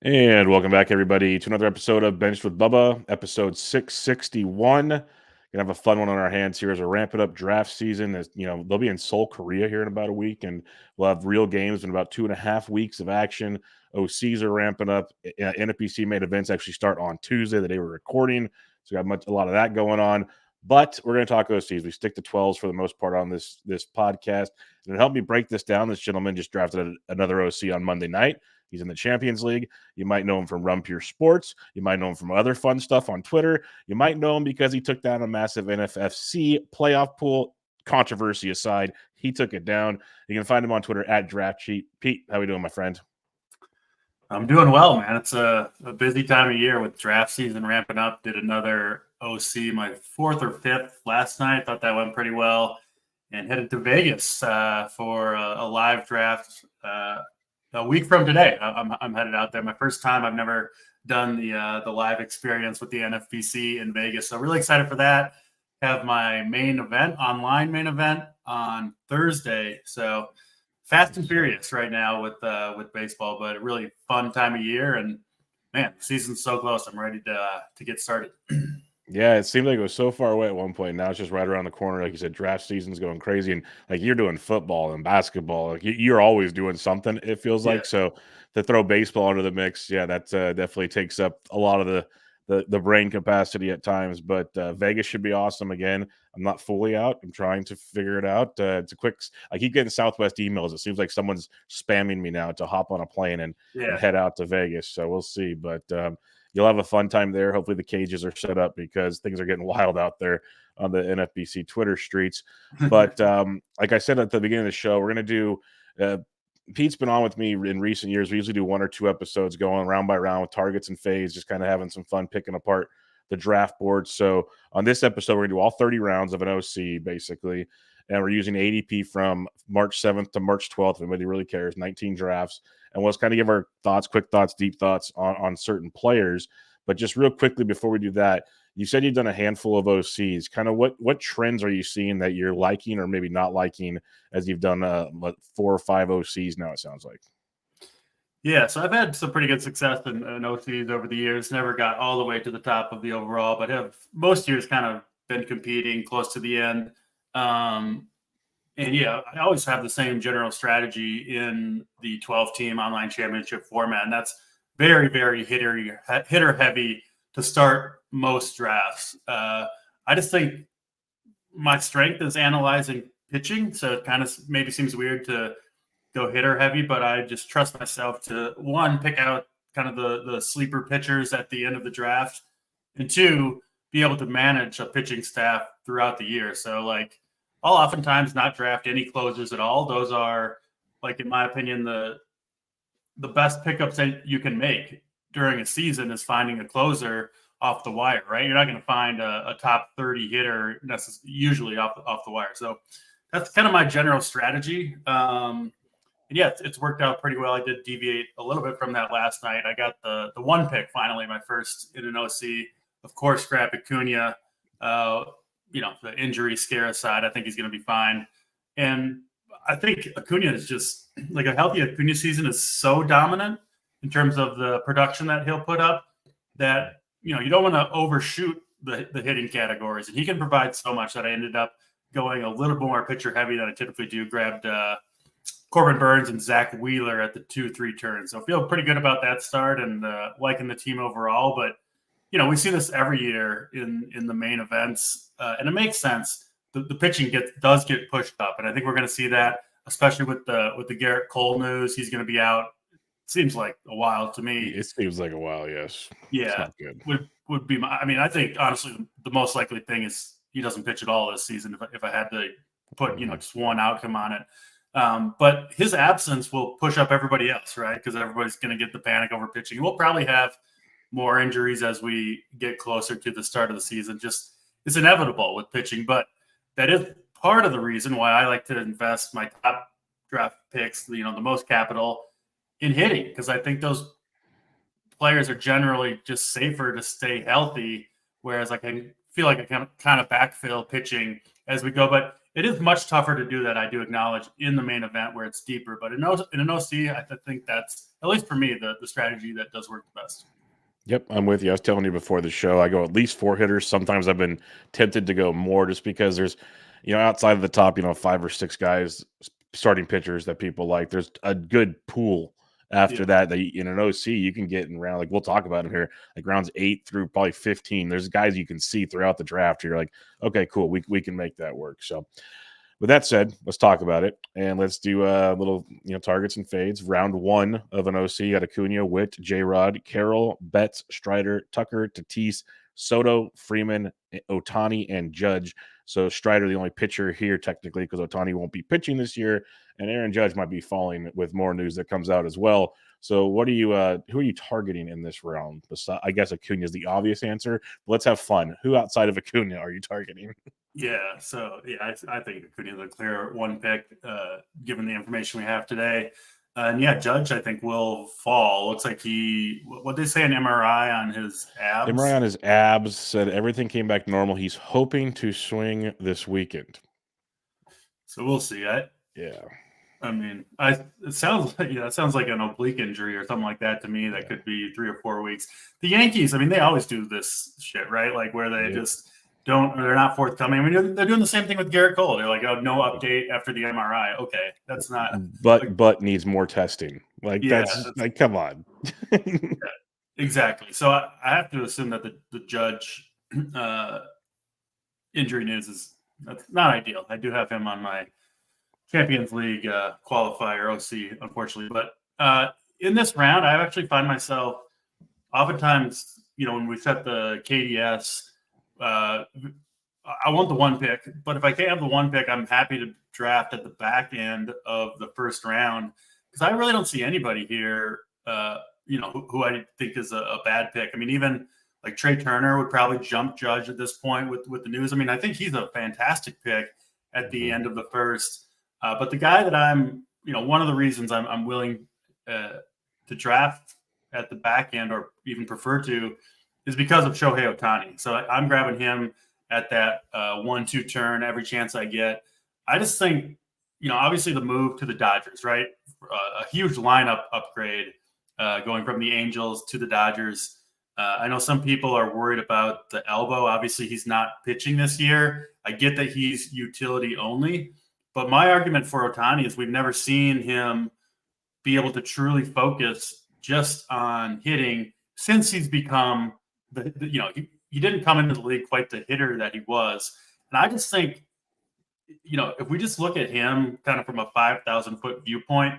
And welcome back, everybody, to another episode of Benched with Bubba, episode 661. Gonna have a fun one on our hands here as we're ramping up draft season. As you know, they'll be in Seoul, Korea here in about a week, and we'll have real games in about 2.5 weeks of action. OCs are ramping up. NFBC main events actually start on Tuesday, the day we're recording. So we got a lot of that going on. But we're going to talk OCs. We stick to 12s for the most part on this podcast. And to help me break this down, this gentleman just drafted another OC on Monday night. He's in the Champions League. You might know him from Run Pure Sports. You might know him from other fun stuff on Twitter. You might know him because he took down a massive NFFC playoff pool. Controversy aside, he took it down. You can find him on Twitter at DraftCheat. Pete, how we doing, my friend? I'm doing well, man. It's a busy time of year with draft season ramping up. Did another OC, my fourth or fifth last night. Thought that went pretty well. And headed to Vegas for a live draft a week from today. I'm headed out there. My first time. I've never done the live experience with the NFBC in Vegas. So really excited for that. Have my online main event on Thursday. So fast and furious right now with baseball, but a really fun time of year. And man, the season's so close. I'm ready to get started. Yeah, it seemed like it was so far away at one point. Now it's just right around the corner. Like you said, draft season's going crazy, and like you're doing football and basketball. Like you're always doing something. It feels like so. To throw baseball into the mix, yeah, that definitely takes up a lot of the brain capacity at times. But Vegas should be awesome again. I'm not fully out. I'm trying to figure it out. It's a quick. I keep getting Southwest emails. It seems like someone's spamming me now to hop on a plane and head out to Vegas. So we'll see. But you'll have a fun time there. Hopefully the cages are set up because things are getting wild out there on the NFBC Twitter streets. But like I said at the beginning of the show, we're going to do Pete's been on with me in recent years. We usually do 1 or 2 episodes going round by round with targets and fades, just kind of having some fun picking apart the draft board. So on this episode, we're going to do all 30 rounds of an OC, basically. And we're using ADP from March 7th to March 12th. If anybody really cares, 19 drafts. And we'll just kind of give our thoughts, quick thoughts, deep thoughts on certain players. But just real quickly before we do that, you said you've done a handful of OCs. Kind of what trends are you seeing that you're liking or maybe not liking as you've done 4 or 5 OCs now, it sounds like? Yeah, so I've had some pretty good success in OCs over the years. Never got all the way to the top of the overall, but have most years kind of been competing close to the end. And yeah, I always have the same general strategy in the 12-team online championship format, and that's very, very hitter heavy to start most drafts. I just think my strength is analyzing pitching, so it kind of maybe seems weird to go hitter heavy, but I just trust myself to, one, pick out kind of the sleeper pitchers at the end of the draft, and 2, be able to manage a pitching staff throughout the year. So like I'll oftentimes not draft any closers at all. Those are, like, in my opinion, the best pickups that you can make during a season is finding a closer off the wire, right? You're not going to find a top 30 hitter usually off the wire. So that's kind of my general strategy. And yeah, it's worked out pretty well. I did deviate a little bit from that last night. I got the 1 pick finally, my first in an OC. Of course, scrap Acuna. The injury scare aside, I think he's going to be fine. And I think Acuna is just like a healthy Acuna season is so dominant in terms of the production that he'll put up that, you don't want to overshoot the hitting categories. And he can provide so much that I ended up going a little more pitcher heavy than I typically do. Grabbed Corbin Burns and Zach Wheeler at the 2-3 turn. So I feel pretty good about that start and liking the team overall. But, we see this every year in the main events, and it makes sense. The pitching does get pushed up, and I think we're going to see that, especially with the Garrett Cole news. He's going to be out. Seems like a while to me. It seems like a while, yes. Yeah, good. Would be my. I mean, I think honestly the most likely thing is he doesn't pitch at all this season. If I had to put just one outcome on it, but his absence will push up everybody else, right? Because everybody's going to get the panic over pitching. We'll probably have more injuries as we get closer to the start of the season. Just it's inevitable with pitching, but that is part of the reason why I like to invest my top draft picks, the most capital, in hitting, because I think those players are generally just safer to stay healthy, whereas I can feel like I can kind of backfill pitching as we go. But it is much tougher to do that. I do acknowledge in the main event where it's deeper, but in an OC, I think that's, at least for me, the strategy that does work the best. Yep, I'm with you. I was telling you before the show, I go at least 4 hitters. Sometimes I've been tempted to go more just because there's, outside of the top, 5 or 6 guys, starting pitchers that people like. There's a good pool after that in an OC you can get in round, like we'll talk about them here, like rounds 8 through probably 15. There's guys you can see throughout the draft. You're like, okay, cool, we can make that work. So with that said, let's talk about it, and let's do a little, targets and fades. Round 1 of an OC got Acuna, Witt, J-Rod, Carroll, Betts, Strider, Tucker, Tatis, Soto, Freeman, Ohtani, and Judge. So Strider, the only pitcher here technically, because Ohtani won't be pitching this year, and Aaron Judge might be falling with more news that comes out as well. So what are you? Who are you targeting in this round? I guess Acuna is the obvious answer. Let's have fun. Who outside of Acuna are you targeting? Yeah, so I think Acuna is a clear one pick, given the information we have today. And Judge, I think, will fall. Looks like what they say, an MRI on his abs. MRI on his abs, said everything came back normal. He's hoping to swing this weekend. So we'll see. I mean, it sounds like an oblique injury or something like that to me. That could be 3 or 4 weeks. The Yankees, I mean, they always do this shit, right? Like where they just they're not forthcoming. I mean, they're doing the same thing with Garrett Cole. They're like, oh, no update after the MRI. Okay, that's not. But needs more testing. That's like, come on. Exactly. So I have to assume that the Judge injury news that's not ideal. I do have him on my Champions League qualifier OC, unfortunately. But in this round, I actually find myself oftentimes, when we set the KDS, I want the 1 pick, but if I can't have the 1 pick, I'm happy to draft at the back end of the first round because I really don't see anybody here, who I think is a bad pick. I mean, even like Trey Turner would probably jump Judge at this point with the news. I mean, I think he's a fantastic pick at the end of the first. But the guy that I'm, one of the reasons I'm willing to draft at the back end or even prefer to is because of Shohei Ohtani. So I'm grabbing him at that 1-2 turn every chance I get. I just think, obviously the move to the Dodgers, right? A huge lineup upgrade going from the Angels to the Dodgers. I know some people are worried about the elbow. Obviously, he's not pitching this year. I get that he's utility only. But my argument for Ohtani is we've never seen him be able to truly focus just on hitting since he's become he didn't come into the league quite the hitter that he was. And I just think, if we just look at him kind of from a 5,000-foot viewpoint,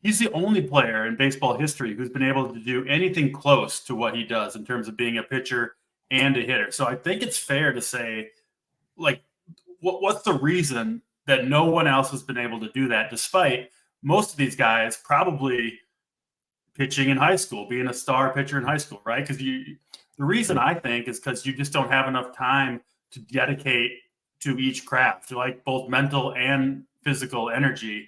he's the only player in baseball history who's been able to do anything close to what he does in terms of being a pitcher and a hitter. So I think it's fair to say, like, what's the reason that no one else has been able to do that, despite most of these guys probably pitching in high school, being a star pitcher in high school, right? Because the reason I think is because you just don't have enough time to dedicate to each craft, like both mental and physical energy.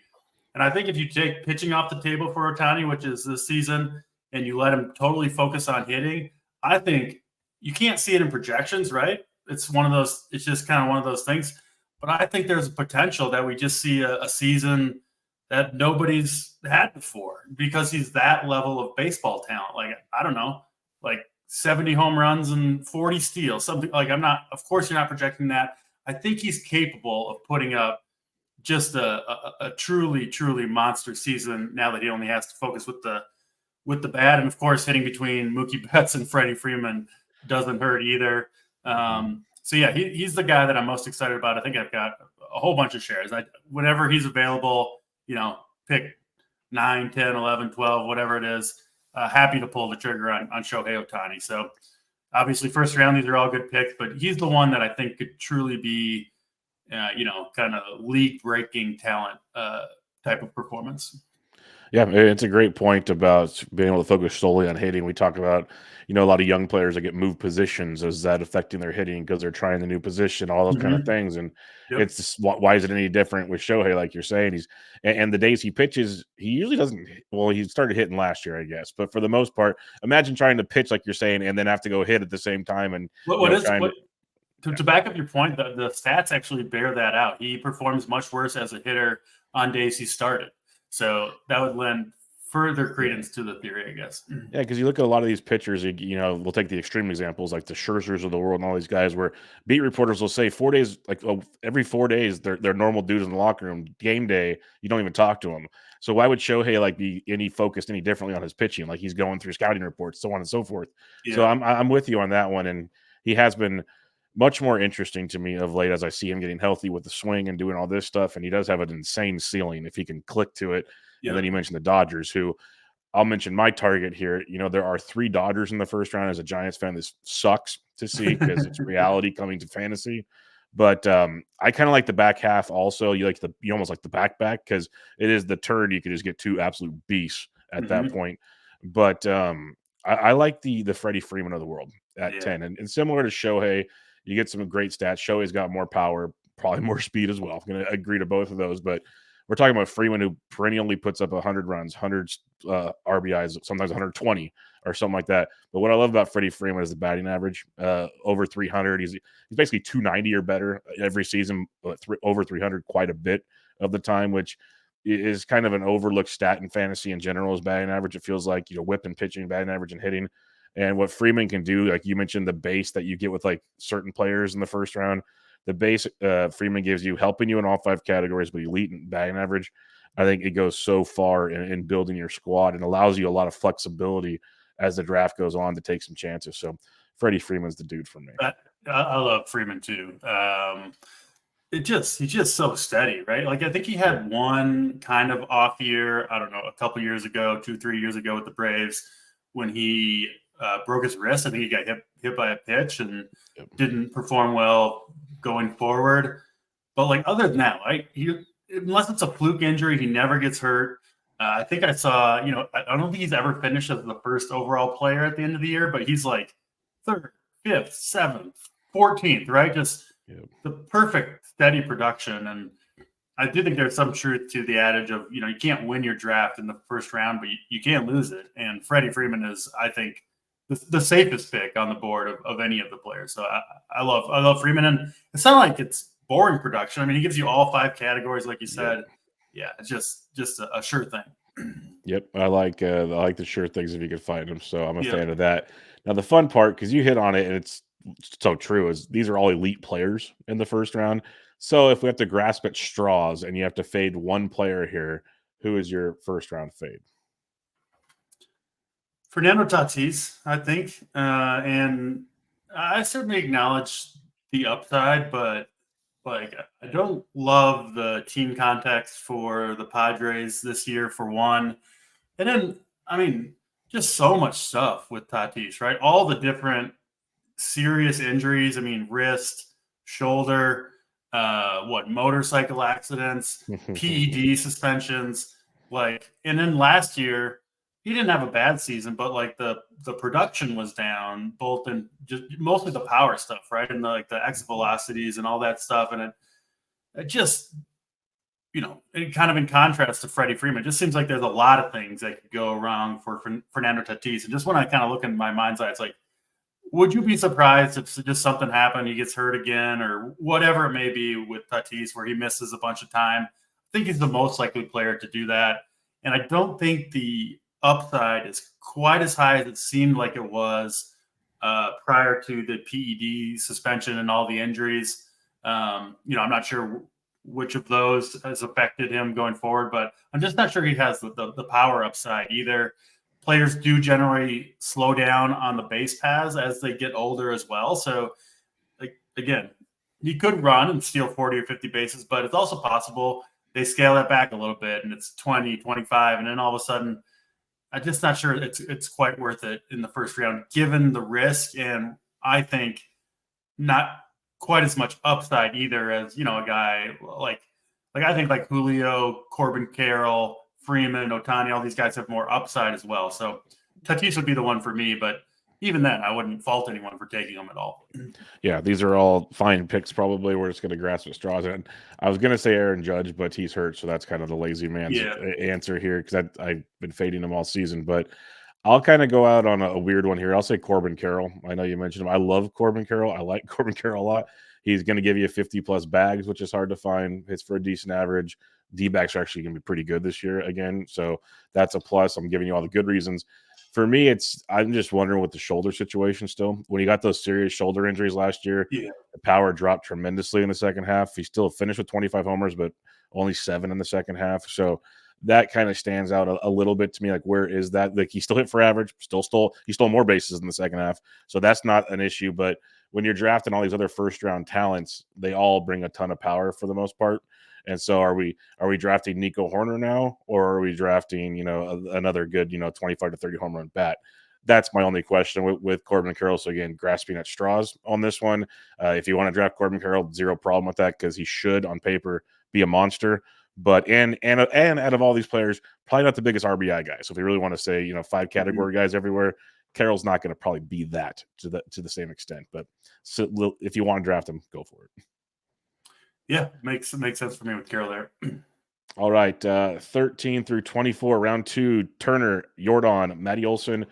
And I think if you take pitching off the table for Ohtani, which is this season, and you let him totally focus on hitting, I think you can't see it in projections, right? It's just kind of one of those things. But I think there's a potential that we just see a season that nobody's had before because he's that level of baseball talent. Like, I don't know, like 70 home runs and 40 steals, something like of course you're not projecting that. I think he's capable of putting up just a truly, truly monster season now that he only has to focus with the bat. And of course, hitting between Mookie Betts and Freddie Freeman doesn't hurt either. So he's the guy that I'm most excited about. I think I've got a whole bunch of shares. Whenever he's available, pick 9, 10, 11, 12, whatever it is, happy to pull the trigger on Shohei Ohtani. So obviously first round, these are all good picks, but he's the one that I think could truly be, kind of league-breaking talent type of performance. Yeah, it's a great point about being able to focus solely on hitting. We talk about, a lot of young players that get moved positions. Is that affecting their hitting because they're trying the new position, all those kind of things. And it's just, why is it any different with Shohei? Like you're saying, and the days he pitches, he usually doesn't. Well, he started hitting last year, I guess. But for the most part, imagine trying to pitch like you're saying, and then have to go hit at the same time. And To back up your point, the stats actually bear that out. He performs much worse as a hitter on days he started. So that would lend further credence to the theory, I guess. Yeah, because you look at a lot of these pitchers, we'll take the extreme examples like the Scherzers of the world and all these guys where beat reporters will say 4 days, like every 4 days, they're normal dudes in the locker room. Game day, you don't even talk to them. So why would Shohei like be any focused any differently on his pitching? Like he's going through scouting reports, so on and so forth. Yeah. So I'm with you on that one, and he has been much more interesting to me of late as I see him getting healthy with the swing and doing all this stuff. And he does have an insane ceiling if he can click to it. Yeah. And then you mentioned the Dodgers, who I'll mention my target here. There are 3 Dodgers in the first round. As a Giants fan, this sucks to see because it's reality coming to fantasy. But I kind of like the back half also. You almost like the back because it is the turn. You could just get 2 absolute beasts at that point. But I like the Freddy Freeman of the world at 10. And similar to Shohei, you get some great stats. Shohei's got more power, probably more speed as well. I'm going to agree to both of those. But we're talking about Freeman, who perennially puts up 100 runs, 100 RBIs, sometimes 120 or something like that. But what I love about Freddie Freeman is the batting average, over 300. He's basically 290 or better every season, but over 300 quite a bit of the time, which is kind of an overlooked stat in fantasy in general. Is batting average. It feels like whip and pitching, batting average and hitting. And what Freeman can do, like you mentioned, the base that you get with like certain players in the first round. The base Freeman gives you, helping you in all 5 categories, but elite in batting average. I think it goes so far in building your squad and allows you a lot of flexibility as the draft goes on to take some chances. So Freddie Freeman's the dude for me. I love Freeman too. He's just so steady, right? Like I think he had one kind of off year, I don't know, a couple years ago, 2-3 years ago with the Braves when he broke his wrist. I think he got hit by a pitch and didn't perform well going forward. But like other than that, unless it's a fluke injury, he never gets hurt. I think I saw, I don't think he's ever finished as the first overall player at the end of the year, but he's like 3rd, 5th, 7th, 14th, right? Just the perfect steady production. And I do think there's some truth to the adage of, you can't win your draft in the first round, but you can't lose it. And Freddie Freeman is, I think, the safest pick on the board of any of the players. So I love Freeman, and it's not like it's boring production. I mean, he gives you all 5 categories, like you said. Yeah, it's just a sure thing. Yep, I like the sure things if you can find them. So I'm a fan of that. Now the fun part, because you hit on it, and it's so true, is these are all elite players in the first round. So if we have to grasp at straws and you have to fade one player here, who is your first round fade? Fernando Tatis, I think. And I certainly acknowledge the upside, but like I don't love the team context for the Padres this year, for one. And then, I mean, just so much stuff with Tatis, right? All the different serious injuries. I mean, wrist, shoulder, motorcycle accidents, PED suspensions. And then last year, he didn't have a bad season, but like the production was down, both in just mostly the power stuff, right? And the exit velocities and all that stuff. And it just, kind of in contrast to Freddie Freeman, it just seems like there's a lot of things that could go wrong for Fernando Tatis. And just when I kind of look in my mind's eye, it's like, would you be surprised if just something happened, he gets hurt again, or whatever it may be with Tatis where he misses a bunch of time? I think he's the most likely player to do that. And I don't think the upside is quite as high as it seemed like it was prior to the PED suspension and all the injuries. I'm not sure which of those has affected him going forward, but I'm just not sure he has the power upside either. Players do generally slow down on the base paths as they get older as well. So, again, he could run and steal 40 or 50 bases, but it's also possible they scale that back a little bit and it's 20, 25, and then all of a sudden, I'm just not sure it's quite worth it in the first round, given the risk, and I think not quite as much upside either as a guy like I think like Julio, Corbin Carroll, Freeman, Ohtani, all these guys have more upside as well. So Tatis would be the one for me, but even then, I wouldn't fault anyone for taking them at all. Yeah, these are all fine picks. Probably we're just going to grasp at straws. And I was going to say Aaron Judge, but he's hurt, so that's kind of the lazy man's answer here because I've been fading him all season. But I'll kind of go out on a weird one here. I'll say Corbin Carroll. I know you mentioned him. I love Corbin Carroll. I like Corbin Carroll a lot. He's going to give you 50 plus bags, which is hard to find. Hits for a decent average. D-backs are actually going to be pretty good this year again. So that's a plus. I'm giving you all the good reasons. For me, I'm just wondering with the shoulder situation still. When he got those serious shoulder injuries last year, Yeah. the power dropped tremendously in the second half. He still finished with 25 homers, but only 7 in the second half. So that kind of stands out a little bit to me. Like, where is that? Like, he still hit for average, he stole more bases in the second half. So that's not an issue. But when you're drafting all these other first round talents, they all bring a ton of power for the most part. And so are we drafting Nico Horner now, or are we drafting, another good, 25 to 30 home run bat? That's my only question with Corbin Carroll. So again, grasping at straws on this one. If you want to draft Corbin Carroll, zero problem with that, because he should on paper be a monster. But and out of all these players, probably not the biggest RBI guy. So if you really want to say, 5 category guys everywhere, Carroll's not going to probably be that to the same extent. But so if you want to draft him, go for it. Yeah, makes sense for me with Carroll there. All right, 13 through 24, round 2, Turner, Yordan, Matty Olson,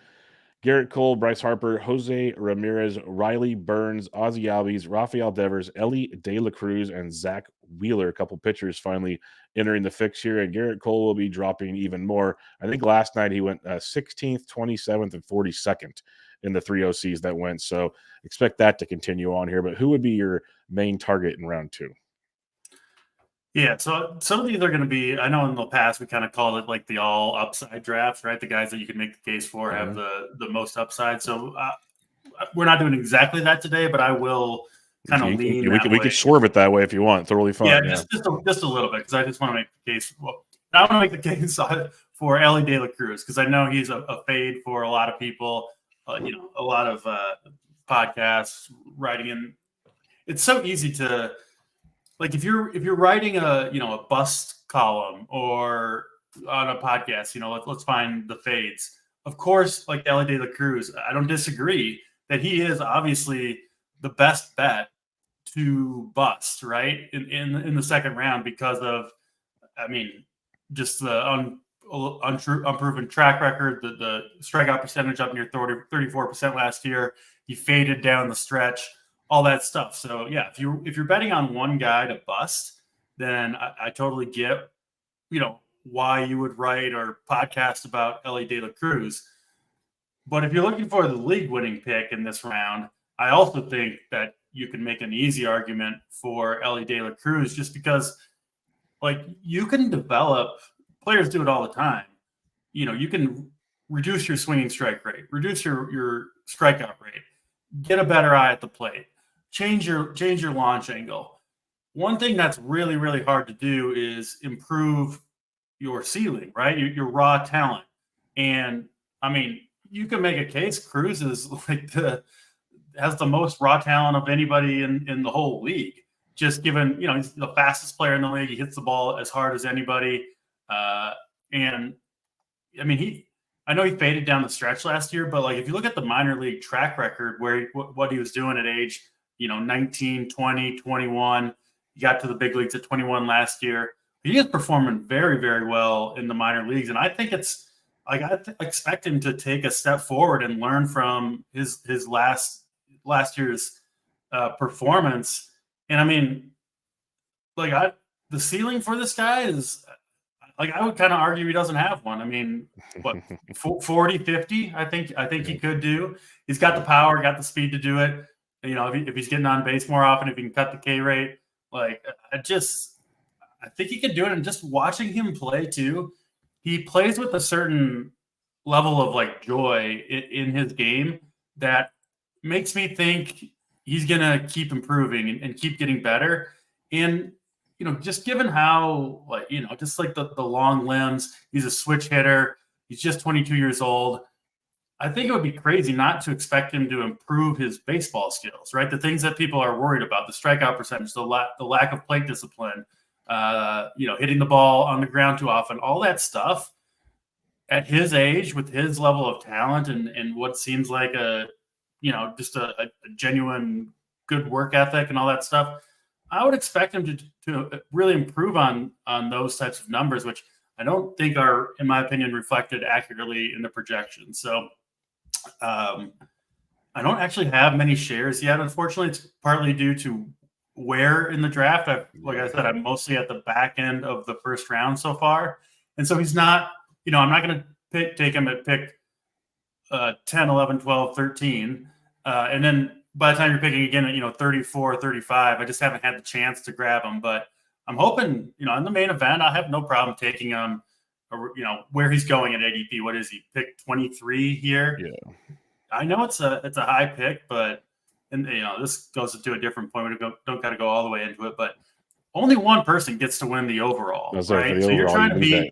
Garrett Cole, Bryce Harper, Jose Ramirez, Riley Burns, Ozzie Albies, Rafael Devers, Eloy De La Cruz, and Zach Wheeler. A couple pitchers finally entering the fix here, and Garrett Cole will be dropping even more. I think last night he went 16th, 27th, and 42nd in the 3 OCs that went. So expect that to continue on here. But who would be your main target in round 2? Yeah, so some of these are going to be, I know in the past we kind of called it like the all upside drafts, right? The guys that you can make the case for have the most upside. So we're not doing exactly that today, but I will kind of lean that way. We could swerve it that way if you want. Totally fine. Yeah, just a little bit, because I just want to make the case. Well, I want to make the case for Eloy De La Cruz, because I know he's a fade for a lot of people. A lot of podcasts writing in. It's so easy to. Like if you're writing a bust column or on a podcast, let's find the fades. Of course, like Eloy De La Cruz, I don't disagree that he is obviously the best bet to bust, right, in the second round, because of, just the unproven track record, the strikeout percentage up near 34% last year. He faded down the stretch. All that stuff. So yeah, if you're betting on one guy to bust, then I totally get, why you would write or podcast about Eloy De La Cruz. But if you're looking for the league winning pick in this round, I also think that you can make an easy argument for Eloy De La Cruz, just because, like, you can develop, players do it all the time. You can reduce your swinging strike rate, reduce your strikeout rate, get a better eye at the plate, change your launch angle. One thing that's really, really hard to do is improve your ceiling, right? Your raw talent. And you can make a case Cruz is has the most raw talent of anybody in the whole league. Just given, he's the fastest player in the league. He hits the ball as hard as anybody. And I know he faded down the stretch last year, but like if you look at the minor league track record, what he was doing at age 19, 20, 21. He got to the big leagues at 21 last year. He is performing very, very well in the minor leagues. And I think it's like, I expect him to take a step forward and learn from his last year's performance. And the ceiling for this guy is, I would kind of argue he doesn't have one. 40, 50, I think he could do. He's got the power, got the speed to do it. If he's getting on base more often, if he can cut the K rate, I think he can do it. And just watching him play too, he plays with a certain level of joy in his game that makes me think he's going to keep improving and keep getting better. And, just given how, the long limbs, he's a switch hitter. He's just 22 years old. I think it would be crazy not to expect him to improve his baseball skills, right? The things that people are worried about, the strikeout percentage, the lack of plate discipline, hitting the ball on the ground too often, all that stuff at his age with his level of talent and what seems like just a genuine good work ethic and all that stuff. I would expect him to really improve on those types of numbers, which I don't think are, in my opinion, reflected accurately in the projections. So I don't actually have many shares yet. Unfortunately, it's partly due to where in the draft. Like I said, I'm mostly at the back end of the first round so far. And so he's not, I'm not going to take him at pick 10, 11, 12, 13. And then by the time you're picking again at, 34, 35, I just haven't had the chance to grab him. But I'm hoping, in the main event, I have no problem taking him, where he's going at ADP. What is he? Pick 23 here? Yeah. I know it's a high pick, but this goes to a different point. We don't got to go all the way into it, but only one person gets to win the overall, right? So you're trying to beat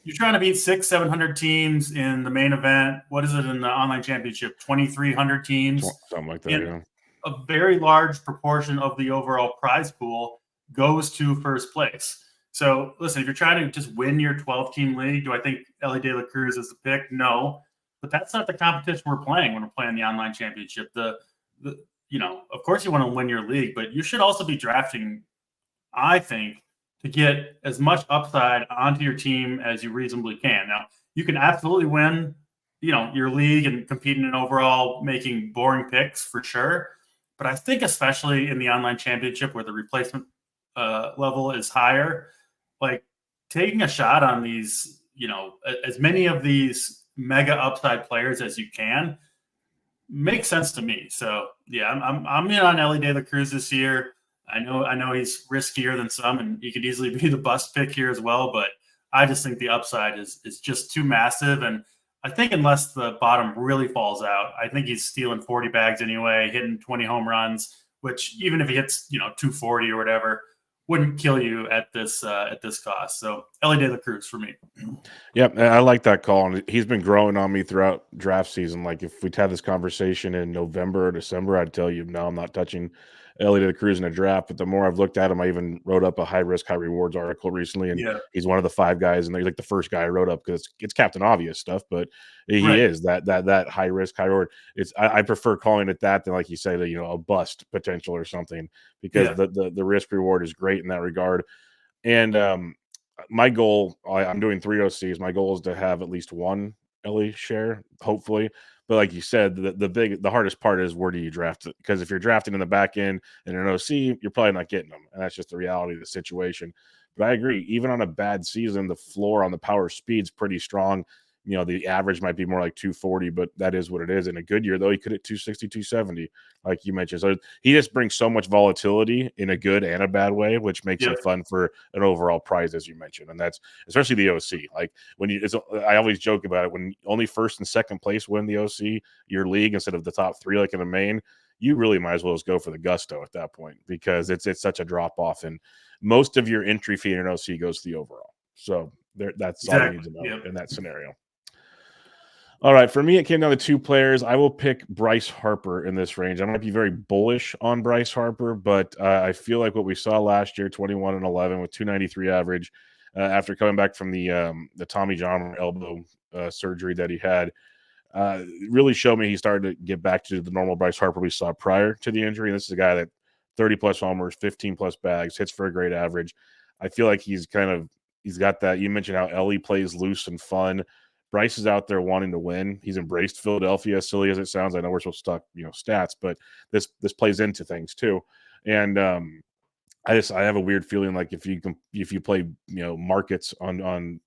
600-700 teams in the main event. What is it in the online championship? 2,300 teams, something like that. Yeah. A very large proportion of the overall prize pool goes to first place. So listen, if you're trying to just win your 12-team league, do I think Eloy De La Cruz is the pick? No. But that's not the competition we're playing when we're playing the online championship. Of course you want to win your league, but you should also be drafting, I think, to get as much upside onto your team as you reasonably can. Now, you can absolutely win, your league and compete in an overall making boring picks for sure. But I think especially in the online championship where the replacement level is higher, like taking a shot on these, as many of these mega upside players as you can makes sense to me. So yeah, I'm in on Eloy De La Cruz this year. I know he's riskier than some, and he could easily be the bust pick here as well. But I just think the upside is just too massive. And I think unless the bottom really falls out, I think he's stealing 40 bags anyway, hitting 20 home runs, which even if he hits 240 or whatever, wouldn't kill you at this cost. So Eloy De La Cruz for me. Yep, I like that call, and he's been growing on me throughout draft season. Like if we'd had this conversation in November or December, I'd tell you, no, I'm not touching Eloy De La Cruz in a draft. But the more I've looked at him, I even wrote up a high risk, high rewards article recently, and he's one of the 5 guys, and he's like the first guy I wrote up because it's Captain Obvious stuff, but he is that high risk, high reward. I prefer calling it that than like you say, a bust potential or something, because the risk reward is great in that regard. And my goal, I'm doing 3 OCs. My goal is to have at least one Ellie share, hopefully. But like you said, the hardest part is where do you draft it? Because if you're drafting in the back end in an OC, you're probably not getting them. And that's just the reality of the situation. But I agree, even on a bad season, the floor on the power speed's pretty strong. The average might be more like 240, but that is what it is. In a good year, though, he could hit 260, 270, like you mentioned. So he just brings so much volatility in a good and a bad way, which makes him fun for an overall prize, as you mentioned. And that's especially the OC. Like I always joke about it, when only first and second place win the OC, your league, instead of the top 3 like in the main, you really might as well just go for the gusto at that point, because it's such a drop off, and most of your entry fee in an OC goes to the overall. So that's all you need to know in that scenario. All right, for me, it came down to 2 players. I will pick Bryce Harper in this range. I might be very bullish on Bryce Harper, but I feel like what we saw last year, 21-11 with 293 average, after coming back from the Tommy John elbow surgery that he had, really showed me he started to get back to the normal Bryce Harper we saw prior to the injury. And this is a guy that 30-plus homers, 15-plus bags, hits for a great average. I feel like he's got that. You mentioned how Ellie plays loose and fun. Bryce is out there wanting to win. He's embraced Philadelphia, as silly as it sounds. I know we're supposed to talk, stats, but this plays into things too. And I have a weird feeling like if you play markets on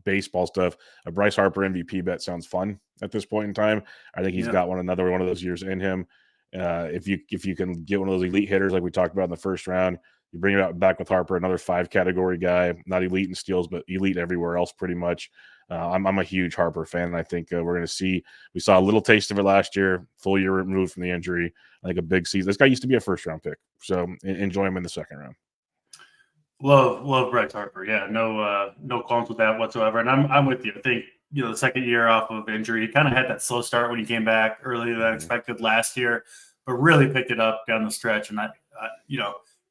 baseball stuff, a Bryce Harper MVP bet sounds fun at this point in time. I think he's got another one of those years in him. If you can get one of those elite hitters like we talked about in the first round, you bring it back with Harper, another 5 category guy, not elite in steals, but elite everywhere else pretty much. I'm a huge Harper fan, and I think we're going to see. We saw a little taste of it last year, full year removed from the injury. I think a big season. This guy used to be a first-round pick, so enjoy him in the second round. Love Bryce Harper. Yeah, no qualms with that whatsoever. And I'm with you. I think the second year off of injury, he kind of had that slow start when he came back earlier than expected last year, but really picked it up down the stretch. And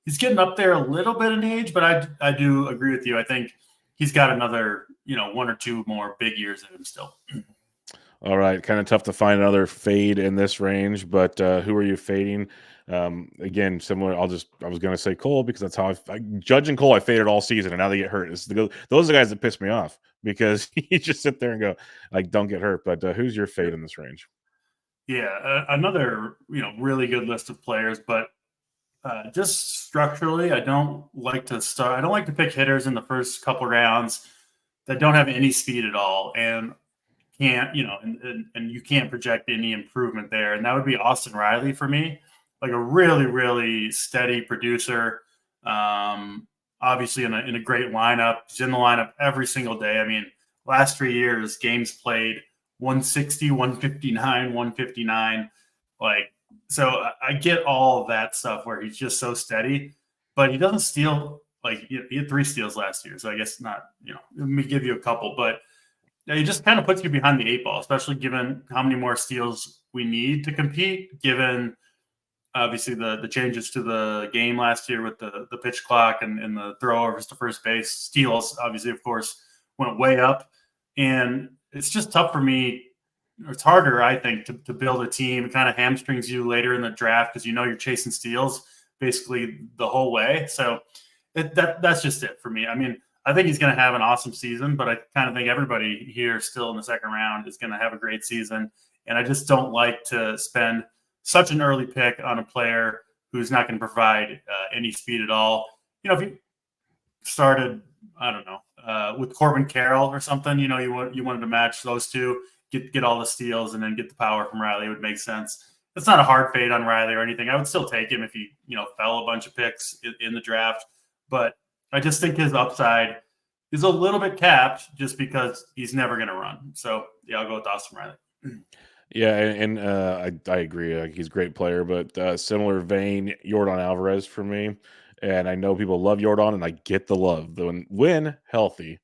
he's getting up there a little bit in age, but I do agree with you. I think he's got another 1 or 2 more big years in him still. All right, kind of tough to find another fade in this range, but who are you fading? Again, similar. I was going to say Cole because that's how judging Cole. I faded all season, and now they get hurt. Those are the guys that piss me off because you just sit there and go like, don't get hurt. But who's your fade in this range? Yeah, another really good list of players, but just structurally, I don't like to start. I don't like to pick hitters in the first couple rounds that don't have any speed at all, and can't and you can't project any improvement there. And that would be Austin Riley for me, like a really really steady producer. Obviously in a great lineup. He's in the lineup every single day. I mean, last 3 years, games played 160, 159, 159. Like, so I get all of that stuff where he's just so steady, but he doesn't steal. Like, he had 3 steals last year. So I guess not, let me give you a couple, but he just kind of puts you behind the 8 ball, especially given how many more steals we need to compete, given obviously the changes to the game last year with the pitch clock and the throwovers to first base. Steals, obviously, of course, went way up. And it's just tough for me. It's harder, I think, to build a team. It kind of hamstrings you later in the draft because you're chasing steals basically the whole way. So that's just it for me. I mean, I think he's going to have an awesome season, but I kind of think everybody here still in the second round is going to have a great season. And I just don't like to spend such an early pick on a player who's not going to provide any speed at all. If you started, I don't know, with Corbin Carroll or something, you wanted to match those two, get all the steals, and then get the power from Riley, it would make sense. It's not a hard fade on Riley or anything. I would still take him if he, fell a bunch of picks in the draft. But I just think his upside is a little bit capped just because he's never going to run. So, yeah, I'll go with Austin Riley. Yeah, and I agree. He's a great player, but similar vein, Yordan Alvarez for me. And I know people love Yordan, and I get the love. When healthy,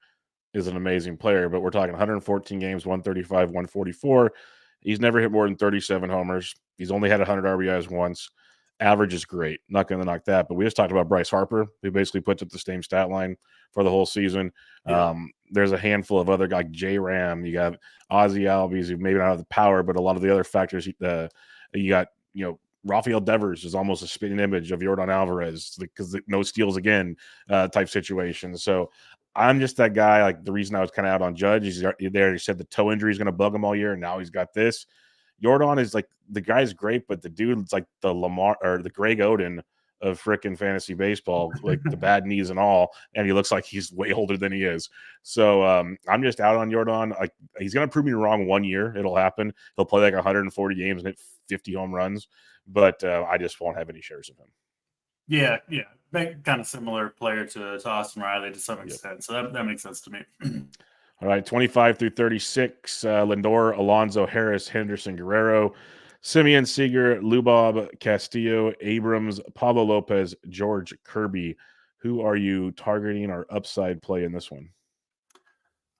is an amazing player, but we're talking 114 games, 135, 144. He's never hit more than 37 homers. He's only had 100 RBIs once. Average is great. Not going to knock that. But we just talked about Bryce Harper, who basically puts up the same stat line for the whole season. Yeah. There's a handful of other guys, like J Ram. You got Ozzy Albies, who maybe not have the power, but a lot of the other factors. You got, Rafael Devers is almost a spitting image of Yordan Alvarez because no steals again type situation. So I'm just that guy. Like, the reason I was kind of out on Judge is he said the toe injury is going to bug him all year, and now he's got this. Yordan is like, the guy's great, but the dude's like the Lamar or the Greg Oden of frickin' fantasy baseball, like the bad knees and all, and he looks like he's way older than he is. So I'm just out on Yordan. Like, he's going to prove me wrong 1 year. It'll happen. He'll play like 140 games and hit 50 home runs, but I just won't have any shares of him. Yeah. Kind of similar player to Austin Riley to some extent. Yep. So that makes sense to me. All right, 25 through 36, Lindor, Alonso, Harris, Henderson, Guerrero, Simeon, Seager, Lubob, Castillo, Abrams, Pablo Lopez, George Kirby. Who are you targeting or upside play in this one?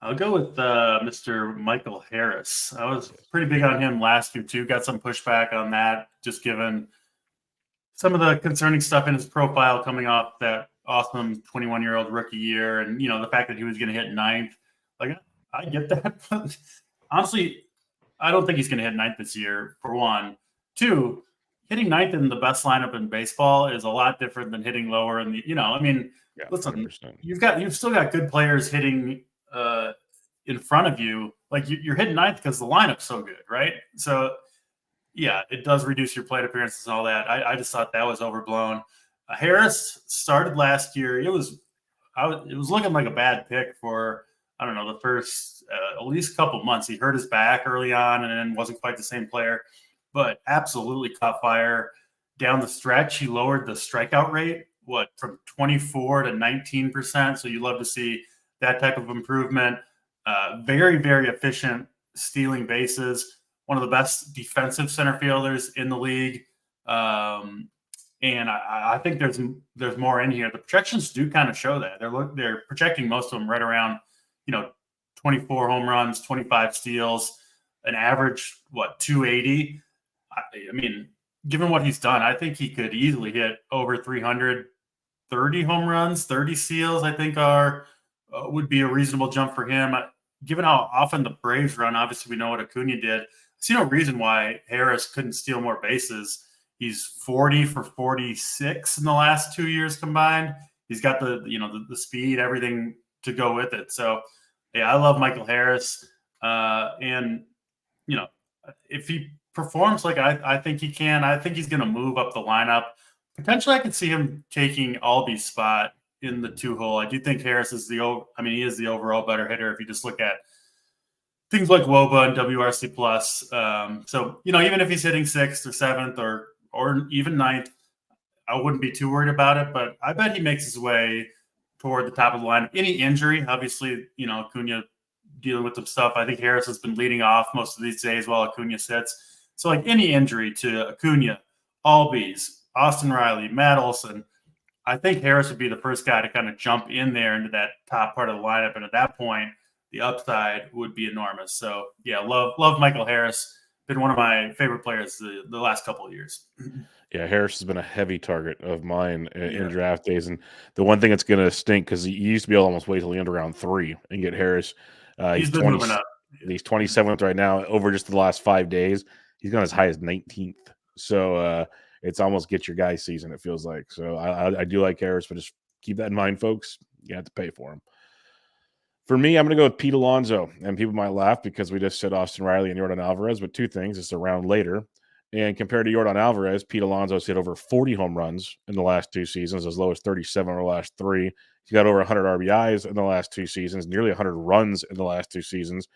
I'll go with Mr. Michael Harris. I was pretty big on him last year, too. Got some pushback on that, just given some of the concerning stuff in his profile coming off that awesome 21-year-old rookie year. And, the fact that he was going to hit ninth. Like, I get that. But honestly, I don't think he's going to hit ninth this year, for one. Two, hitting ninth in the best lineup in baseball is a lot different than hitting lower in the, listen, 100%. You've still got good players hitting in front of you. Like, you're hitting ninth because the lineup's so good, right? So, yeah, it does reduce your plate appearances and all that. I just thought that was overblown. Harris started last year. It was looking like a bad pick for, I don't know, the first at least couple months. He hurt his back early on and then wasn't quite the same player, but absolutely caught fire down the stretch. He lowered the strikeout rate, from 24 to 19%. So you love to see that type of improvement. Very, very efficient stealing bases. One of the best defensive center fielders in the league. And I think there's more in here. The projections do kind of show that. They're projecting most of them right around, 24 home runs, 25 steals, an average, 280. I mean, given what he's done, I think he could easily hit over 330 home runs, 30 steals, I think would be a reasonable jump for him. given how often the Braves run, obviously we know what Acuna did. I see no reason why Harris couldn't steal more bases. He's 40 for 46 in the last 2 years combined. He's got the speed, everything to go with it. So, yeah, I love Michael Harris. And, if he performs like I think he can, I think he's going to move up the lineup. Potentially, I could see him taking Albi's spot in the 2-hole. I do think Harris is he is the overall better hitter if you just look at things like WOBA and WRC plus. So, even if he's hitting 6th or 7th or even 9th, I wouldn't be too worried about it, but I bet he makes his way toward the top of the lineup. Any injury, obviously, Acuna dealing with some stuff. I think Harris has been leading off most of these days while Acuna sits. So, like any injury to Acuna, Albies, Austin Riley, Matt Olson, I think Harris would be the first guy to kind of jump in there into that top part of the lineup. And at that point, the upside would be enormous. So, yeah, love Michael Harris. Been one of my favorite players the last couple of years. Yeah, Harris has been a heavy target of mine in draft days. And the one thing that's going to stink, because he used to be able to almost wait till the end of round 3 and get Harris. He's been moving up. He's 27th right now. Over just the last 5 days, he's gone as high as 19th. So it's almost get your guy season, it feels like. So I do like Harris, but just keep that in mind, folks. You have to pay for him. For me, I'm going to go with Pete Alonso. And people might laugh because we just said Austin Riley and Yordan Alvarez, but two things. It's a round later. And compared to Yordan Alvarez, Pete Alonso has hit over 40 home runs in the last 2 seasons, as low as 37 over the last 3. He's got over 100 RBIs in the last 2 seasons, nearly 100 runs in the last 2 seasons.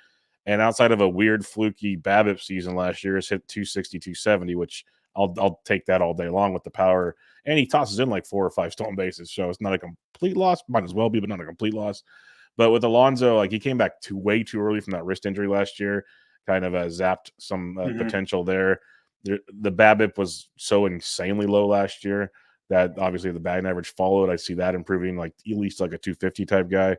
And outside of a weird, fluky BABIP season last year, has hit 260, 270, which I'll take that all day long with the power. And he tosses in like 4 or 5 stolen bases, so it's not a complete loss. Might as well be, but not a complete loss. But with Alonso, like he came back way too early from that wrist injury last year, kind of zapped some potential there. The BABIP was so insanely low last year that obviously the batting average followed. I see that improving, like at least like a 250 type guy.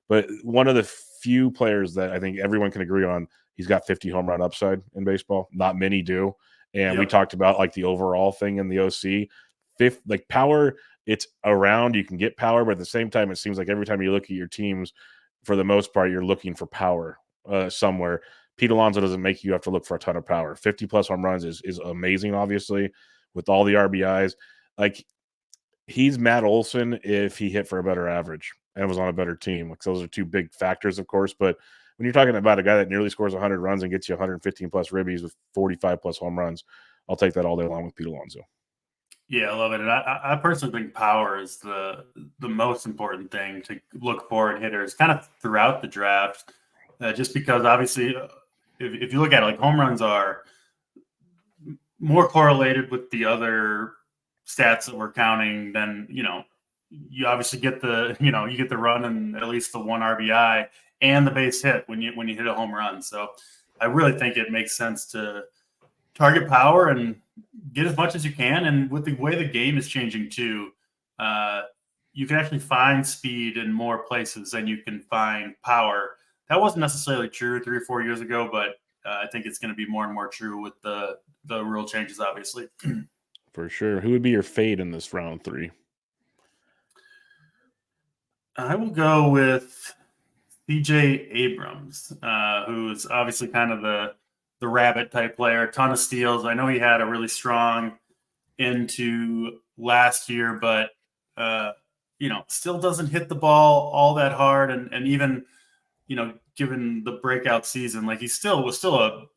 But one of the few players that I think everyone can agree on, he's got 50 home run upside in baseball. Not many do. And we talked about like the overall thing in the OC. Like power, it's around. You can get power, but at the same time, it seems like every time you look at your teams, for the most part, you're looking for power somewhere. Pete Alonso doesn't make you have to look for a ton of power. 50-plus home runs is amazing, obviously, with all the RBIs. Like, he's Matt Olson if he hit for a better average and was on a better team. Like, those are two big factors, of course. But when you're talking about a guy that nearly scores 100 runs and gets you 115-plus ribbies with 45-plus home runs, I'll take that all day long with Pete Alonso. Yeah, I love it. And I personally think power is the most important thing to look for in hitters kind of throughout the draft, just because obviously if you look at it, like home runs are more correlated with the other stats that we're counting than, you obviously get you get the run and at least the 1 RBI and the base hit when you hit a home run. So I really think it makes sense to target power and get as much as you can. And with the way the game is changing too, you can actually find speed in more places than you can find power. That wasn't necessarily true 3 or 4 years ago, but I think it's going to be more and more true with the rule changes, obviously. For sure. Who would be your fade in this round 3? I will go with CJ Abrams, who's obviously kind of the rabbit type player, a ton of steals. I know he had a really strong into last year, but still doesn't hit the ball all that hard. And even, given the breakout season, like he was still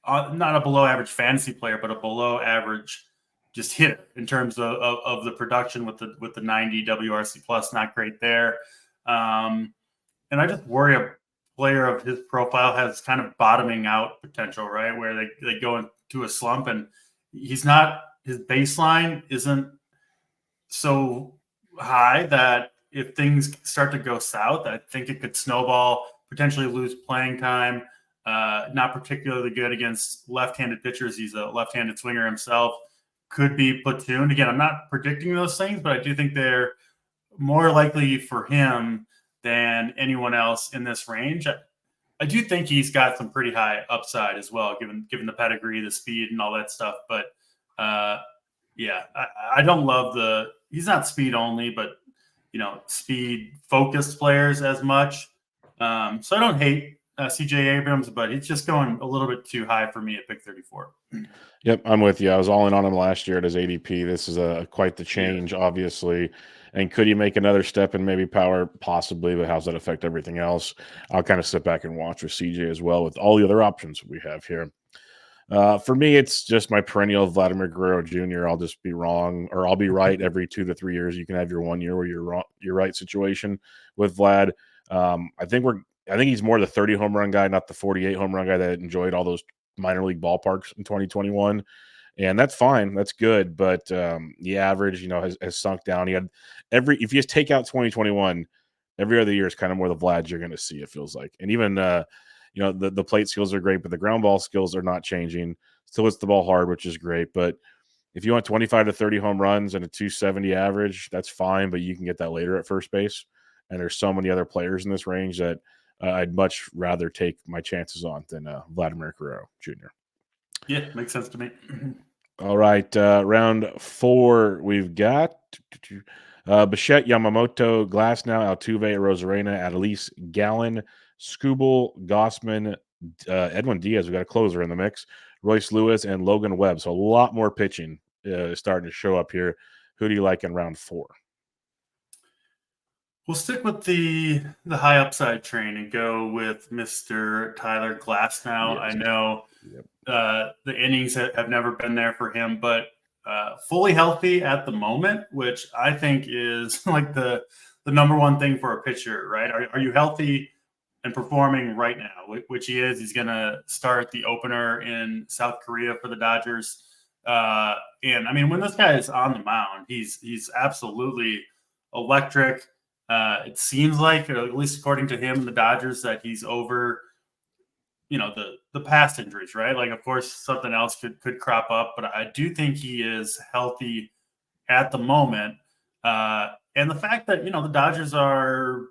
not a below average fantasy player, but a below average just hitter in terms of the production with the 90 WRC plus, not great there. And I just worry a player of his profile has kind of bottoming out potential, right? Where they go into a slump and his baseline isn't so high that if things start to go south, I think it could snowball, potentially lose playing time. Not particularly good against left-handed pitchers. He's a left-handed swinger himself. Could be platooned. Again, I'm not predicting those things, but I do think they're more likely for him than anyone else in this range. I do think he's got some pretty high upside as well, given the pedigree, the speed, and all that stuff. But I don't love he's not speed only, but speed focused players as much. So I don't hate CJ Abrams, but it's just going a little bit too high for me at pick 34. Yep, I'm with you. I was all in on him last year at his ADP. This is quite the Yeah. change, obviously. And could he make another step in maybe power? Possibly, but how's that affect everything else? I'll kind of sit back and watch with CJ as well with all the other options we have here. For me, it's just my perennial Vladimir Guerrero Jr. I'll just be wrong, or I'll be right every 2 to 3 years. You can have your 1 year where you're wrong, you're right situation with Vlad. I think he's more the 30 home run guy, not the 48 home run guy that enjoyed all those minor league ballparks in 2021. And that's fine. That's good. But the average, has sunk down. He had if you just take out 2021, every other year is kind of more the Vlad you're going to see, it feels like. And even, the plate skills are great, but the ground ball skills are not changing. Still hits the ball hard, which is great. But if you want 25 to 30 home runs and a 270 average, that's fine. But you can get that later at first base. And there's so many other players in this range that I'd much rather take my chances on than Vladimir Guerrero Jr. Yeah, makes sense to me. All right, round 4, we've got Bichette, Yamamoto, Glasnow, Altuve, Rosarena, Adelise, Gallen, Skubal, Gossman, Edwin Diaz. We got a closer in the mix. Royce Lewis and Logan Webb. So a lot more pitching starting to show up here. Who do you like in round 4? We'll stick with the high upside train and go with Mr. Tyler Glasnow. Yes. I know Yep. the innings have never been there for him, but fully healthy at the moment, which I think is like the number one thing for a pitcher, right? Are you healthy and performing right now, which he is? He's going to start the opener in South Korea for the Dodgers. And I mean, when this guy is on the mound, he's absolutely electric. It seems like, or at least according to him and the Dodgers, that he's over, the past injuries, right? Like, of course, something else could crop up, but I do think he is healthy at the moment. And the fact that, the Dodgers are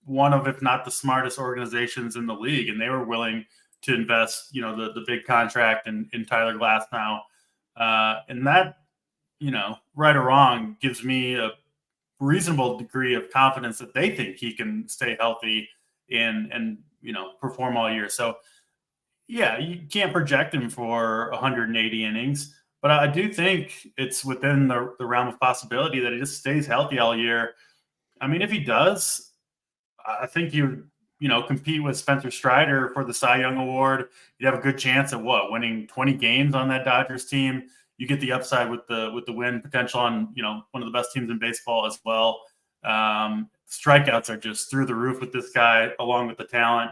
one of, if not the smartest organizations in the league, and they were willing to invest, the big contract in Tyler Glasnow. And that, right or wrong, gives me a reasonable degree of confidence that they think he can stay healthy and perform all year. So yeah, you can't project him for 180 innings, but I do think it's within the realm of possibility that he just stays healthy all year. I mean, if he does, I think compete with Spencer Strider for the Cy Young Award. You'd have a good chance at winning 20 games on that Dodgers team. You get the upside with the win potential on one of the best teams in baseball as well. Strikeouts are just through the roof with this guy, along with the talent.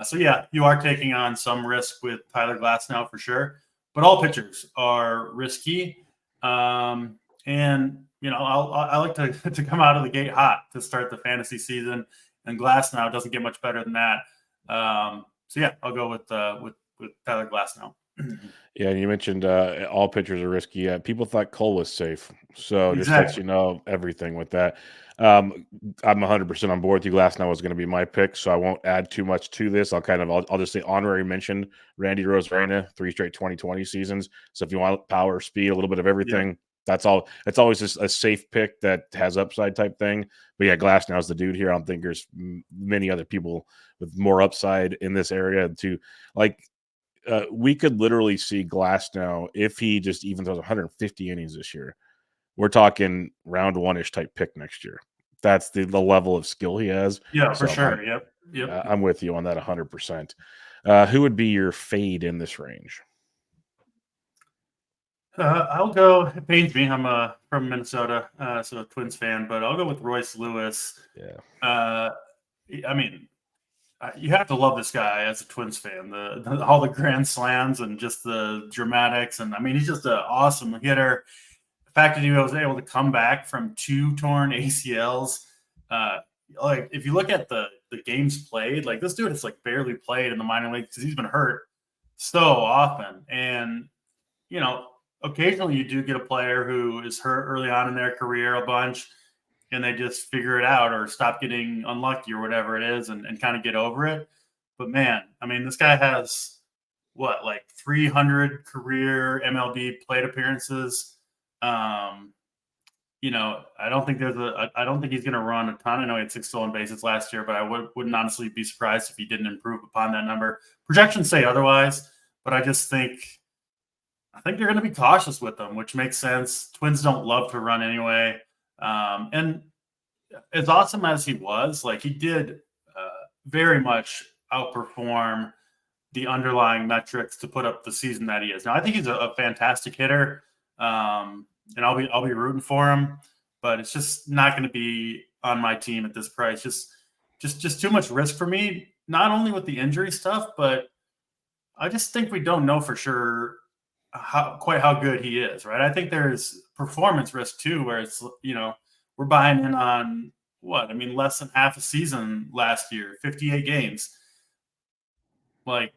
So yeah, you are taking on some risk with Tyler Glasnow for sure, but all pitchers are risky. And I like to come out of the gate hot to start the fantasy season, and Glasnow doesn't get much better than that. So yeah, I'll go with Tyler Glasnow. Yeah, and you mentioned all pitchers are risky. People thought Cole was safe, so just lets Exactly. you know everything with that. I'm 100% on board with you. Glasnow was going to be my pick, so I won't add too much to this. I'll just say honorary mention Randy Rosarena, 3 straight 2020 seasons. So if you want power, speed, a little bit of Yeah. everything, that's all. It's always just a safe pick that has upside type thing. But yeah, Glasnow's the dude here. I don't think there's many other people with more upside in this area to like. We could literally see Glasnow if he just even throws 150 innings this year. We're talking round 1-ish type pick next year. That's the level of skill he has. Yeah, for So sure. Yep. I'm with you on that 100%. Who would be your fade in this range? I'll go. It pains me. I'm from Minnesota, so a Twins fan, but I'll go with Royce Lewis. Yeah. I mean, you have to love this guy as a Twins fan. All the grand slams and just the dramatics, and I mean, he's just an awesome hitter. The fact that he was able to come back from 2 torn ACLs, like if you look at the games played, like this dude has like barely played in the minor leagues because he's been hurt so often, and occasionally you do get a player who is hurt early on in their career a bunch and they just figure it out or stop getting unlucky or whatever it is and kind of get over it. But man, I mean, this guy has like 300 career MLB plate appearances. I don't think I don't think he's going to run a ton. I know he had 6 stolen bases last year, but I wouldn't honestly be surprised if he didn't improve upon that number. Projections say otherwise, but I think they're going to be cautious with them, which makes sense. Twins don't love to run anyway. And as awesome as he was, like he did very much outperform the underlying metrics to put up the season that he is. Now, I think he's a fantastic hitter, and I'll be rooting for him, but it's just not going to be on my team at this price. Just too much risk for me. Not only with the injury stuff, but I just think we don't know for sure quite how good he is, right? I think there's performance risk too, where it's we're buying in on less than half a season last year, 58 games. Like,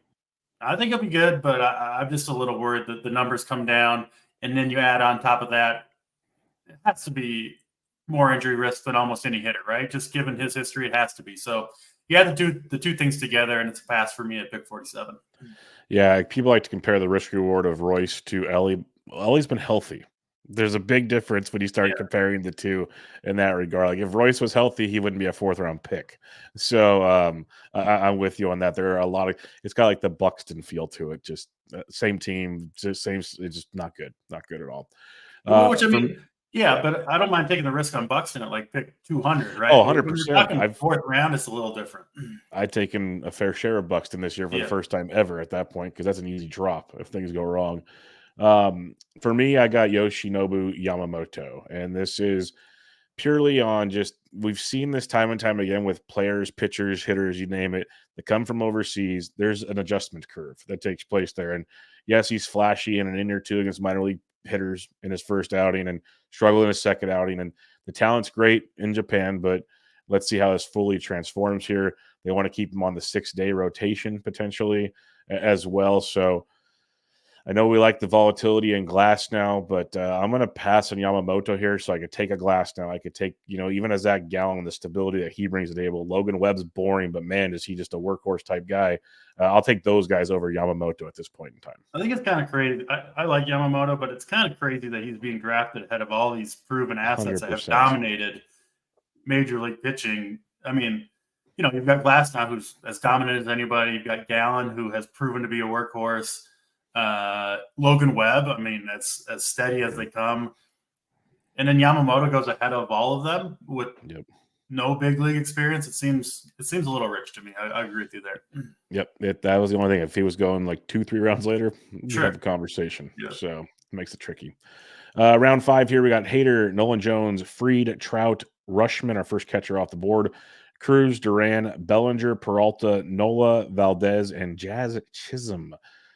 I think it'll be good, but I'm just a little worried that the numbers come down, and then you add on top of that, it has to be more injury risk than almost any hitter, right? Just given his history, it has to be. So you have to do the two things together, and it's a pass for me at pick 47. Yeah, people like to compare the risk reward of Royce to Ellie. Ellie's been healthy. There's a big difference when you start comparing the two in that regard. Like if Royce was healthy, he wouldn't be a 4th-round pick. So I'm with you on that. There are a lot of. It's got like the Buxton feel to it. Just same team, just same. It's just not good at all. Which I mean, but I don't mind taking the risk on Buxton at like pick 200, right? Oh, 100%. When you're talking 4th round, it's a little different. I've taken a fair share of Buxton this year for the first time ever at that point because that's an easy drop if things go wrong. For me, I got Yoshinobu Yamamoto, and this is purely on just we've seen this time and time again with players, pitchers, hitters, you name it, that come from overseas. There's an adjustment curve that takes place there. And yes, he's flashy in an inning or two against minor league hitters in his first outing and struggled in his second outing. And the talent's great in Japan, but let's see how this fully transforms here. They want to keep him on the 6-day rotation potentially as well. So I know we like the volatility in Glasnow, but I'm going to pass on Yamamoto here so I could take a Glasnow. I could take, even as Zach Gallen, the stability that he brings to the table. Logan Webb's boring, but man, is he just a workhorse type guy. I'll take those guys over Yamamoto at this point in time. I think it's kind of crazy. I like Yamamoto, but it's kind of crazy that he's being drafted ahead of all these proven assets 100%. That have dominated major league pitching. I mean, you've got Glasnow, who's as dominant as anybody. You've got Gallen, who has proven to be a workhorse. Logan Webb, I mean, that's as steady as they come. And then Yamamoto goes ahead of all of them with no big league experience. It seems a little rich to me. I agree with you there. Yep. That was the only thing. If he was going like 2-3 rounds later, we'd have a conversation. So it makes it tricky. Round 5 here, we got Hader, Nolan Jones, Fried, Trout, Rushman, our first catcher off the board, Cruz, Duran, Bellinger, Peralta, Nola, Valdez, and Jazz Chisholm.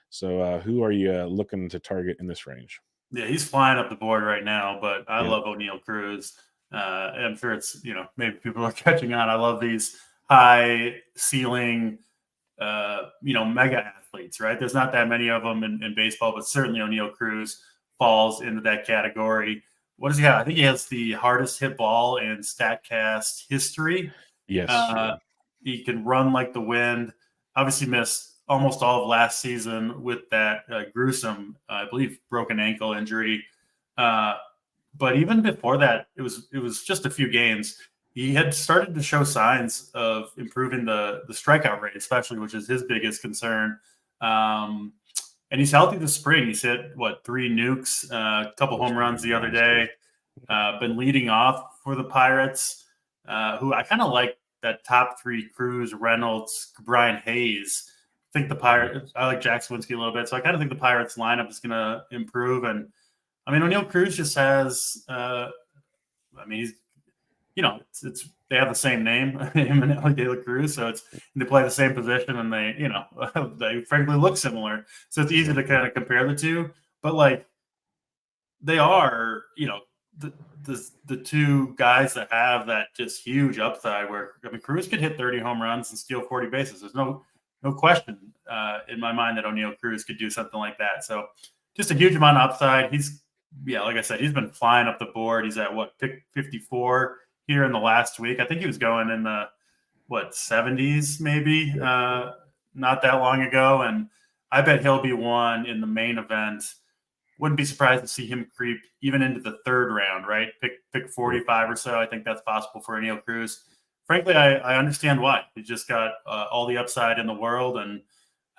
So who are you looking to target in this range? Yeah, he's flying up the board right now, but I love ONeal Cruz. I'm sure it's, maybe people are catching on. I love these high ceiling, mega athletes, right? There's not that many of them in baseball, but certainly ONeal Cruz falls into that category. What does he have? I think he has the hardest hit ball in StatCast history. Yes. He can run like the wind. Obviously missed almost all of last season with that gruesome, I believe, broken ankle injury. But even before that, it was just a few games. He had started to show signs of improving the strikeout rate, especially, which is his biggest concern. And he's healthy this spring. He's hit 3 nukes, a couple home runs the other day. Been leading off for the Pirates, who I kind of like that top 3: Cruz, Reynolds, Brian Hayes. I think the Pirates. I like Jack Swinsky a little bit, so I kind of think the Pirates lineup is going to improve. And I mean, ONeal Cruz just has. He's, it's they have the same name, him and Eloy De La Cruz, so they play the same position, and they frankly look similar. So it's easy to kind of compare the two. But they are, the two guys that have that just huge upside. Where Cruz could hit 30 home runs and steal 40 bases. There's no question in my mind that ONeal Cruz could do something like that. So just a huge amount of upside. He's, like I said, he's been flying up the board. He's at pick 54 here in the last week. I think he was going in the 70s maybe not that long ago. And I bet he'll be one in the main event wouldn't be surprised to see him creep even into the third round, right? Pick 45 or so. I think that's possible for ONeal Cruz. Frankly, I understand why. He's just got all the upside in the world. And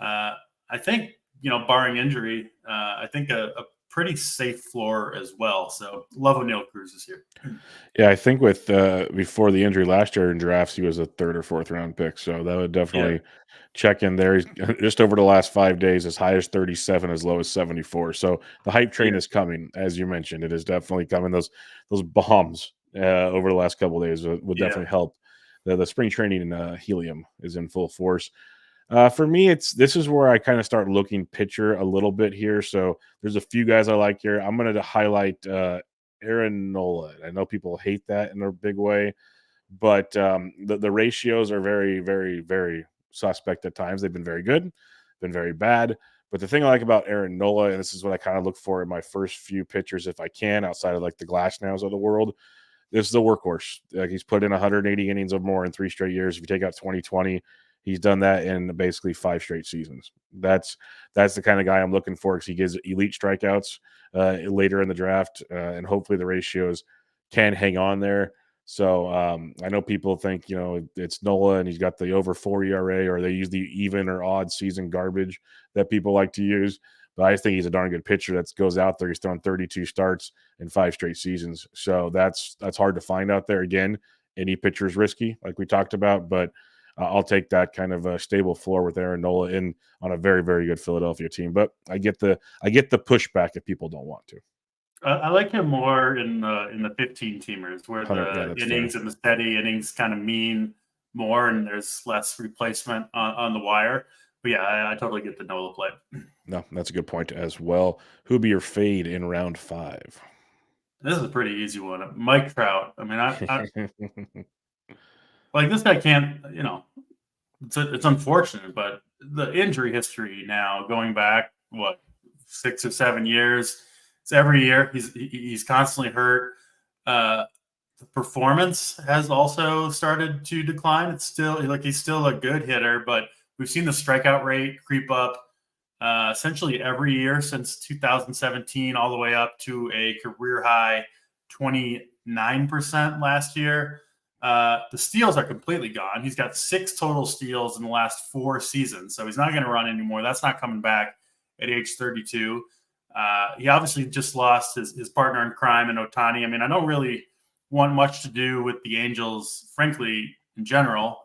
I think, barring injury, I think a pretty safe floor as well. So love ONeal Cruz this year. Yeah, I think with before the injury last year in drafts, he was a third or fourth round pick. So that would definitely check in there. He's just over the last 5 days, as high as 37, as low as 74. So the hype train is coming, as you mentioned. It is definitely coming. Those bombs over the last couple of days would definitely help. The spring training helium is in full force. For me, this is where I kind of start looking pitcher a little bit here. So there's a few guys I like here. I'm going to highlight Aaron Nola. I know people hate that in a big way, but the ratios are very, very, very suspect at times. They've been very good, been very bad. But the thing I like about Aaron Nola, and this is what I kind of look for in my first few pitchers, if I can, outside of like the Glasnows of the world, this is the workhorse. Like, he's put in 180 innings or more in 3 straight years. If you take out 2020, he's done that in basically 5 straight seasons. That's the kind of guy I'm looking for, because he gives elite strikeouts later in the draft, and hopefully the ratios can hang on there. So I know people think, it's Nola and he's got the over 4 ERA, or they use the even or odd season garbage that people like to use. But I think he's a darn good pitcher that goes out there. He's thrown 32 starts in 5 straight seasons. So that's hard to find out there. Again, any pitcher is risky, like we talked about, but I'll take that kind of a stable floor with Aaron Nola in on a very, very good Philadelphia team. But I get the pushback if people don't want to. I like him more in the 15 teamers, where the innings and the steady innings kind of mean more, and there's less replacement on the wire. But yeah, I totally get the Nola play. No, that's a good point as well. Who'd be your fade in round 5? This is a pretty easy one. Mike Trout. I mean, I like this guy can't. It's unfortunate, but the injury history now, going back 6 or 7 years, it's every year he's constantly hurt. The performance has also started to decline. It's still he's still a good hitter, but we've seen the strikeout rate creep up essentially every year since 2017, all the way up to a career high 29% last year. The steals are completely gone. He's got 6 total steals in the last 4 seasons, so he's not going to run anymore. That's not coming back at age 32. He obviously just lost his partner in crime in Ohtani. I mean, I don't really want much to do with the Angels, frankly, in general.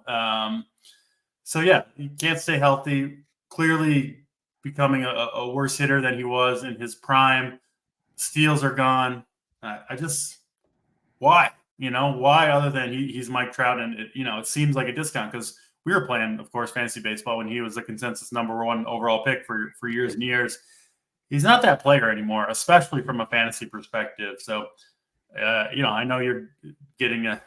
So yeah, he can't stay healthy. Clearly becoming a worse hitter than he was in his prime. Steals are gone. Why? Why, other than he's Mike Trout, and it seems like a discount, because we were playing, of course, fantasy baseball when he was the consensus #1 overall pick for years and years. He's not that player anymore, especially from a fantasy perspective. So, I know you're getting a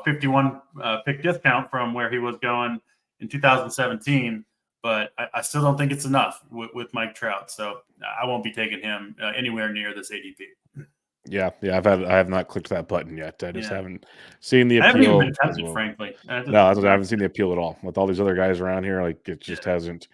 51 pick discount from where he was going in 2017, but I still don't think it's enough with Mike Trout. So I won't be taking him anywhere near this ADP. Yeah, I have not clicked that button yet. I just haven't seen the appeal. I haven't even been tempted, frankly. No, I haven't seen the appeal at all. With all these other guys around here, like, it just hasn't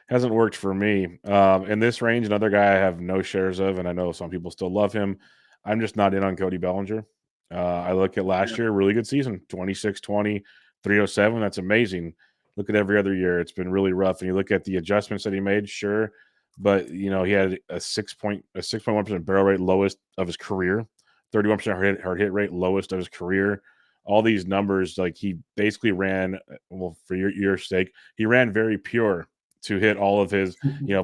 worked for me. In this range, another guy I have no shares of, and I know some people still love him. I'm just not in on Cody Bellinger. I look at last year, really good season, 26-20, 307. That's amazing. Look at every other year. It's been really rough. And you look at the adjustments that he made, sure. But, he had a 6.1% barrel rate, lowest of his career, 31% hard hit rate, lowest of his career. All these numbers, like, he basically ran, well, for your sake, he ran very pure to hit all of his,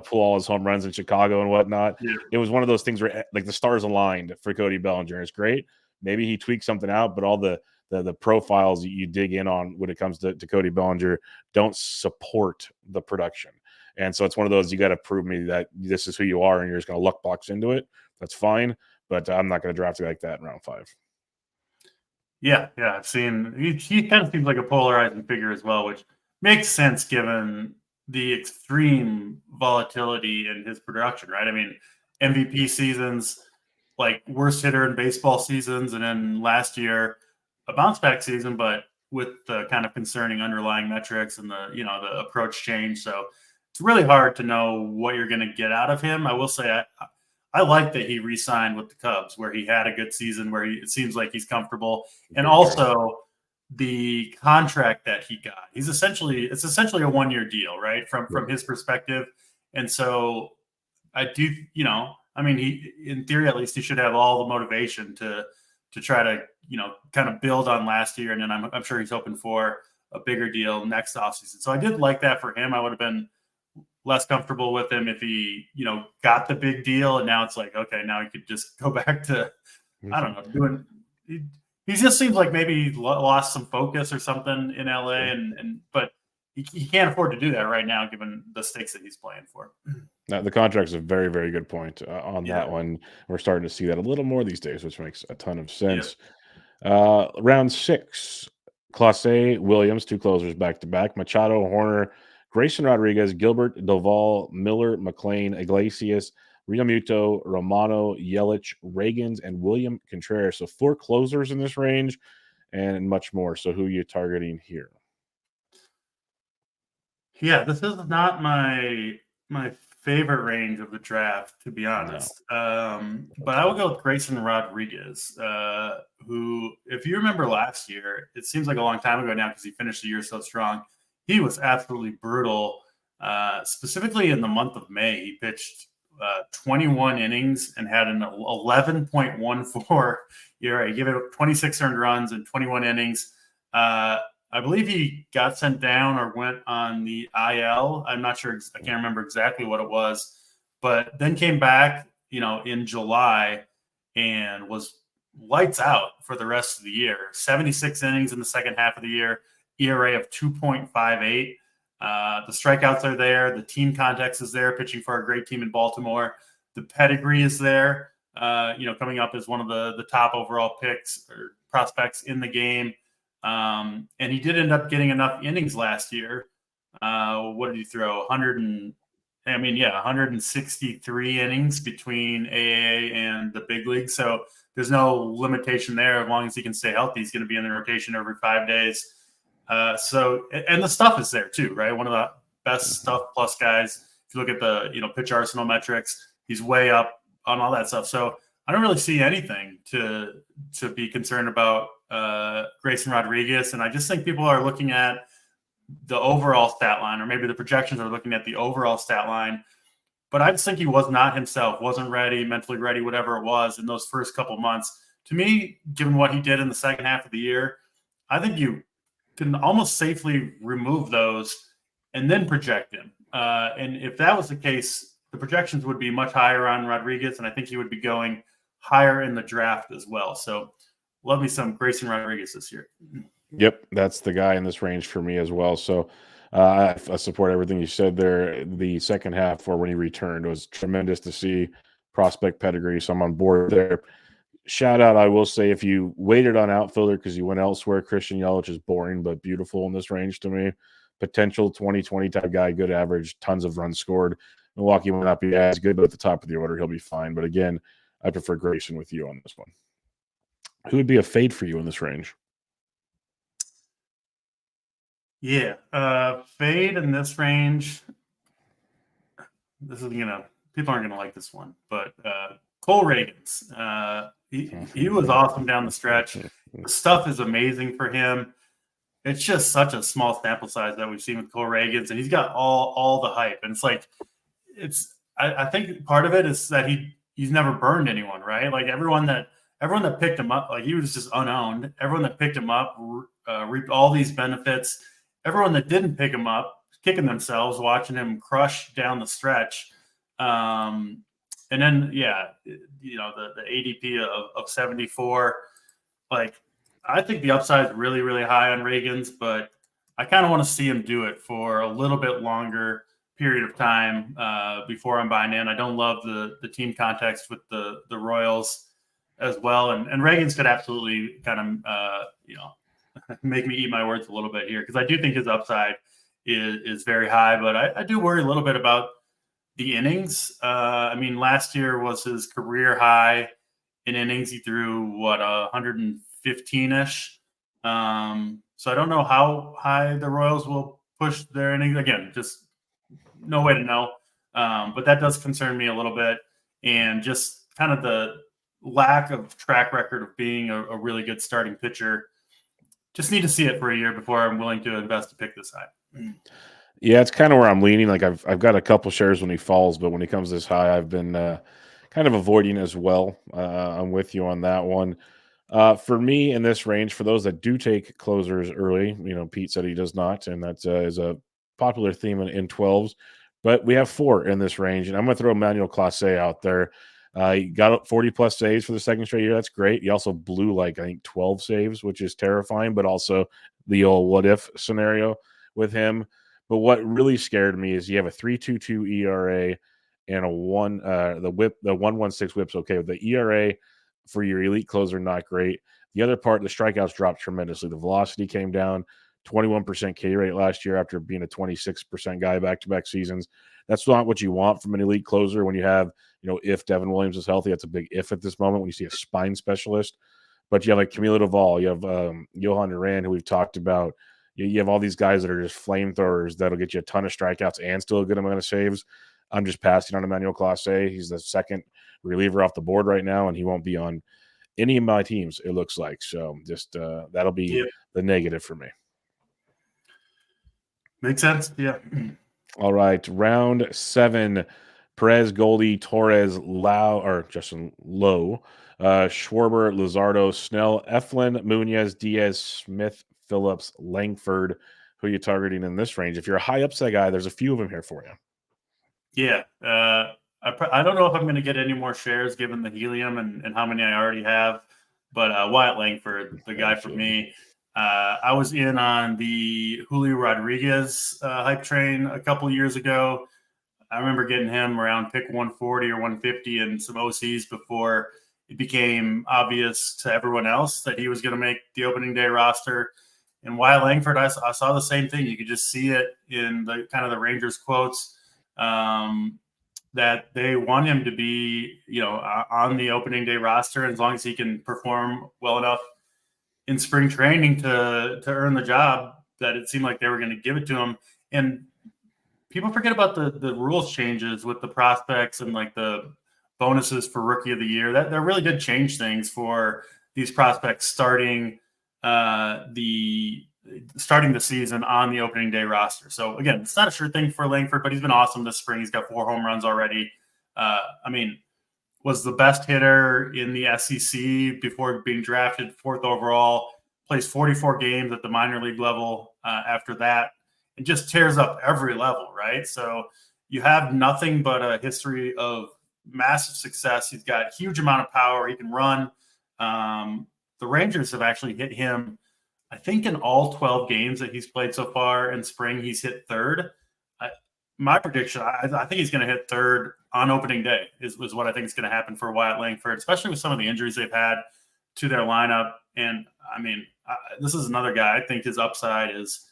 pull all his home runs in Chicago and whatnot. Yeah. It was one of those things where, like, the stars aligned for Cody Bellinger. It's great. Maybe he tweaked something out, but all the profiles you dig in on when it comes to Cody Bellinger don't support the production. And so it's one of those, you got to prove me that this is who you are and you're just going to luck box into it. That's fine, but I'm not going to draft you like that in round 5. Yeah, I've seen he kind of seems like a polarizing figure as well, which makes sense given the extreme volatility in his production, right? I mean, MVP seasons, like worst hitter in baseball seasons, and then last year a bounce back season, but with the kind of concerning underlying metrics and the approach change. So it's really hard to know what you're going to get out of him. I will say I like that he re-signed with the Cubs, where he had a good season, where it seems like he's comfortable, and also the contract that he got. It's essentially a 1-year deal, right? From his perspective, and so I do, I mean, he, in theory, at least, he should have all the motivation to try to, kind of build on last year, and then I'm sure he's hoping for a bigger deal next offseason. So I did like that for him. I would have been less comfortable with him if he, got the big deal, and now it's like, okay, now he could just go back to, I don't know, doing. He just seems like maybe he lost some focus or something in LA, but he can't afford to do that right now, given the stakes that he's playing for. Now, the contract's a very, very good point on that one. We're starting to see that a little more these days, which makes a ton of sense. Round 6, Class A, Williams, 2 closers back-to-back, Machado, Horner, Grayson Rodriguez, Gilbert, Doval, Miller, McLean, Iglesias, Realmuto, Romano, Yelich, Reagans, and William Contreras. So 4 closers in this range and much more. So who are you targeting here? Yeah, this is not my favorite range of the draft, to be honest. No. But I will go with Grayson Rodriguez, who, if you remember last year, it seems like a long time ago now because he finished the year so strong. He was absolutely brutal. Specifically in the month of May, he pitched 21 innings and had an 11.14 ERA. He gave it 26 earned runs in 21 innings. I believe he got sent down or went on the IL. I'm not sure. I can't remember exactly what it was, but then came back, in July and was lights out for the rest of the year. 76 innings in the second half of the year, ERA of 2.58. The strikeouts are there. The team context is there, pitching for a great team in Baltimore. The pedigree is there, coming up as one of the top overall picks or prospects in the game. And he did end up getting enough innings last year. What did he throw? 163 innings between AAA and the big league. So there's no limitation there. As long as he can stay healthy, he's going to be in the rotation every 5 days. And the stuff is there too, right? One of the best stuff plus guys. If you look at the, pitch arsenal metrics, he's way up on all that stuff. So I don't really see anything to be concerned about Grayson Rodriguez. And I just think people are looking at the overall stat line, or maybe the projections are looking at the overall stat line. But I just think he was not himself, wasn't ready, mentally ready, whatever it was in those first couple months. To me, given what he did in the second half of the year, I think you can almost safely remove those and then project him. And if that was the case, the projections would be much higher on Rodriguez, and I think he would be going higher in the draft as well. So love me some Grayson Rodriguez this year. Yep, that's the guy in this range for me as well. So I support everything you said there. The second half, or when he returned, was tremendous to see. Prospect pedigree, so I'm on board there. Shout out, I will say, if you waited on outfielder because you went elsewhere, Christian Yelich is boring but beautiful in this range to me. Potential 2020 type guy, good average, tons of runs scored. Milwaukee will not be as good, but at the top of the order, he'll be fine. But again, I prefer Grayson with you on this one. Who would be a fade for you in this range? Yeah, fade in this range. This is people aren't gonna like this one, but Cole Reagans. He was awesome down the stretch. The stuff is amazing for him. It's just such a small sample size that we've seen with Cole Reagans, and he's got all the hype. And it's like, I think part of it is that he's never burned anyone, right? Like everyone that picked him up, like he was just unowned. Everyone that picked him up reaped all these benefits. Everyone that didn't pick him up, kicking themselves, watching him crush down the stretch. And then, the ADP of 74, like I think the upside is really, really high on Reagan's, but I kind of want to see him do it for a little bit longer period of time before I'm buying in. I don't love the team context with the Royals as well. And Reagan's could absolutely kind of, make me eat my words a little bit here, because I do think his upside is very high, but I do worry a little bit about the innings. Last year was his career high in innings. He threw 115-ish. So I don't know how high the Royals will push their innings. Again, just no way to know. But that does concern me a little bit, and just kind of the lack of track record of being a really good starting pitcher. Just need to see it for a year before I'm willing to invest a pick this high. Yeah, it's kind of where I'm leaning. Like I've got a couple shares when he falls, but when he comes this high, I've been kind of avoiding as well. I'm with you on that one. For me in this range, for those that do take closers early, Pete said he does not, and that is a popular theme in 12s. But we have 4 in this range, and I'm going to throw Emmanuel Clase out there. He got 40 plus saves for the second straight year. That's great. He also blew I think 12 saves, which is terrifying, but also the old what if scenario with him. But what really scared me is you have a 3.22 ERA and the 1.16 whip's okay. With the ERA for your elite closer, not great. The other part, the strikeouts dropped tremendously. The velocity came down. 21% K rate last year after being a 26% guy back-to-back seasons. That's not what you want from an elite closer when you have, if Devin Williams is healthy. That's a big if at this moment when you see a spine specialist. But you have Camilo Doval, you have Johan Duran, who we've talked about. You have all these guys that are just flamethrowers that'll get you a ton of strikeouts and still a good amount of saves. I'm just passing on Emmanuel Clase. He's the second reliever off the board right now, and he won't be on any of my teams, it looks like. So just that'll be the negative for me. Makes sense. Yeah. All right. Round 7. Perez, Goldie, Torres, Justin Lowe, Schwarber, Luzardo, Snell, Eflin, Munoz, Diaz, Smith, Phillips, Langford. Who are you targeting in this range? If you're a high upside guy, there's a few of them here for you. Yeah. I don't know if I'm going to get any more shares given the helium and how many I already have, but Wyatt Langford, the guy for me. I was in on the Julio Rodriguez hype train a couple years ago. I remember getting him around pick 140 or 150 and some OCs before it became obvious to everyone else that he was going to make the opening day roster. And Wyatt Langford, I saw the same thing. You could just see it in the kind of the Rangers quotes that they want him to be, on the opening day roster as long as he can perform well enough in spring training to earn the job, that it seemed like they were going to give it to him. And people forget about the rules changes with the prospects and the bonuses for rookie of the year. That really did change things for these prospects starting the season on the opening day roster. So again, it's not a sure thing for Langford, but he's been awesome this spring. He's got 4 home runs already. Was the best hitter in the SEC before being drafted 4th overall, plays 44 games at the minor league level after that, and just tears up every level, right? So you have nothing but a history of massive success. He's got a huge amount of power. He can run. The Rangers have actually hit him, I think, in all 12 games that he's played so far in spring, he's hit 3rd. My prediction, I think he's going to hit 3rd on opening day is what I think is going to happen for Wyatt Langford, especially with some of the injuries they've had to their lineup. And this is another guy. I think his upside is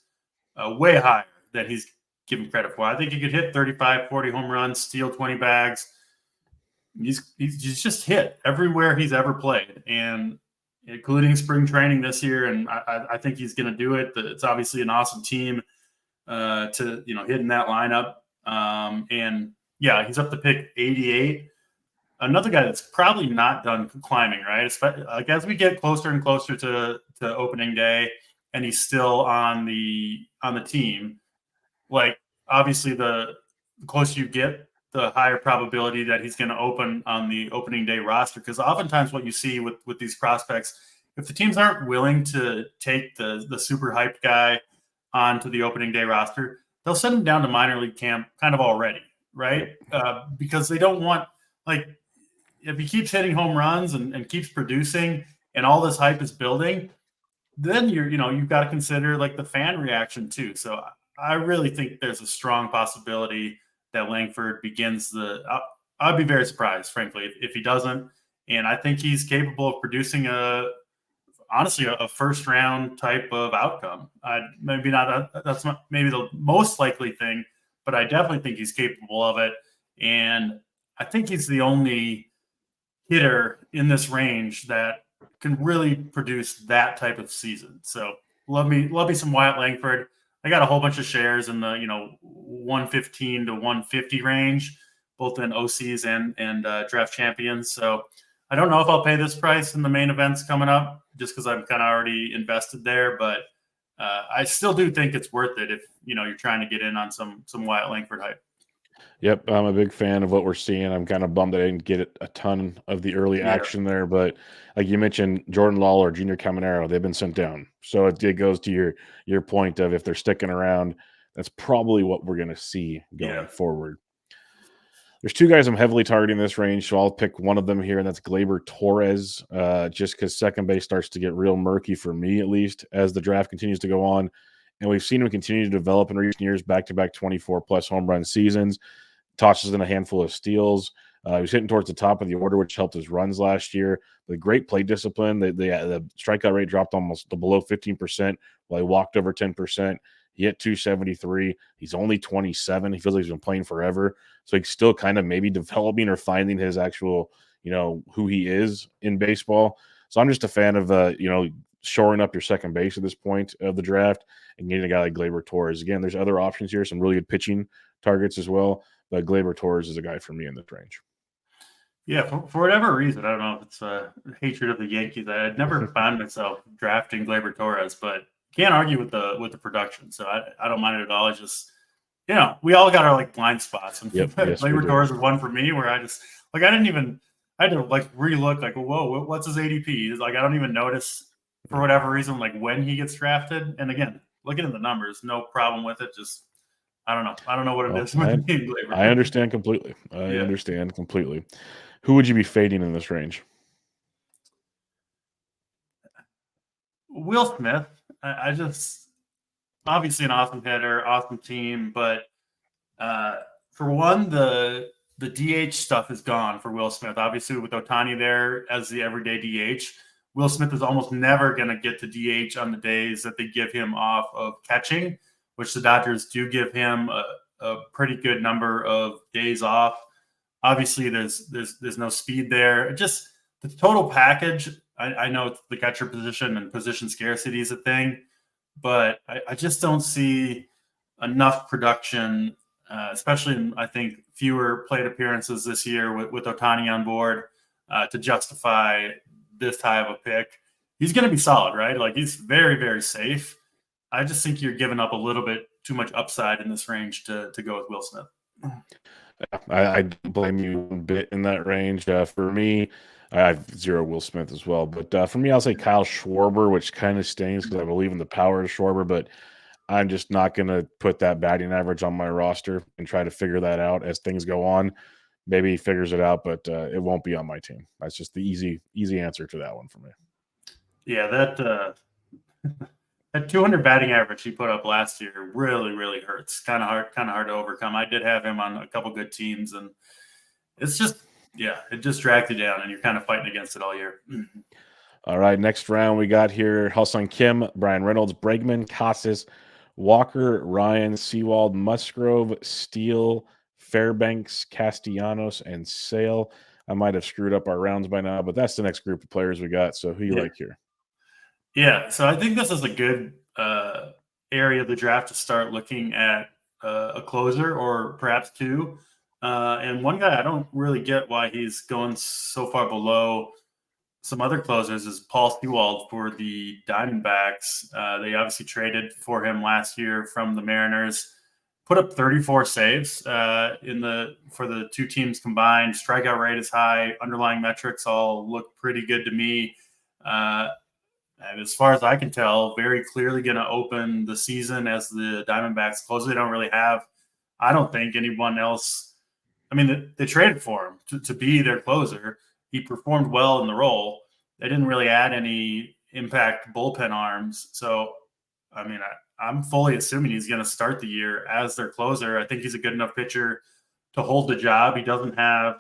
way higher than he's given credit for. I think he could hit 35, 40 home runs, steal 20 bags. He's just hit everywhere he's ever played, and including spring training this year. And I think he's going to do it. It's obviously an awesome team to hit in that lineup. And yeah, he's up to pick 88. Another guy that's probably not done climbing, right? As we get closer and closer to opening day, and he's still on the team. Obviously, the closer you get, the higher probability that he's going to open on the opening day roster. Because oftentimes, what you see with these prospects, if the teams aren't willing to take the super hyped guy onto the opening day roster, they'll send him down to minor league camp kind of already, right? Because they don't want, if he keeps hitting home runs and keeps producing and all this hype is building, then you've got to consider the fan reaction too. So I really think there's a strong possibility that Langford begins I'd be very surprised, frankly, if he doesn't. And I think he's capable of producing honestly a first round type of outcome. Maybe not. That's not maybe the most likely thing, but I definitely think he's capable of it. And I think he's the only hitter in this range that can really produce that type of season. So love me some Wyatt Langford. I got a whole bunch of shares in the 115 to 150 range, both in OCs and draft champions. So I don't know if I'll pay this price in the main events coming up, just because I'm kind of already invested there. But I still do think it's worth it if you're trying to get in on some Wyatt Langford hype. Yep, I'm a big fan of what we're seeing. I'm kind of bummed that I didn't get a ton of the early action there, but like you mentioned, Jordan Lawler, Junior Caminero, they've been sent down. So it goes to your point of if they're sticking around, that's probably what we're going to see going forward. There's two guys I'm heavily targeting this range, so I'll pick one of them here, and that's Gleyber Torres, just because second base starts to get real murky for me, at least, as the draft continues to go on. And we've seen him continue to develop in recent years, back-to-back 24-plus home run seasons, tosses in a handful of steals. He was hitting towards the top of the order, which helped his runs last year. But great play discipline. The strikeout rate dropped almost below 15%, while he walked over 10%. He hit 273. He's only 27. He feels like he's been playing forever. So he's still kind of maybe developing or finding his actual, who he is in baseball. So I'm just a fan of, shoring up your second base at this point of the draft and getting a guy like Gleyber Torres. Again, there's other options here, some really good pitching targets as well. But Gleyber Torres is a guy for me in this range. Yeah, for whatever reason, I don't know if it's a hatred of the Yankees. I'd never found myself drafting Gleyber Torres, but can't argue with the production. So I don't mind it at all. It's just, we all got our blind spots. And Gleyber Torres is one for me where I just I had to relook whoa, what's his ADP? I don't even notice for whatever reason, when he gets drafted. And again, looking at the numbers, no problem with it. Just, I don't know. I don't know what it is. I understand completely. I understand completely. Who would you be fading in this range? Will Smith. I just, obviously an awesome hitter, awesome team, but for one, the DH stuff is gone for Will Smith. Obviously, with Ohtani there as the everyday DH, Will Smith is almost never going to get to DH on the days that they give him off of catching, which the Dodgers do give him a pretty good number of days off. Obviously, there's no speed there. Just the total package. I know the catcher position and position scarcity is a thing, but I just don't see enough production, especially in, I think, fewer plate appearances this year with Ohtani on board to justify this high of a pick. He's going to be solid, right? He's very, very safe. I just think you're giving up a little bit too much upside in this range to go with Will Smith. I don't blame you one bit in that range. For me, I have zero Will Smith as well. But for me, I'll say Kyle Schwarber, which kind of stings because I believe in the power of Schwarber, but I'm just not going to put that batting average on my roster and try to figure that out as things go on. Maybe he figures it out, but it won't be on my team. That's just the easy answer to that one for me. Yeah, that 200 batting average he put up last year really, really hurts. Kind of hard to overcome. I did have him on a couple good teams, and it's just, it just dragged you down, and you're kind of fighting against it all year. All right, next round we got here Ha-Seong Kim, Brian Reynolds, Bregman, Casas, Walker, Ryan, Sewald, Musgrove, Steele, Fairbanks, Castellanos, and Sale. I might have screwed up our rounds by now, but that's the next group of players we got. So who you like here? Yeah, so I think this is a good area of the draft to start looking at a closer or perhaps two. And one guy I don't really get why he's going so far below some other closers is Paul Sewald for the Diamondbacks. They obviously traded for him last year from the Mariners. Put up 34 saves for the two teams combined. Strikeout rate is high. Underlying metrics all look pretty good to me. And as far as I can tell, very clearly going to open the season as the Diamondbacks closer. They don't really have, I don't think, anyone else. I mean, they traded for him to be their closer. He performed well in the role. They didn't really add any impact bullpen arms. So, I mean, I'm fully assuming he's going to start the year as their closer. I think he's a good enough pitcher to hold the job. He doesn't have,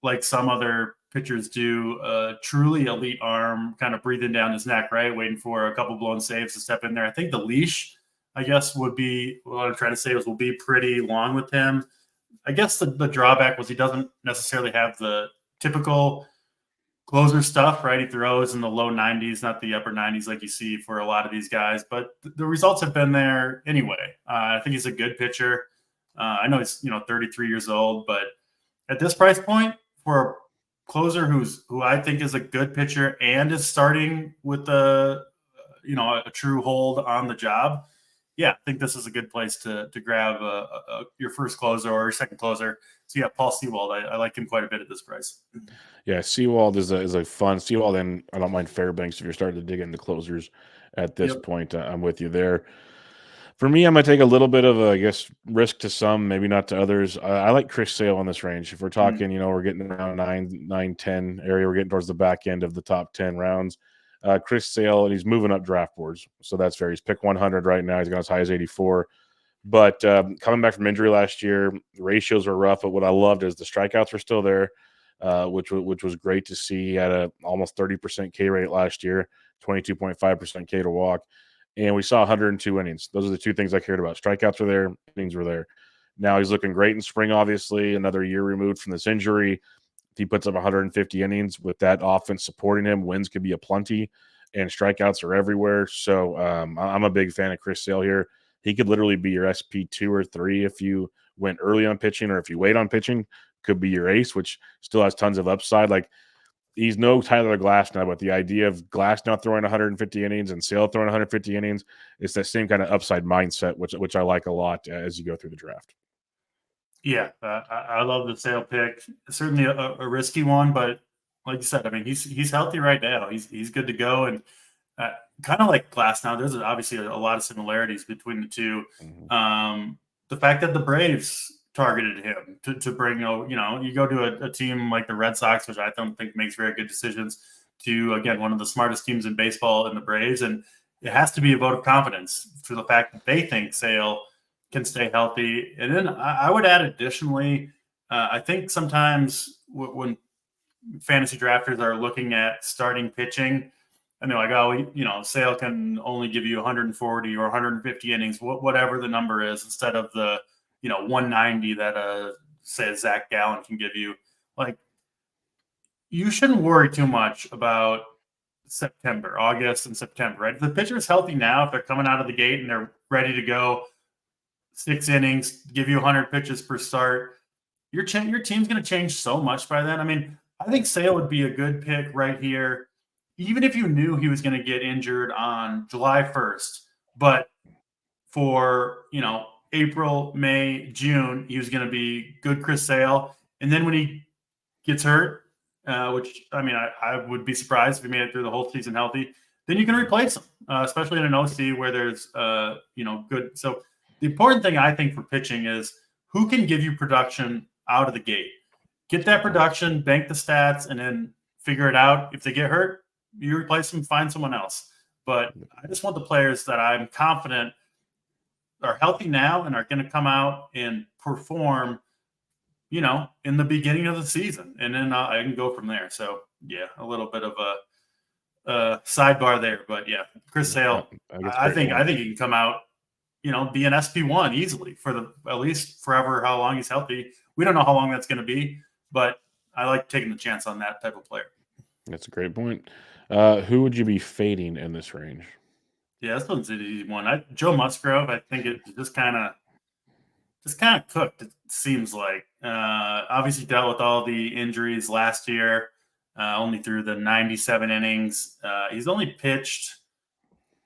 like some other pitchers do, a truly elite arm kind of breathing down his neck, right? Waiting for a couple blown saves to step in there. I think the leash, I guess, would be, what I'm trying to say will be pretty long with him. I guess the drawback was he doesn't necessarily have the typical closer stuff, right? He throws in the low 90s, not the upper 90s like you see for a lot of these guys, but the results have been there anyway. I think he's a good pitcher. I know he's 33 years old, but at this price point for a closer who I think is a good pitcher and is starting with a true hold on the job. Yeah, I think this is a good place to grab your first closer or your second closer. So yeah, Paul Sewald, I like him quite a bit at this price. Yeah, Sewald is a fun Sewald, and I don't mind Fairbanks if you're starting to dig into closers at this Yep. point. I'm with you there. For me, I'm gonna take a little bit of I guess, risk to some, maybe not to others. I like Chris Sale on this range. If we're talking, we're getting around 9, 10 area, we're getting towards the back end of the top 10 rounds. Chris Sale, and he's moving up draft boards, so that's fair. He's pick 100 right now. He's gone as high as 84. But coming back from injury last year, the ratios were rough. But what I loved is the strikeouts were still there, which was great to see. He had a almost 30% K rate last year, 22.5% K to walk. And we saw 102 innings. Those are the two things I cared about. Strikeouts were there, innings were there. Now he's looking great in spring, obviously, another year removed from this injury. If he puts up 150 innings with that offense supporting him, wins could be aplenty, and strikeouts are everywhere. So I'm a big fan of Chris Sale here. He could literally be your SP2 or 3 if you went early on pitching, or if you wait on pitching, could be your ace, which still has tons of upside. Like, he's no Tyler Glasnow, but the idea of Glasnow throwing 150 innings and Sale throwing 150 innings, it's that same kind of upside mindset, which I like a lot as you go through the draft. Yeah, I love the Sale pick. Certainly a risky one, but like you said, I mean, he's healthy right now. He's good to go, and kind of like Glasnow, there's obviously a lot of similarities between the two. Mm-hmm. The fact that the Braves targeted him to bring, you go to a team like the Red Sox, which I don't think makes very good decisions, to, again, one of the smartest teams in baseball in the Braves. And it has to be a vote of confidence for the fact that they think Sale can stay healthy. And then I would add additionally, I think sometimes when fantasy drafters are looking at starting pitching, and they're like, oh, Sale can only give you 140 or 150 innings, whatever the number is, instead of the 190 that say Zach Gallen can give you. Like, you shouldn't worry too much about August and September, right? If the pitcher is healthy now, if they're coming out of the gate and they're ready to go 6 innings, give you 100 pitches per start, your team's going to change so much by then. I mean, I think Sale would be a good pick right here, even if you knew he was going to get injured on July 1st, but for, April, May, June, he was going to be good Chris Sale. And then when he gets hurt, which, I mean, I would be surprised if he made it through the whole season healthy, then you can replace him, especially in an OC where there's, good. So the important thing I think for pitching is who can give you production out of the gate. Get that production, bank the stats, and then figure it out. If they get hurt, you replace them, find someone else. But I just want the players that I'm confident are healthy now and are going to come out and perform, in the beginning of the season. And then I can go from there. So, yeah, a little bit of a sidebar there. But, yeah, Chris Sale, I think he can come out, be an SP1 easily for at least forever, how long he's healthy. We don't know how long that's going to be, but I like taking the chance on that type of player. That's a great point. Who would you be fading in this range? Yeah, this one's an easy one. Joe Musgrove, I think it just kind of cooked, it seems like. Obviously dealt with all the injuries last year, only through the 97 innings. He's only pitched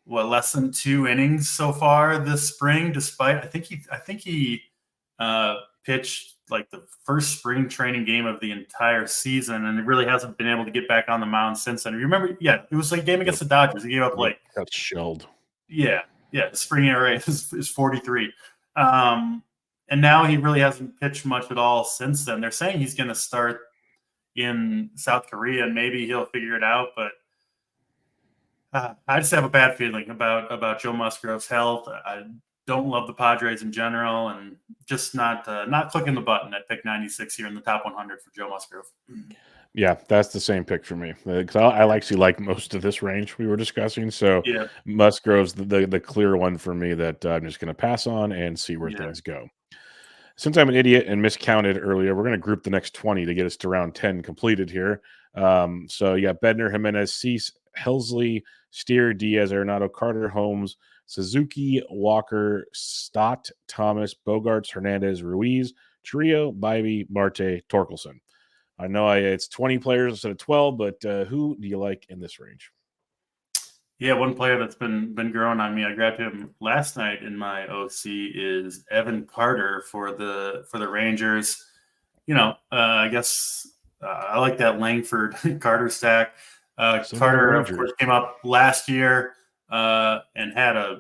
less than 2 innings so far this spring, despite I think he pitched like the first spring training game of the entire season, and it really hasn't been able to get back on the mound since then. Remember, yeah, it was like a game against the Dodgers. He gave up got shelled. Yeah, the spring ERA is 43. And now he really hasn't pitched much at all since then. They're saying he's going to start in South Korea, and maybe he'll figure it out. But I just have a bad feeling about Joe Musgrove's health. I don't love the Padres in general, and just not clicking the button at pick 96 here in the top 100 for Joe Musgrove. Yeah, that's the same pick for me, because I actually like most of this range we were discussing. So yeah, Musgrove's the clear one for me that I'm just going to pass on and see where things go. Since I'm an idiot and miscounted earlier, we're going to group the next 20 to get us to round 10 completed here. So you got Bednar, Jimenez, Cease, Helsley, Steer, Diaz, Arenado, Carter, Holmes, Suzuki, Walker, Stott, Thomas, Bogarts, Hernandez, Ruiz, Trio, Bybee, Marte, Torkelson. I know it's 20 players instead of 12, but who do you like in this range? Yeah, one player that's been growing on me. I grabbed him last night in my OC is Evan Carter for the Rangers. I guess I like that Langford Carter stack. Carter, of course, came up last year and had a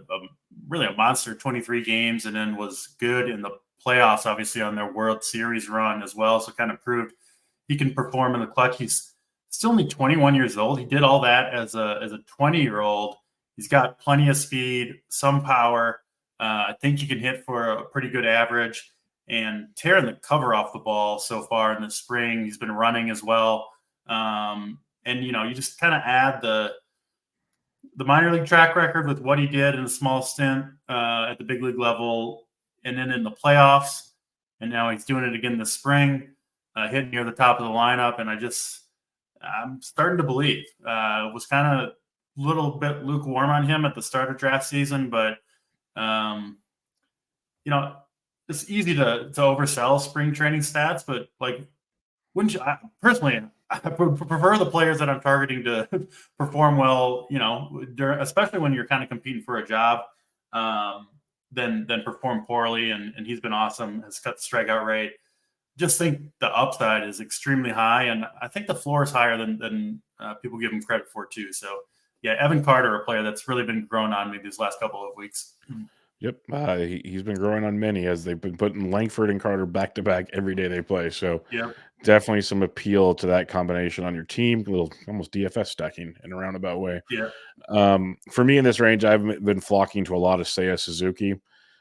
really a monster 23 games, and then was good in the playoffs, obviously on their World Series run as well. So kind of proved he can perform in the clutch. He's still only 21 years old. He did all that as a 20-year-old. He's got plenty of speed, some power. I think he can hit for a pretty good average and tearing the cover off the ball so far in the spring. He's been running as well. And, you just kind of add the minor league track record with what he did in a small stint at the big league level and then in the playoffs. And now he's doing it again this spring, hitting near the top of the lineup. And I'm starting to believe. Was kind of a little bit lukewarm on him at the start of draft season, but it's easy to oversell spring training stats. But wouldn't you? Personally, I prefer the players that I'm targeting to perform well. Especially when you're kind of competing for a job, than perform poorly. And he's been awesome. Has cut the strikeout rate. Just think the upside is extremely high, and I think the floor is higher than people give him credit for too. So, yeah, Evan Carter, a player that's really been growing on me these last couple of weeks. Yep, he's been growing on many as they've been putting Langford and Carter back to back every day they play. So, definitely some appeal to that combination on your team. A little almost DFS stacking in a roundabout way. Yeah. For me in this range, I've been flocking to a lot of Seiya Suzuki.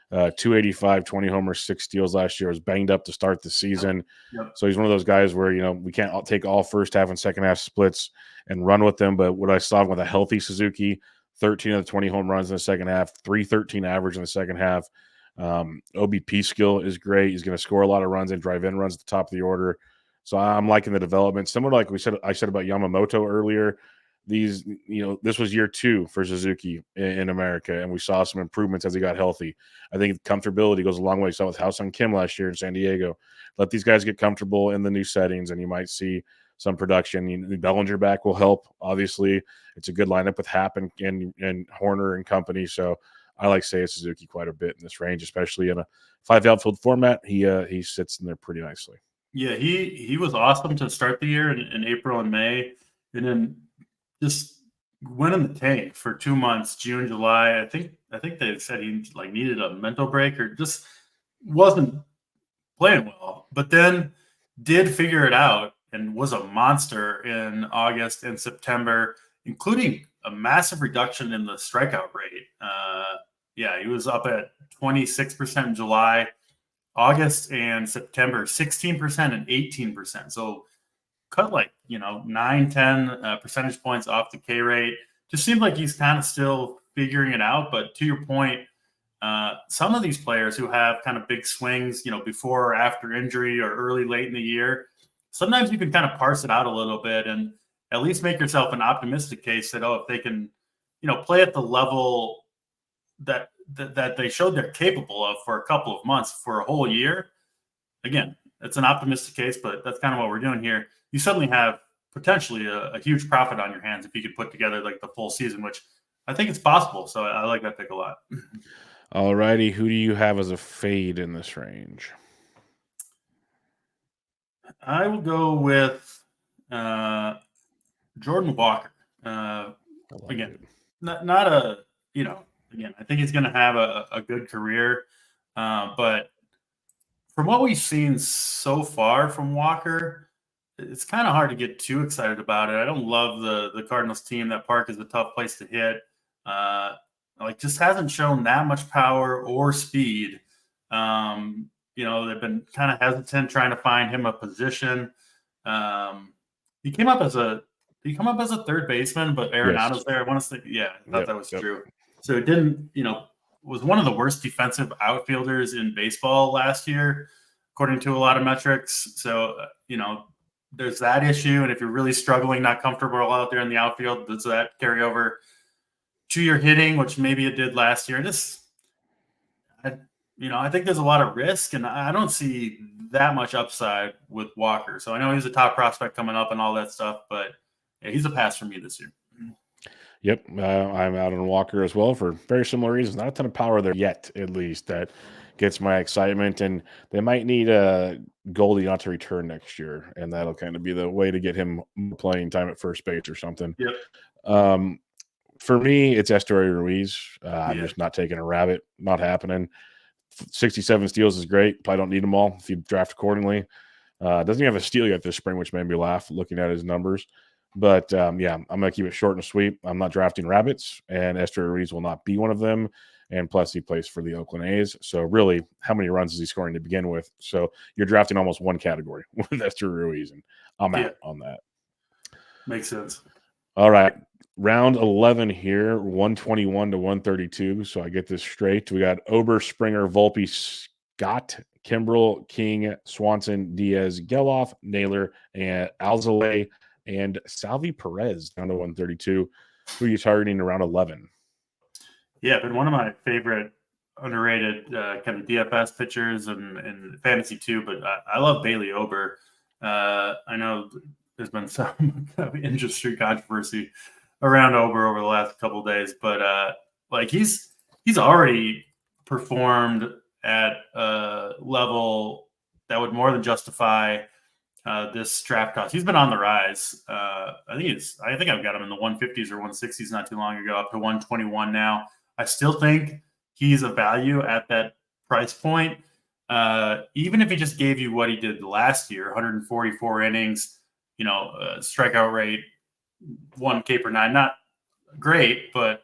285, 20 homers, 6 steals last year. Was banged up to start the season. Yep. So he's one of those guys where, we can't take all first half and second half splits and run with them. But what I saw with a healthy Suzuki, 13 of the 20 home runs in the second half, 313 average in the second half. OBP skill is great. He's going to score a lot of runs and drive in runs at the top of the order. So I'm liking the development. Similar to I said about Yamamoto earlier. This was year 2 for Suzuki in America, and we saw some improvements as he got healthy. I think comfortability goes a long way. We saw with Ha-Seong Kim last year in San Diego. Let these guys get comfortable in the new settings, and you might see some production. Bellinger back will help. Obviously, it's a good lineup with Happ and Horner and company. So I like Seiya Suzuki quite a bit in this range, especially in a 5 outfield format. He sits in there pretty nicely. Yeah, he was awesome to start the year in April and May, and then just went in the tank for 2 months, June, July. I think they said he needed a mental break or just wasn't playing well, but then did figure it out and was a monster in August and September, including a massive reduction in the strikeout rate. He was up at 26% in July, August and September, 16% and 18%. So cut 9, 10 percentage points off the K rate. Just seems like he's kind of still figuring it out. But to your point, some of these players who have kind of big swings, before or after injury or early, late in the year, sometimes you can kind of parse it out a little bit and at least make yourself an optimistic case that, if they can, play at the level that they showed they're capable of for a couple of months, for a whole year. Again, it's an optimistic case, but that's kind of what we're doing here. You suddenly have potentially a huge profit on your hands if you could put together the full season, which I think it's possible. So I like that pick a lot. All righty. Who do you have as a fade in this range? I will go with Jordan Walker. Again, not a, again, I think he's going to have a good career. But from what we've seen so far from Walker, it's kind of hard to get too excited about it. I don't love the Cardinals team. That park is a tough place to hit. Just hasn't shown that much power or speed. They've been kind of hesitant trying to find him a position. He came up as a third baseman, but Arenado's there. I want to say, I thought that was true. So it didn't, was one of the worst defensive outfielders in baseball last year, according to a lot of metrics. So, there's that issue. And if you're really struggling, not comfortable out there in the outfield, does that carry over to your hitting, which maybe it did last year? I think there's a lot of risk, and I don't see that much upside with Walker. So I know he's a top prospect coming up and all that stuff, but yeah, he's a pass for me this year. Yep, I'm out on Walker as well for very similar reasons. Not a ton of power there yet, at least, that gets my excitement. And they might need Goldie not to return next year, and that'll kind of be the way to get him playing time at first base or something. Yep. For me, it's Estuary Ruiz. I'm just not taking a rabbit. Not happening. 67 steals is great. Probably don't need them all if you draft accordingly. Doesn't even have a steal yet this spring, which made me laugh looking at his numbers. But, I'm going to keep it short and sweet. I'm not drafting rabbits, and Estuary Ruiz will not be one of them. And plus, he plays for the Oakland A's. So, really, how many runs is he scoring to begin with? So, you're drafting almost one category with Estuary Ruiz, and I'm out on that. Makes sense. All right. Round 11 here, 121 to 132. So, I get this straight. We got Ober, Springer, Volpe, Scott, Kimbrel, King, Swanson, Diaz, Geloff, Naylor, and Alzolay, and Salvi Perez down to 132. Who are you targeting around 11? Yeah, been one of my favorite underrated kind of DFS pitchers and fantasy too, but I love Bailey Ober. I know there's been some kind of industry controversy around Ober over the last couple of days, but he's already performed at a level that would more than justify this draft cost. He's been on the rise. I think I've got him in the 150s or 160s not too long ago, up to 121 now. I still think he's a value at that price point. Even if he just gave you what he did last year, 144 innings, strikeout rate, 1 K per 9, not great, but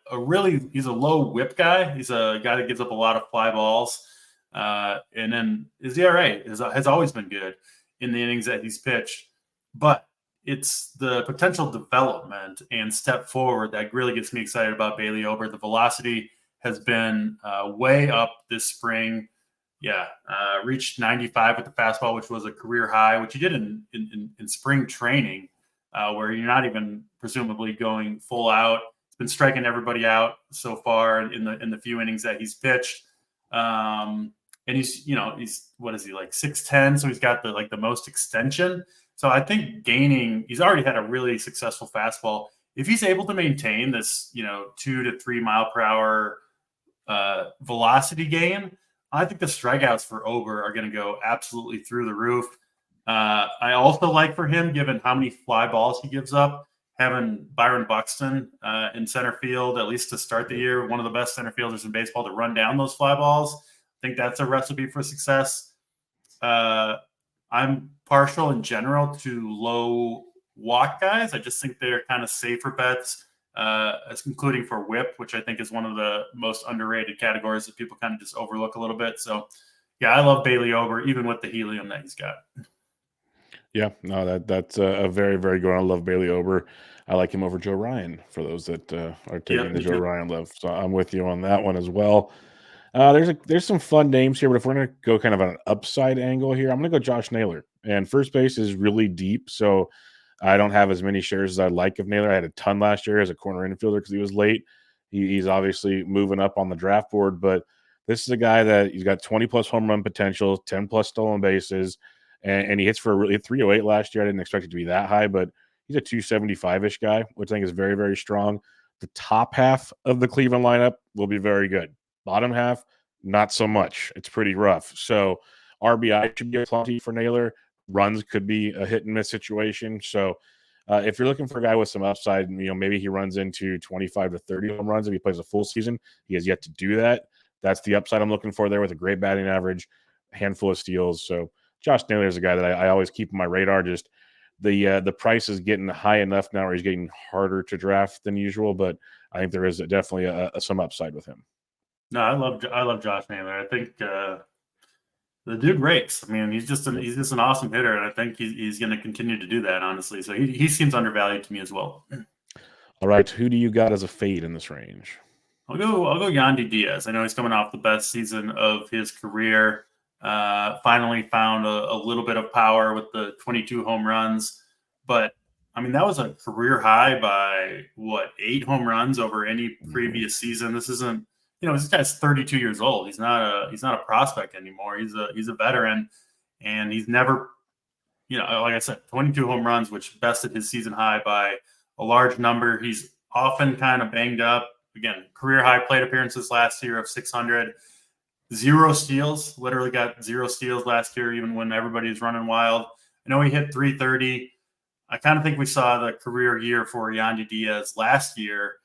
he's a low whip guy. He's a guy that gives up a lot of fly balls. And then his ERA has always been good in the innings that he's pitched, but it's the potential development and step forward that really gets me excited about Bailey Ober. The velocity has been way up this spring. Reached 95 with the fastball, which was a career high, which he did in spring training, where you're not even presumably going full out. He's been striking everybody out so far in the few innings that he's pitched. And he's what is he, like 6'10", so he's got the most extension. So I think he's already had a really successful fastball. If he's able to maintain this, 2 to 3 mile per hour velocity gain, I think the strikeouts for Ober are going to go absolutely through the roof. I also like for him, given how many fly balls he gives up, having Byron Buxton in center field, at least to start the year, one of the best center fielders in baseball to run down those fly balls. I think that's a recipe for success. I'm partial in general to low walk guys. I just think they're kind of safer bets, including for whip, which I think is one of the most underrated categories that people kind of just overlook a little bit. So, I love Bailey Ober, even with the helium that he's got. Yeah, no, that's a very, very good one. I love Bailey Ober. I like him over Joe Ryan for those that are taking the Joe Ryan love. So I'm with you on that one as well. There's some fun names here, but if we're going to go kind of on an upside angle here, I'm going to go Josh Naylor. And first base is really deep, so I don't have as many shares as I'd like of Naylor. I had a ton last year as a corner infielder because he was late. He's obviously moving up on the draft board, but this is a guy that he's got 20-plus home run potential, 10-plus stolen bases, and he hits for a really 308 last year. I didn't expect it to be that high, but he's a 275-ish guy, which I think is very, very strong. The top half of the Cleveland lineup will be very good. Bottom half, not so much. It's pretty rough. So RBI should be a plenty for Naylor. Runs could be a hit and miss situation. So if you're looking for a guy with some upside, maybe he runs into 25 to 30 home runs if he plays a full season. He has yet to do that. That's the upside I'm looking for there with a great batting average, handful of steals. So Josh Naylor is a guy that I always keep on my radar. Just the price is getting high enough now where he's getting harder to draft than usual, but I think there is definitely some upside with him. No, I love Josh Naylor. I think the dude rakes. I mean, he's just an awesome hitter, and I think he's going to continue to do that. Honestly, so he seems undervalued to me as well. All right, who do you got as a fade in this range? I'll go Yandy Diaz. I know he's coming off the best season of his career. Finally found a little bit of power with the 22 home runs. But, I mean, that was a career high by, 8 home runs over any previous season. This isn't, this guy's 32 years old. He's not a prospect anymore. He's a veteran, and he's never, like I said, 22 home runs, which bested his season high by a large number. He's often kind of banged up. Again, career high plate appearances last year of 600. 0 steals, literally got 0 steals last year, even when everybody's running wild. I know he hit 330. I kind of think we saw the career year for Yandy Diaz last year,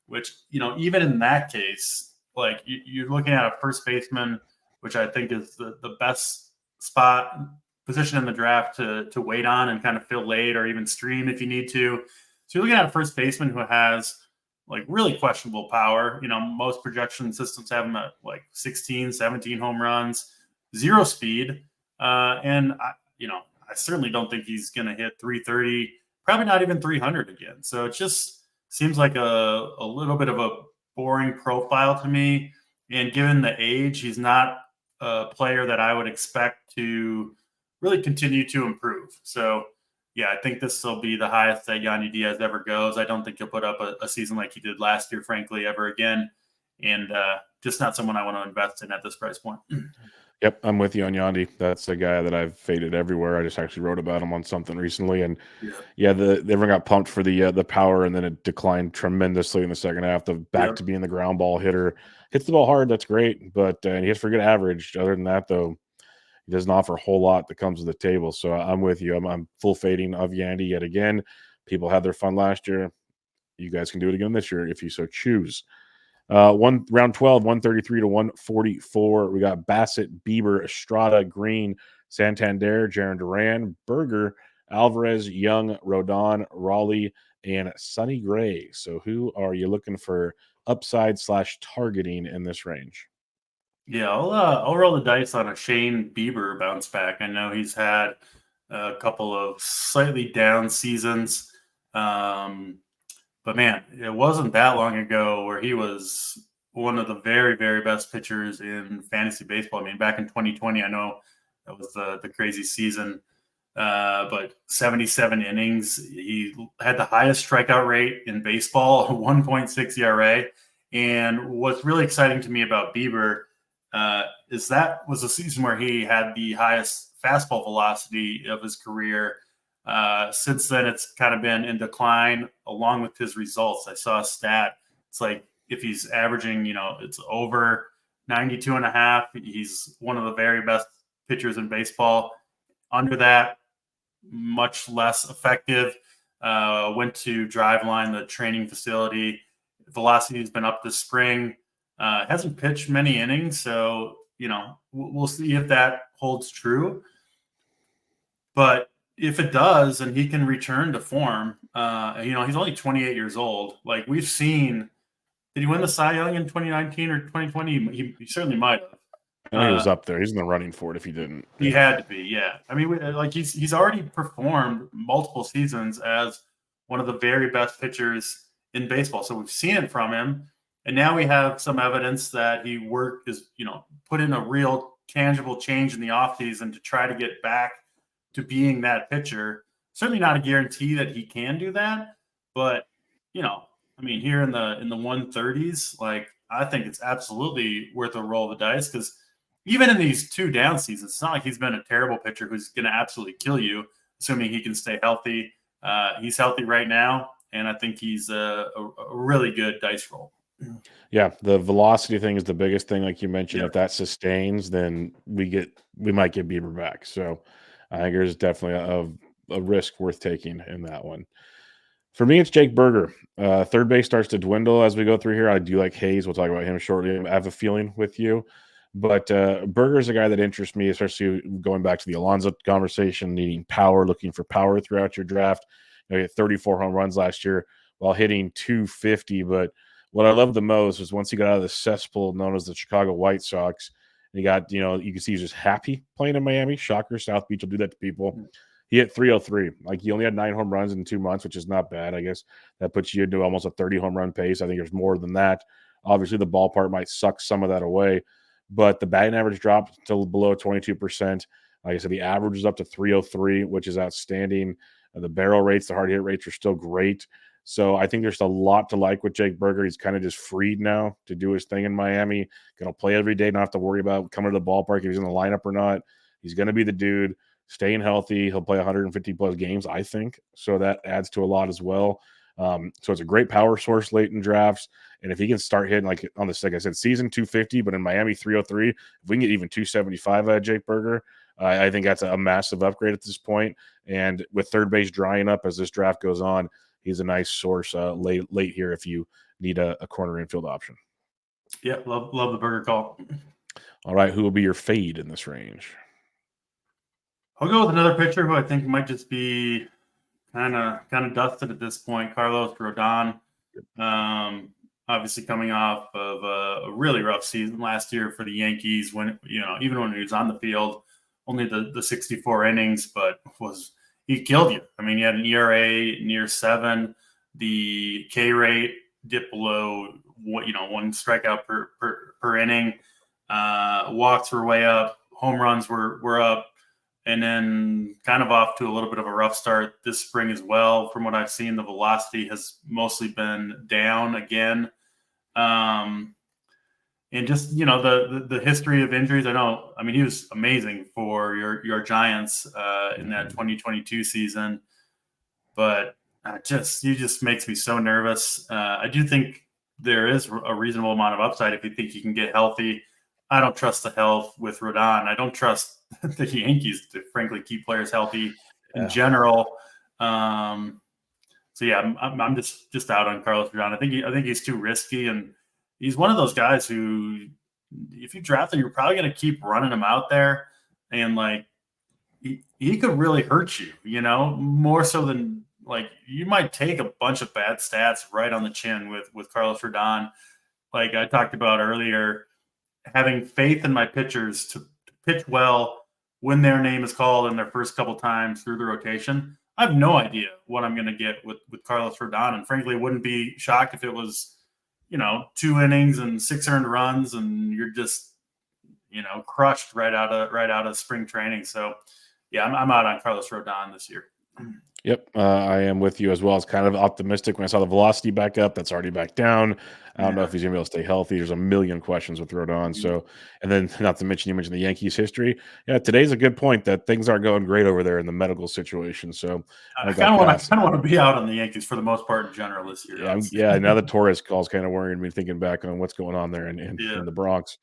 which, even in that case, like you're looking at a first baseman, which I think is the best position in the draft to wait on and kind of fill late or even stream if you need to. So you're looking at a first baseman who has like really questionable power. Most projection systems have him at like 16, 17 home runs, 0 speed. And I certainly don't think he's going to hit 330, probably not even 300 again. So it just seems like a little bit of a boring profile to me. And given the age, he's not a player that I would expect to really continue to improve. So, yeah, I think this will be the highest that Yandy Diaz ever goes. I don't think he'll put up a season like he did last year, frankly, ever again. And just not someone I want to invest in at this price point. Yep, I'm with you on Yandy. That's a guy that I've faded everywhere. I just actually wrote about him on something recently, and everyone got pumped for the power, and then it declined tremendously in the second half. Back to being the ground ball hitter, hits the ball hard. That's great, but he hits for good average. Other than that, though, he doesn't offer a whole lot that comes to the table. So I'm with you. I'm full fading of Yandy yet again. People had their fun last year. You guys can do it again this year if you so choose. Round 12, 133 to 144. We got Bassett, Bieber, Estrada, Green, Santander, Jaron Duran, Berger, Alvarez, Young, Rodon, Raleigh, and Sonny Gray. So who are you looking for upside / targeting in this range? Yeah, I'll roll the dice on a Shane Bieber bounce back. I know he's had a couple of slightly down seasons. But man, it wasn't that long ago where he was one of the very, very best pitchers in fantasy baseball. I mean, back in 2020, I know that was the crazy season, but 77 innings. He had the highest strikeout rate in baseball, 1.6 ERA. And what's really exciting to me about Bieber is that was a season where he had the highest fastball velocity of his career. Since then, it's kind of been in decline along with his results. I saw a stat. It's like if he's averaging, it's over 92 and a half. He's one of the very best pitchers in baseball. Under that, much less effective. Went to Driveline, the training facility. Velocity has been up this spring. Hasn't pitched many innings. So, we'll see if that holds true. But if it does, and he can return to form, he's only 28 years old. Like we've seen, did he win the Cy Young in 2019 or 2020? He certainly might have. I think he was up there. He's in the running for it if he didn't. He had to be, yeah. I mean, he's already performed multiple seasons as one of the very best pitchers in baseball. So we've seen it from him. And now we have some evidence that he put in a real tangible change in the offseason to try to get back to being that pitcher. Certainly not a guarantee that he can do that, but here in the 130s, like I think it's absolutely worth a roll of the dice because even in these 2 down seasons, it's not like he's been a terrible pitcher who's going to absolutely kill you, assuming he can stay healthy. He's healthy right now, and I think he's a really good dice roll. Yeah, the velocity thing is the biggest thing, like you mentioned. If that sustains, then we might get Bieber back. So I think there's definitely a risk worth taking in that one. For me, it's Jake Berger. Third base starts to dwindle as we go through here. I do like Hayes. We'll talk about him shortly. I have a feeling with you. But Berger is a guy that interests me, especially going back to the Alonso conversation, needing power, looking for power throughout your draft. He had 34 home runs last year while hitting 250. But what I love the most is once he got out of the cesspool known as the Chicago White Sox, and he got, you can see he's just happy playing in Miami. Shocker, South Beach will do that to people. He hit 303. Like he only had 9 home runs in 2 months, which is not bad. I guess that puts you into almost a 30 home run pace. I think there's more than that. Obviously, the ballpark might suck some of that away. but the batting average dropped to below 22%. Like I said, the average is up to 303, which is outstanding. The barrel rates, the hard hit rates are still great. So I think there's a lot to like with Jake Burger. He's kind of just freed now to do his thing in Miami. Going to play every day, not have to worry about coming to the ballpark if he's in the lineup or not. He's going to be the dude, staying healthy. He'll play 150 plus games, I think. So that adds to a lot as well. So it's a great power source late in drafts. And if he can start hitting like on this, like I said, season 250, but in Miami 303, if we can get even 275 out of Jake Burger, I think that's a massive upgrade at this point. And with third base drying up as this draft goes on, he's a nice source late here if you need a corner infield option. Yeah, love the Burger call. All right, who will be your fade in this range? I'll go with another pitcher who I think might just be kind of dusted at this point, Carlos Rodon. Obviously coming off of a really rough season last year for the Yankees, when even when he was on the field, only the 64 innings, but he killed you. I mean, he had an ERA near 7. The K rate dipped below 1 strikeout per inning. Walks were way up. Home runs were up. And then kind of off to a little bit of a rough start this spring as well. From what I've seen, the velocity has mostly been down again. And just, the history of injuries. I mean, he was amazing for your Giants in that 2022 season. But he just makes me so nervous. I do think there is a reasonable amount of upside if you think he can get healthy. I don't trust the health with Rodon. I don't trust the Yankees to frankly keep players healthy in general. So yeah, I'm just out on Carlos Rodon. I think he's too risky, and he's one of those guys who, if you draft him, you're probably going to keep running him out there, and like he could really hurt you, more so than like you might take a bunch of bad stats right on the chin with Carlos Rodon. Like I talked about earlier, having faith in my pitchers to pitch well when their name is called in their first couple times through the rotation. I have no idea what I'm going to get with Carlos Rodon, and frankly, wouldn't be shocked if it was, 2 innings and 6 earned runs, and you're just, crushed right out of spring training. So, yeah, I'm out on Carlos Rodon this year. Yep, I am with you as well. It's kind of optimistic when I saw the velocity back up. That's already back down. I don't know if he's going to be able to stay healthy. There's a million questions with Rodon. So, and then not to mention, you mentioned the Yankees history. Yeah, today's a good point that things aren't going great over there in the medical situation. So I kind of want to be out on the Yankees for the most part in general this year. Yeah, now the Torres call is kind of worrying me thinking back on what's going on there in the Bronx.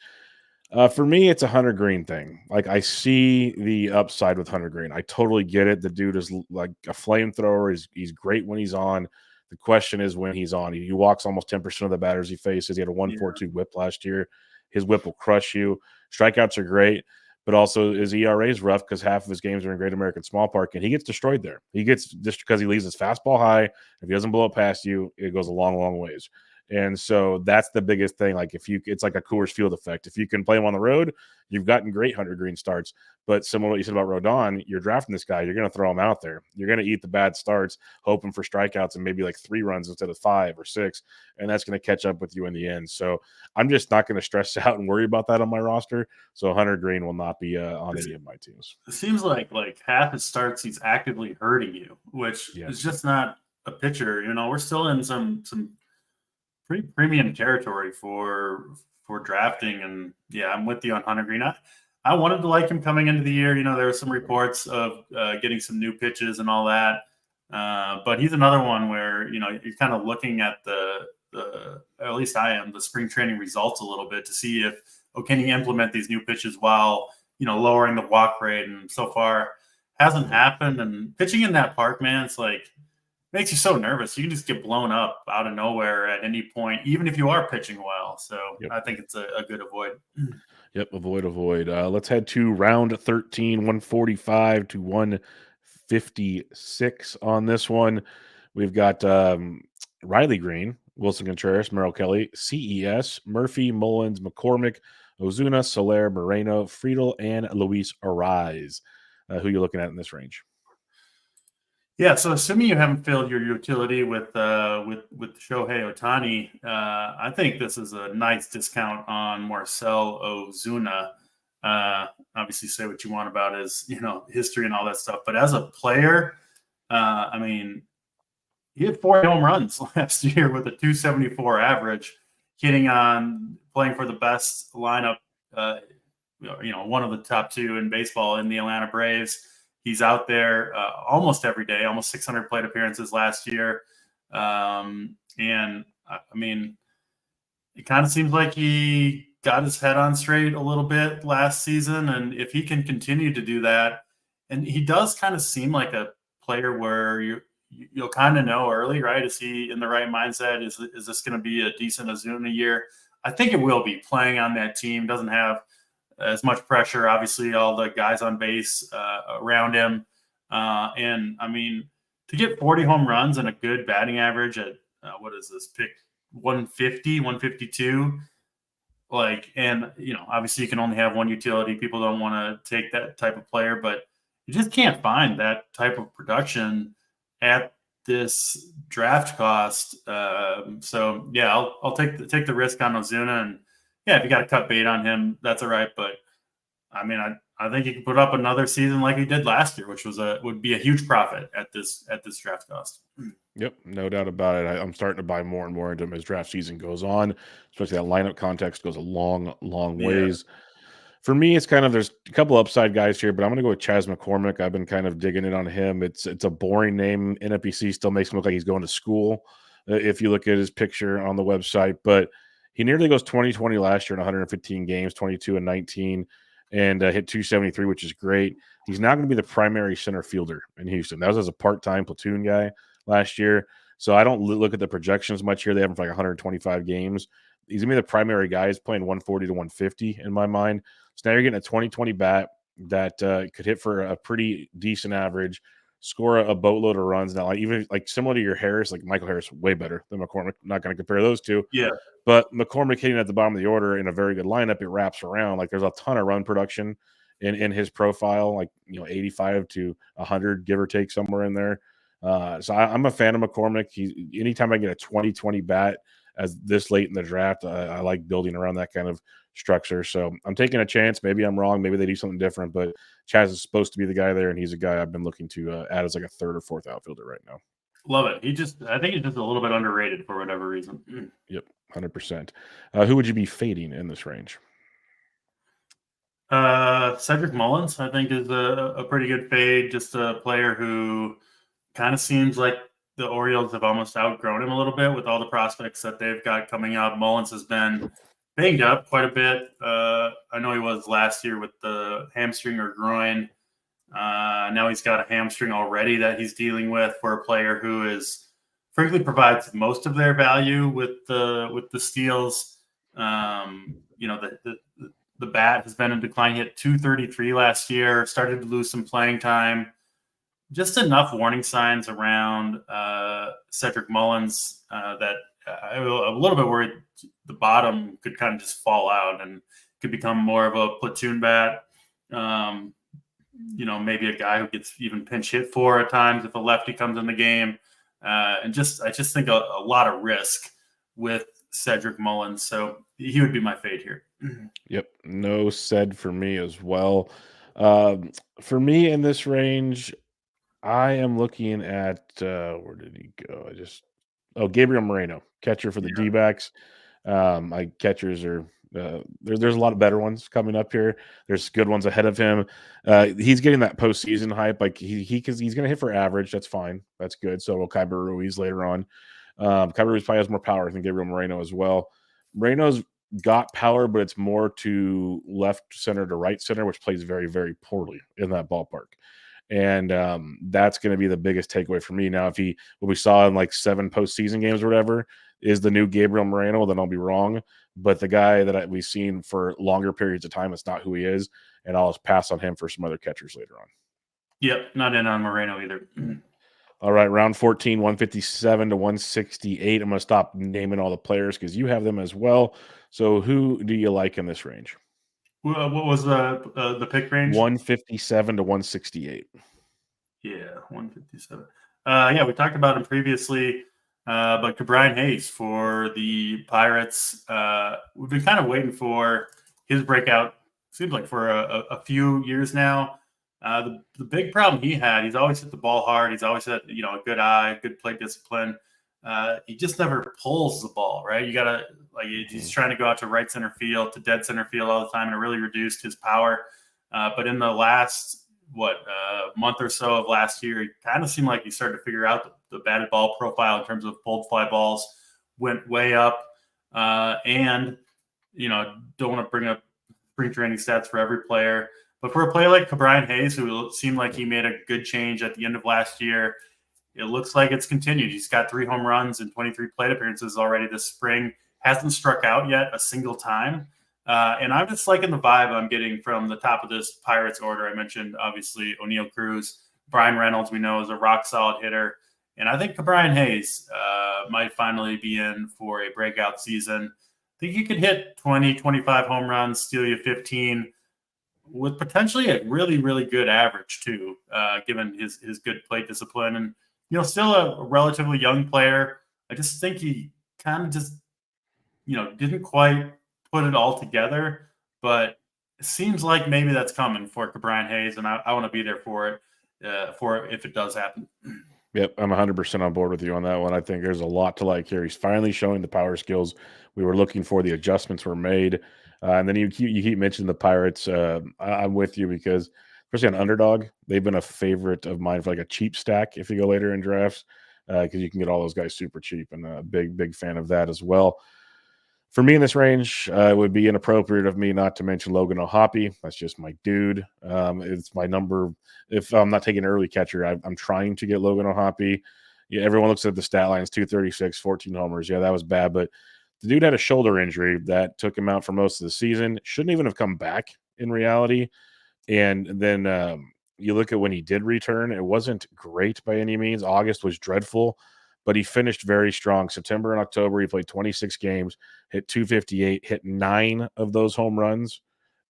For me, it's a Hunter Green thing. Like, I see the upside with Hunter Green. I totally get it. The dude is like a flamethrower. He's great when he's on. The question is when he's on. He walks almost 10% of the batters he faces. He had a 1.42 whip last year. His whip will crush you. Strikeouts are great, but also his ERA is rough because half of his games are in Great American Small Park, and he gets destroyed there. He gets just because he leaves his fastball high. If he doesn't blow it past you, it goes a long, long ways. And so that's the biggest thing. Like it's like a Coors Field effect. If you can play him on the road, you've gotten great Hunter Green starts. But similar to what you said about Rodon, you're drafting this guy, you're going to throw him out there. You're going to eat the bad starts, hoping for strikeouts and maybe like 3 runs instead of 5 or 6. And that's going to catch up with you in the end. So I'm just not going to stress out and worry about that on my roster. So Hunter Green will not be on any of my teams. It seems like half his starts he's actively hurting you, which is just not a pitcher. We're still in some pretty premium territory for drafting, and I'm with you on Hunter Green. I wanted to like him coming into the year. There were some reports of getting some new pitches and all that, but he's another one where you're kind of looking at the at least I am, the spring training results a little bit to see if can he implement these new pitches while lowering the walk rate, and so far hasn't happened. And pitching in that park, man, it's like makes you so nervous. You can just get blown up out of nowhere at any point, even if you are pitching well. So I think it's a good avoid. Yep, avoid. Let's head to round 13, 145 to 156 on this one. We've got Riley Green, Wilson Contreras, Merrill Kelly, CES, Murphy, Mullins, McCormick, Ozuna, Soler, Moreno, Friedel, and Luis Ariz. Who are you looking at in this range? Yeah, so assuming you haven't filled your utility with Shohei Ohtani, I think this is a nice discount on Marcell Ozuna. Obviously, say what you want about his history and all that stuff, but as a player, I mean, he had 4 home runs last year with a 274 average, playing for the best lineup, one of the top 2 in baseball in the Atlanta Braves. He's out there almost every day, almost 600 plate appearances last year. And I mean, it kind of seems like he got his head on straight a little bit last season. And if he can continue to do that, and he does kind of seem like a player where you'll kind of know early, right? Is he in the right mindset? Is this going to be a decent Ozuna year? I think it will be. Playing on that team doesn't have as much pressure. Obviously, all the guys on base around him. And I mean, to get 40 home runs and a good batting average at what is this pick 150, 152? And obviously you can only have one utility. People don't want to take that type of player, but you just can't find that type of production at this draft cost. So yeah, I'll take the risk on Ozuna, and yeah, if you got to cut bait on him, that's all right. But I mean, I think he can put up another season like he did last year, which would be a huge profit at this draft cost. Yep, no doubt about it. I'm starting to buy more and more into him as draft season goes on, especially that lineup context goes a long, long Yeah. ways. For me, it's kind of there's a couple upside guys here, but I'm going to go with Chas McCormick. I've been kind of digging in on him. It's a boring name. NFBC still makes him look like he's going to school if you look at his picture on the website, but he nearly goes 20-20 last year in 115 games, 22 and 19, and hit 273, which is great. He's now going to be the primary center fielder in Houston. That was as a part-time platoon guy last year. So I don't look at the projections much here. They have him for like 125 games. He's going to be the primary guy. He's playing 140 to 150 in my mind. So now you're getting a 20-20 bat that could hit for a pretty decent average, score a boatload of runs. Now, even similar to your Harris, like Michael Harris, way better than McCormick. Not going to compare those two. Yeah. But McCormick hitting at the bottom of the order in a very good lineup, it wraps around. Like there's a ton of run production in his profile, 85 to 100, give or take, somewhere in there. So I'm a fan of McCormick. Anytime I get a 20-20 bat as this late in the draft, I like building around that kind of structure. So I'm taking a chance. Maybe I'm wrong. Maybe they do something different. But Chas is supposed to be the guy there, and he's a guy I've been looking to add as like a 3rd or 4th outfielder right now. Love it. I think he's just a little bit underrated for whatever reason. Yep, 100%. Who would you be fading in this range? Cedric Mullins, I think, is a pretty good fade. Just a player who kind of seems like the Orioles have almost outgrown him a little bit with all the prospects that they've got coming out. Mullins has been banged up quite a bit. I know he was last year with the hamstring or groin. Now he's got a hamstring already that he's dealing with for a player who is frankly provides most of their value with the steals. The bat has been in decline. He hit 233 last year, started to lose some playing time. Just enough warning signs around Cedric Mullins that I'm a little bit worried the bottom could kind of just fall out and could become more of a platoon bat. Maybe a guy who gets even pinch hit for at times if a lefty comes in the game. I just think a lot of risk with Cedric Mullins. So he would be my fade here. Yep. No said for me as well. For me in this range, I am looking at where did he go? Gabriel Moreno, catcher for the D-backs. My catchers are there's a lot of better ones coming up here. There's good ones ahead of him. He's getting that postseason hype. Like he's going to hit for average. That's fine. That's good. So will Kyber Ruiz later on. Kyber Ruiz probably has more power than Gabriel Moreno as well. Moreno's got power, but it's more to left center to right center, which plays very, very poorly in that ballpark. And that's going to be the biggest takeaway for me. Now, what we saw in like 7 postseason games or whatever is the new Gabriel Moreno, then I'll be wrong. But the guy that we've seen for longer periods of time, it's not who he is. And I'll just pass on him for some other catchers later on. Yep, not in on Moreno either. All right, round 14, 157 to 168. I'm going to stop naming all the players because you have them as well. So who do you like in this range? What was the pick range? 157 to 168. Yeah, 157. Yeah, we talked about him previously, but Brian Hayes for the Pirates, we've been kind of waiting for his breakout. Seems like for a few years now. The big problem he had, he's always hit the ball hard. He's always had a good eye, good plate discipline. He just never pulls the ball, right? You gotta he's trying to go out to right center field, to dead center field all the time, and it really reduced his power. But in the last month or so of last year, it kind of seemed like he started to figure out the batted ball profile in terms of pulled fly balls went way up. And don't want to bring up spring training stats for every player, but for a player like Brian Hayes, who seemed like he made a good change at the end of last year, it looks like it's continued. He's got 3 home runs and 23 plate appearances already this spring. Hasn't struck out yet a single time. And I'm just liking the vibe I'm getting from the top of this Pirates order. I mentioned, obviously, ONeal Cruz. Brian Reynolds, we know, is a rock-solid hitter. And I think Brian Hayes might finally be in for a breakout season. I think he could hit 20, 25 home runs, steal you 15, with potentially a really, really good average, too, given his good plate discipline. And, still a relatively young player. I just think he kind of just, didn't quite put it all together, but it seems like maybe that's coming for Brian Hayes, and I want to be there for it if it does happen. Yep, I'm 100% on board with you on that one. I think there's a lot to like here. He's finally showing the power skills we were looking for. The adjustments were made, and then you keep mentioning the Pirates. I'm with you because, especially on underdog, they've been a favorite of mine for like a cheap stack if you go later in drafts, because you can get all those guys super cheap, and a big fan of that as well. For me in this range, it would be inappropriate of me not to mention Logan O'Hoppe. That's just my dude. It's my number. If I'm not taking an early catcher, I'm trying to get Logan O'Hoppe. Yeah, everyone looks at the stat lines, 236, 14 homers. Yeah, that was bad, but the dude had a shoulder injury that took him out for most of the season. Shouldn't even have come back in reality. And then you look at when he did return, it wasn't great by any means. August was dreadful, but he finished very strong. September and October, he played 26 games, hit 258, hit 9 of those home runs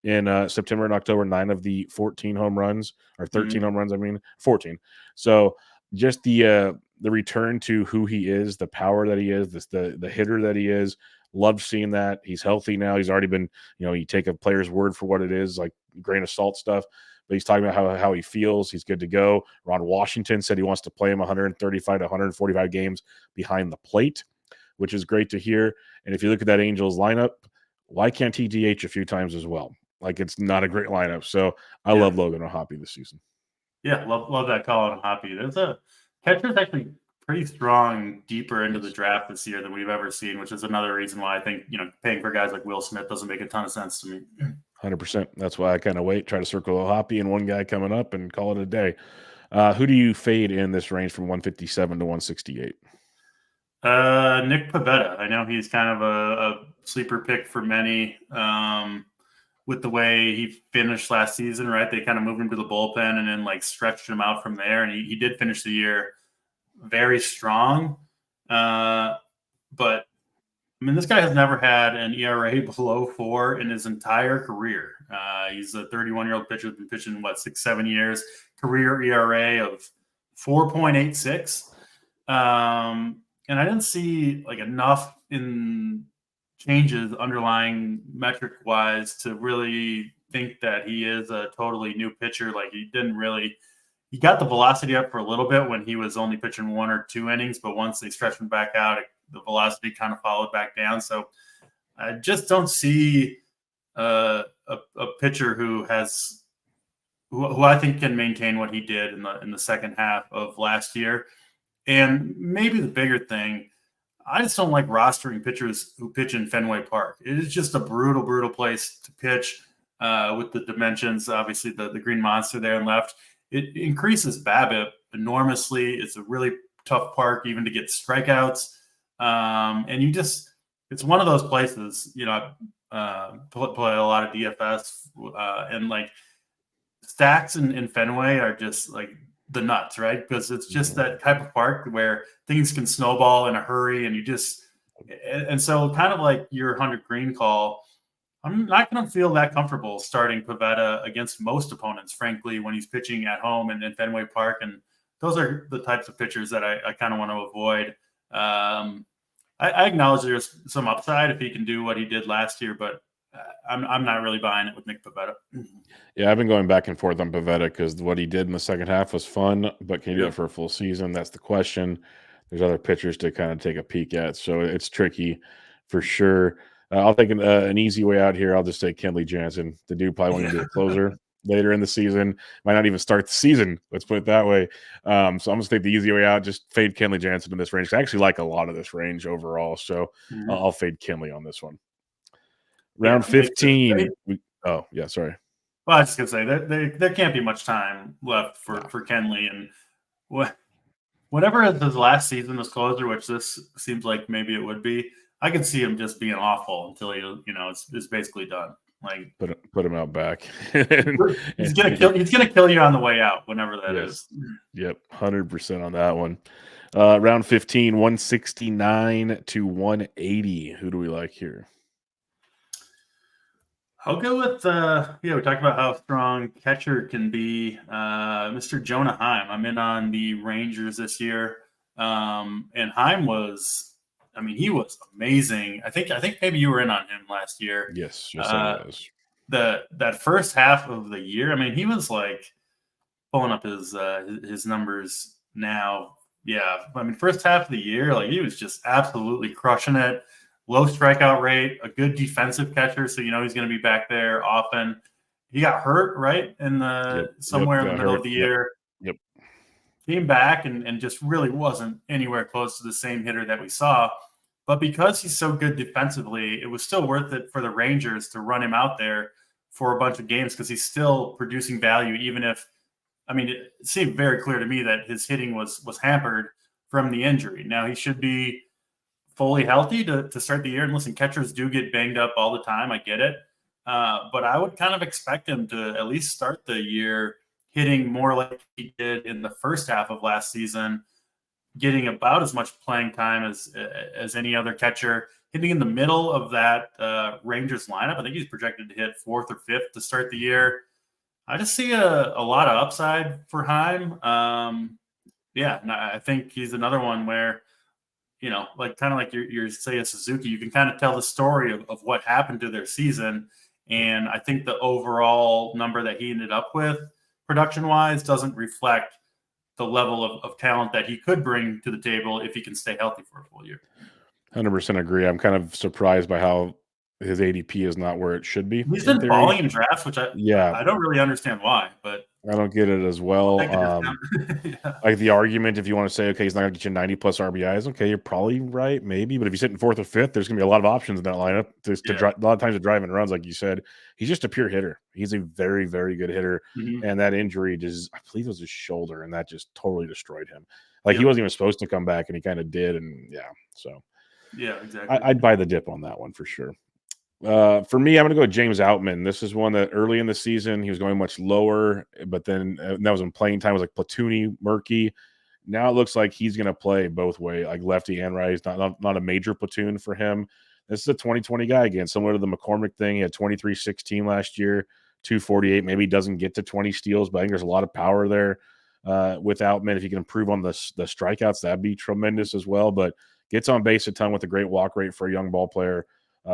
in September and October, 9 of the 14 home runs, or 13 home runs, 14. So just the return to who he is, the power that he is, the hitter that he is. Love seeing that. He's healthy now. He's already been, you take a player's word for what it is, like grain of salt stuff. But he's talking about how he feels. He's good to go. Ron Washington said he wants to play him 135 to 145 games behind the plate, which is great to hear. And if you look at that Angels lineup, why can't he DH a few times as well? Like, it's not a great lineup. So I love Logan O'Hoppe this season. Yeah, love that call on Hoppy. There's a catcher's actually pretty strong deeper into the draft this year than we've ever seen, which is another reason why I think, paying for guys like Will Smith doesn't make a ton of sense to me. 100%. That's why I kind of try to circle O'Hoppe and one guy coming up and call it a day. Who do you fade in this range from 157 to 168? Nick Pivetta. I know he's kind of a sleeper pick for many. With the way he finished last season, right? They kind of moved him to the bullpen and then stretched him out from there. And he did finish the year very strong. But this guy has never had an ERA below 4 in his entire career. He's a 31-year-old pitcher who's been pitching, 6-7 years. Career ERA of 4.86. And I didn't see enough in changes underlying metric wise to really think that he is a totally new pitcher. He got the velocity up for a little bit when he was only pitching 1 or 2 innings, but once they stretched him back out, the velocity kind of followed back down. So I just don't see a pitcher who I think can maintain what he did in the second half of last year. And maybe the bigger thing, I just don't like rostering pitchers who pitch in Fenway Park. It is just a brutal place to pitch with the dimensions. Obviously, the green monster there and left. It increases BABIP enormously. It's a really tough park even to get strikeouts. And it's one of those places, I play a lot of DFS and stacks in Fenway are just the nuts, right? Because it's just that type of park where things can snowball in a hurry and so kind of like your 100 green call, I'm not going to feel that comfortable starting Pivetta against most opponents, frankly, when he's pitching at home and in Fenway Park. And those are the types of pitchers that I kind of want to avoid. I acknowledge there's some upside if he can do what he did last year, but I'm not really buying it with Nick Pivetta. Yeah, I've been going back and forth on Pivetta because what he did in the second half was fun, but can he do it for a full season? That's the question. There's other pitchers to kind of take a peek at, so it's tricky for sure. I'll take an easy way out here. I'll just say Kenley Jansen. The dude probably won't even be a closer later in the season. Might not even start the season. Let's put it that way. So I'm going to take the easy way out. Just fade Kenley Jansen in this range. I actually like a lot of this range overall, so I'll fade Kenley on this one. Round 15. Oh, yeah, sorry. Well, I was just going to say, there can't be much time left for Kenley. And whatever his last season as closer, which this seems like maybe it would be, I could see him just being awful until it's basically done. Like put him out back. He's gonna kill you on the way out, whenever that is. Yep, 100% on that one. Round 15, 169 to 180. Who do we like here? I'll go with we talked about how strong catcher can be. Mr. Jonah Heim. I'm in on the Rangers this year. And Heim he was amazing. I think maybe you were in on him last year. Yes, I was. That first half of the year, he was like pulling up his numbers now. Yeah, first half of the year, like he was just absolutely crushing it. Low strikeout rate, a good defensive catcher, so he's going to be back there often. He got hurt right in the somewhere in the middle of the year. Yep. Came back and just really wasn't anywhere close to the same hitter that we saw. But because he's so good defensively, it was still worth it for the Rangers to run him out there for a bunch of games because he's still producing value, even if, it seemed very clear to me that his hitting was hampered from the injury. Now, he should be fully healthy to start the year. And listen, catchers do get banged up all the time. I get it. But I would kind of expect him to at least start the year hitting more like he did in the first half of last season, getting about as much playing time as any other catcher, hitting in the middle of that Rangers lineup. I think he's projected to hit 4th or 5th to start the year. I just see a lot of upside for Heim. I think he's another one where, like your Seiya Suzuki, you can kind of tell the story of what happened to their season. And I think the overall number that he ended up with production-wise doesn't reflect the level of talent that he could bring to the table if he can stay healthy for a full year. 100% agree. I'm kind of surprised by how his ADP is not where it should be. He's been balling in drafts, which I don't really understand why, but I don't get it as well. Like the argument, if you want to say, okay, he's not going to get you 90 plus RBIs, okay, you're probably right, maybe. But if he's hitting 4th or 5th, there's going to be a lot of options in that lineup a lot of times to drive in runs, like you said. He's just a pure hitter. He's a very, very good hitter. And that injury I believe it was his shoulder, and that just totally destroyed him. Like he wasn't even supposed to come back, and he kind of did. And so exactly. I'd buy the dip on that one for sure. For me, I'm going to go with James Outman. This is one that early in the season, he was going much lower, but then that was in playing time. It was like platoony, murky. Now it looks like he's going to play both way, like lefty and right. It's not a major platoon for him. This is a 2020 guy again, similar to the McCormick thing. He had 23-16 last year, 248. Maybe he doesn't get to 20 steals, but I think there's a lot of power there with Outman. If he can improve on the strikeouts, that'd be tremendous as well. But gets on base a ton with a great walk rate for a young ball player.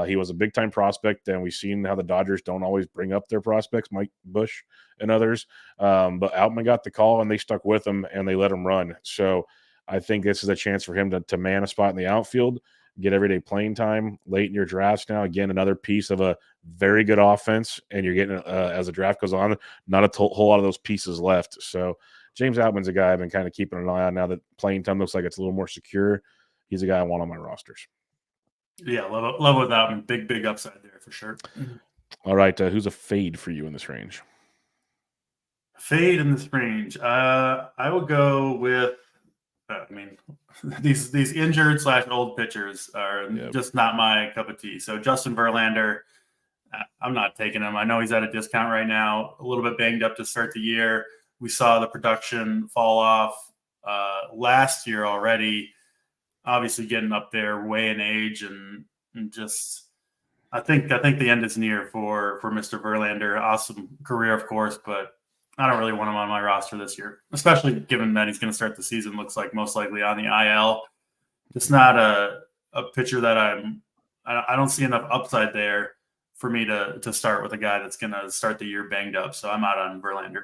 He was a big-time prospect, and we've seen how the Dodgers don't always bring up their prospects, Mike Bush and others. But Outman got the call, and they stuck with him, and they let him run. So I think this is a chance for him to man a spot in the outfield, get everyday playing time late in your drafts now. Again, another piece of a very good offense, and you're getting, as the draft goes on, not a whole lot of those pieces left. So James Outman's a guy I've been kind of keeping an eye on now that playing time looks like it's a little more secure. He's a guy I want on my rosters. Yeah, love without him. Big upside there for sure. All right, who's a fade for you in this range? Fade in this range. I will go with. These injured / old pitchers are just not my cup of tea. So Justin Verlander, I'm not taking him. I know he's at a discount right now, a little bit banged up to start the year. We saw the production fall off last year already. Obviously getting up there way in age and just I think the end is near for Mr. Verlander. Awesome career, of course, but I don't really want him on my roster this year, especially given that he's going to start the season. Looks like most likely on the IL. It's not a pitcher that I don't see enough upside there for me to start with a guy that's going to start the year banged up. So I'm out on Verlander.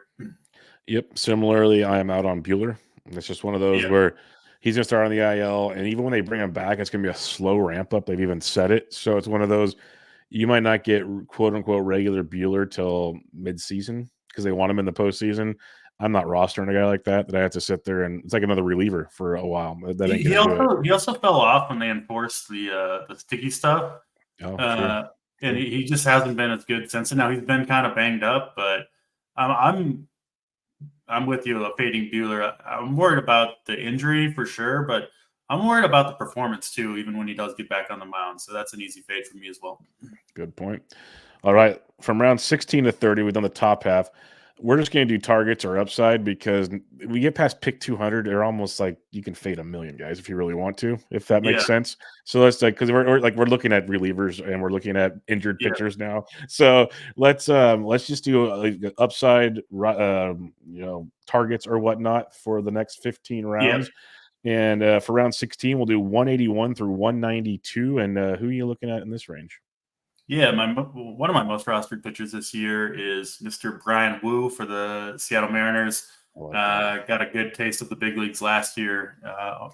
Yep. Similarly, I am out on Bueller. It's just one of those Yeah, where he's going to start on the IL, and even when they bring him back, it's going to be a slow ramp up. They've even said it. So it's one of those you might not get quote unquote regular Bueller till mid-season because they want him in the postseason. I'm not rostering a guy like that I have to sit there and it's like another reliever for a while. That ain't he going to do it. also fell off when they enforced the sticky stuff. Oh, true. Uh, and he just hasn't been as good since. And now he's been kind of banged up, but I'm with you, fading Bueller. I'm worried about the injury for sure, but I'm worried about the performance too, even when he does get back on the mound. So that's an easy fade for me as well. Good point. All right. From round 16 to 30, we've done the top half. We're just going to do targets or upside because we get past pick 200. They're almost like you can fade a million guys if you really want to, if that makes Yeah, sense. So let's like because we're looking at relievers and we're looking at injured yeah, pitchers now. So let's just do upside targets or whatnot for the next 15 yeah. rounds. And for round 16, we'll do 181 through 192. And who are you looking at in this range? Yeah, one of my most rostered pitchers this year is Mr. Brian Wu for the Seattle Mariners. I like that. Got a good taste of the big leagues last year,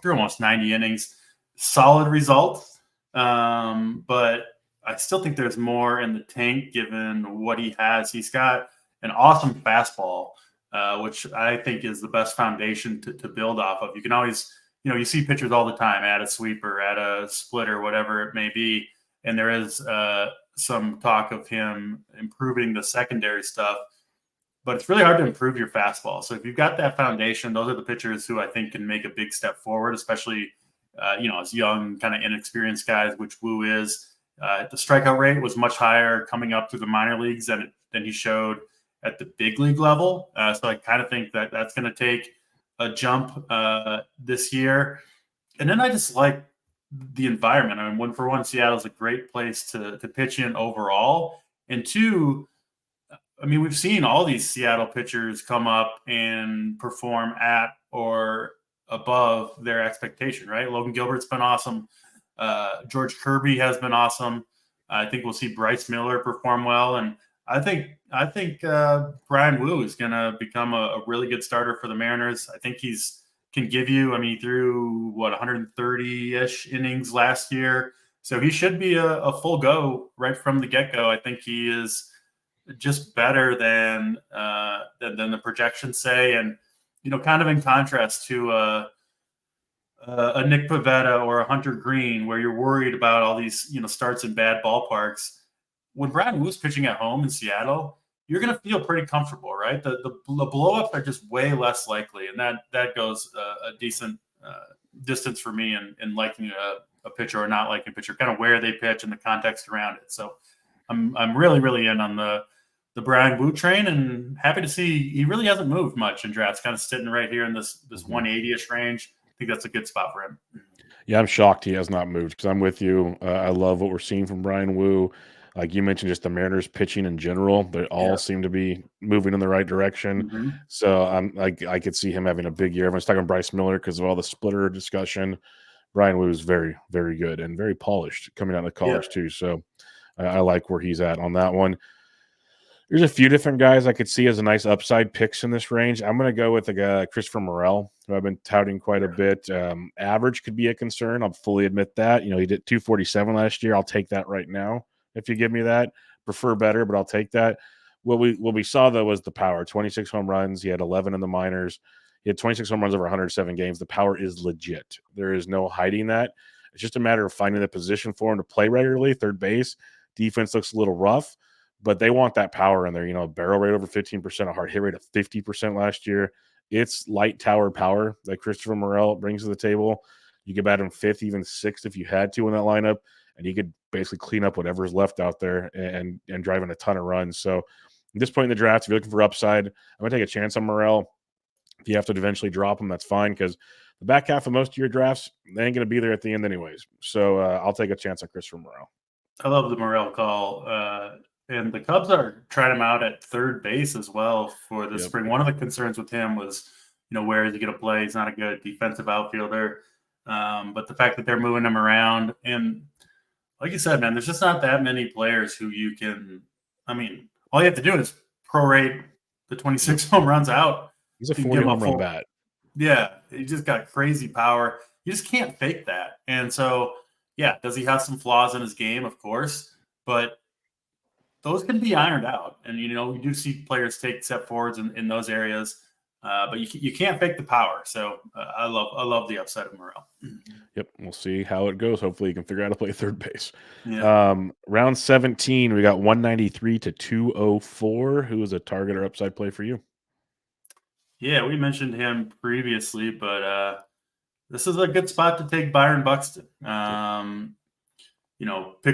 through almost 90 innings. Solid result, but I still think there's more in the tank given what he has. He's got an awesome fastball, which I think is the best foundation to build off of. You can always, you see pitchers all the time add a sweeper, add a splitter, whatever it may be. And there is some talk of him improving the secondary stuff, but it's really hard to improve your fastball. So if you've got that foundation, those are the pitchers who I think can make a big step forward, especially, as young, kind of inexperienced guys, which Wu is. The strikeout rate was much higher coming up through the minor leagues than he showed at the big league level. So I kind of think that that's going to take a jump this year. And then I just like the environment. I mean, one, Seattle's a great place to pitch in overall. And two, I mean, we've seen all these Seattle pitchers come up and perform at or above their expectation, right? Logan Gilbert's been awesome. George Kirby has been awesome. I think we'll see Bryce Miller perform well. And I think Brian Wu is going to become a really good starter for the Mariners. I think can give you, I mean, he threw 130-ish innings last year. So he should be a full go right from the get-go. I think he is just better than the projections say. And, kind of in contrast to a Nick Pivetta or a Hunter Green, where you're worried about all these, starts in bad ballparks. When Brian Wu's pitching at home in Seattle, you're going to feel pretty comfortable, right? The blow-ups are just way less likely, and that goes a decent distance for me in liking a pitcher or not liking a pitcher, kind of where they pitch and the context around it. So I'm really, really in on the Brian Wu train, and happy to see he really hasn't moved much in drafts, kind of sitting right here in this 180-ish range. I think that's a good spot for him. Yeah, I'm shocked he has not moved because I'm with you. I love what we're seeing from Brian Wu. Like you mentioned, just the Mariners pitching in general, they all seem to be moving in the right direction. Mm-hmm. So I could see him having a big year. Everyone's talking Bryce Miller because of all the splitter discussion. Brian Wu is very, very good and very polished coming out of college too. So I like where he's at on that one. There's a few different guys I could see as a nice upside picks in this range. I'm going to go with a guy, Christopher Morel, who I've been touting quite a bit. Average could be a concern. I'll fully admit that. He did 247 last year. I'll take that right now if you give me that. Prefer better, but I'll take that. What we saw, though, was the power. 26 home runs. He had 11 in the minors. He had 26 home runs over 107 games. The power is legit. There is no hiding that. It's just a matter of finding the position for him to play regularly. Third base. Defense looks a little rough. But they want that power in there, a barrel rate over 15%, a hard hit rate of 50% last year. It's light tower power that Christopher Morel brings to the table. You could bat him fifth, even sixth if you had to in that lineup, and he could basically clean up whatever's left out there and drive in a ton of runs. So at this point in the draft, if you're looking for upside, I'm going to take a chance on Morel. If you have to eventually drop him, that's fine because the back half of most of your drafts, they ain't going to be there at the end anyways. So I'll take a chance on Christopher Morel. I love the Morel call. and the Cubs are trying him out at third base as well for the spring. One of the concerns with him was, where is he going to play? He's not a good defensive outfielder. But the fact that they're moving him around, and like you said, man, there's just not that many players who you can. I mean, all you have to do is prorate the 26 home runs out. He's a 40 home run bat. Yeah, he just got crazy power. You just can't fake that. And so, yeah, does he have some flaws in his game? Of course, but those can be ironed out. And, we do see players take step forwards in those areas, but you can't fake the power. So I love the upside of Morel. Yep, we'll see how it goes. Hopefully, he can figure out how to play third base. Yeah. Round 17, we got 193 to 204. Who is a target or upside play for you? Yeah, we mentioned him previously, but this is a good spot to take Byron Buxton. Pick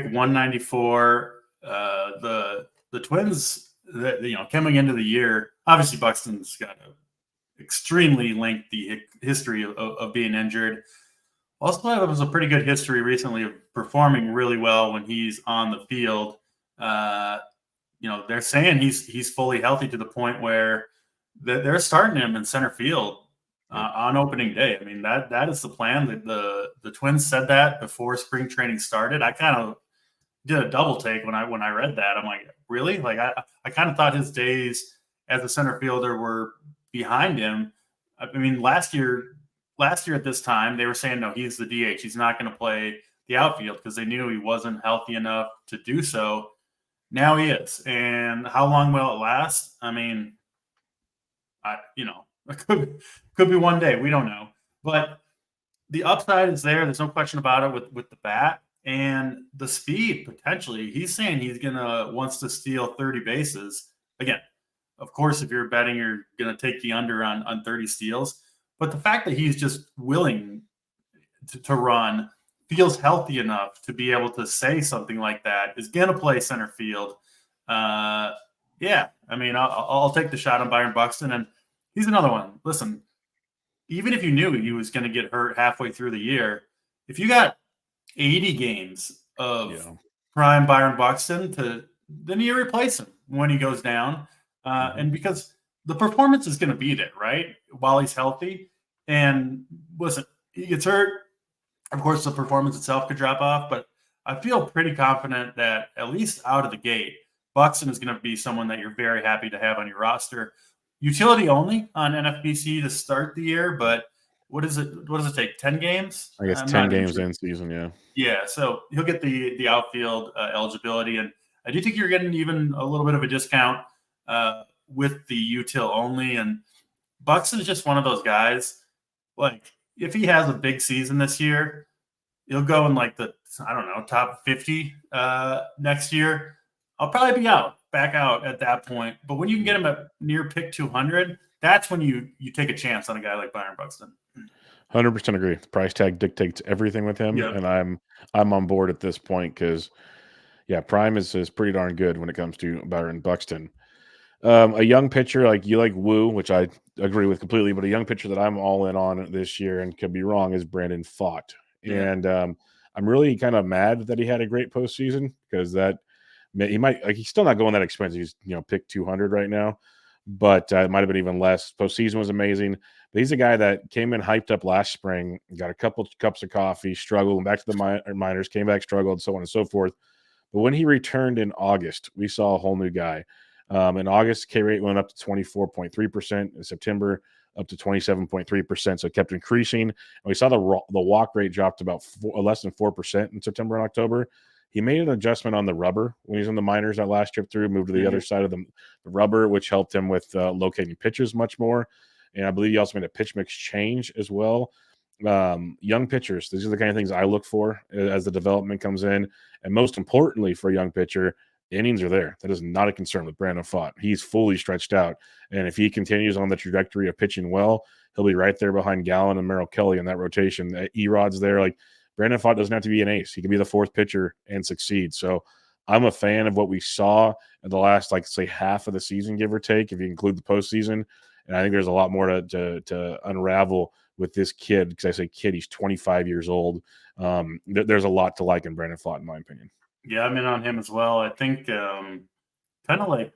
194. The Twins, coming into the year, obviously Buxton's got an extremely lengthy history of being injured. Also has a pretty good history recently of performing really well when he's on the field. They're saying he's fully healthy to the point where they're starting him in center field on opening day. I mean, that is the plan. The Twins said that before spring training started. I kind of did a double take when I read that. I'm like, really? Like I kind of thought his days as a center fielder were behind him. I mean, last year at this time, they were saying, no, he's the DH. He's not going to play the outfield because they knew he wasn't healthy enough to do so. Now he is. And how long will it last? I mean, it could be one day. We don't know. But the upside is there. There's no question about it with the bat and the speed potentially. He's saying wants to steal 30 bases. Again, of course, if you're betting, you're going to take the under on 30 steals. But the fact that he's just willing to run, feels healthy enough to be able to say something like that, is going to play center field. Yeah, I mean, I'll take the shot on Byron Buxton. And he's another one. Listen, even if you knew he was going to get hurt halfway through the year, if you got 80 games of prime Byron Buxton, then you replace him when he goes down. And because the performance is going to be there, right, while he's healthy. And listen, he gets hurt. Of course, the performance itself could drop off, but I feel pretty confident that at least out of the gate, Buxton is going to be someone that you're very happy to have on your roster. Utility only on NFBC to start the year, but what does it take? 10 games? I guess 10 games in season, yeah. Yeah, so he'll get the outfield eligibility, and I do think you're getting even a little bit of a discount with the util only. And Buxton is just one of those guys. Like, if he has a big season this year, he'll go in like the top 50 next year. I'll probably be back out at that point. But when you can get him at near pick 200, that's when you take a chance on a guy like Byron Buxton. 100% agree. The price tag dictates everything with him, and I'm on board at this point because, prime is pretty darn good when it comes to Byron Buxton. A young pitcher like Woo, which I agree with completely, but a young pitcher that I'm all in on this year and could be wrong is Brandon Pfaadt. Yeah. And I'm really kind of mad that he had a great postseason because that he might he's still not going that expensive. He's pick 200 right now, but it might have been even less. Postseason was amazing. But he's a guy that came in hyped up last spring, got a couple cups of coffee, struggled, went back to the minors, came back, struggled, so on and so forth. But when he returned in August, we saw a whole new guy. In August, K rate went up to 24.3%. In September, up to 27.3%. So it kept increasing. And we saw the walk rate dropped about less than 4% in September and October. He made an adjustment on the rubber when he was in the minors that last trip through, moved to the other side of the rubber, which helped him with locating pitches much more. And I believe he also made a pitch mix change as well. Young pitchers, these are the kind of things I look for as the development comes in. And most importantly for a young pitcher, innings are there. That is not a concern with Brandon Pfaadt. He's fully stretched out. And if he continues on the trajectory of pitching well, he'll be right there behind Gallen and Merrill Kelly in that rotation. Erod's there. Like, Brandon Pfaadt doesn't have to be an ace. He can be the fourth pitcher and succeed. So I'm a fan of what we saw in the last, say, half of the season, give or take, if you include the postseason. And I think there's a lot more to unravel with this kid, because I say kid, he's 25 years old. There's a lot to like in Brandon Pfaadt, in my opinion. Yeah, I'm in on him as well. I think kind of like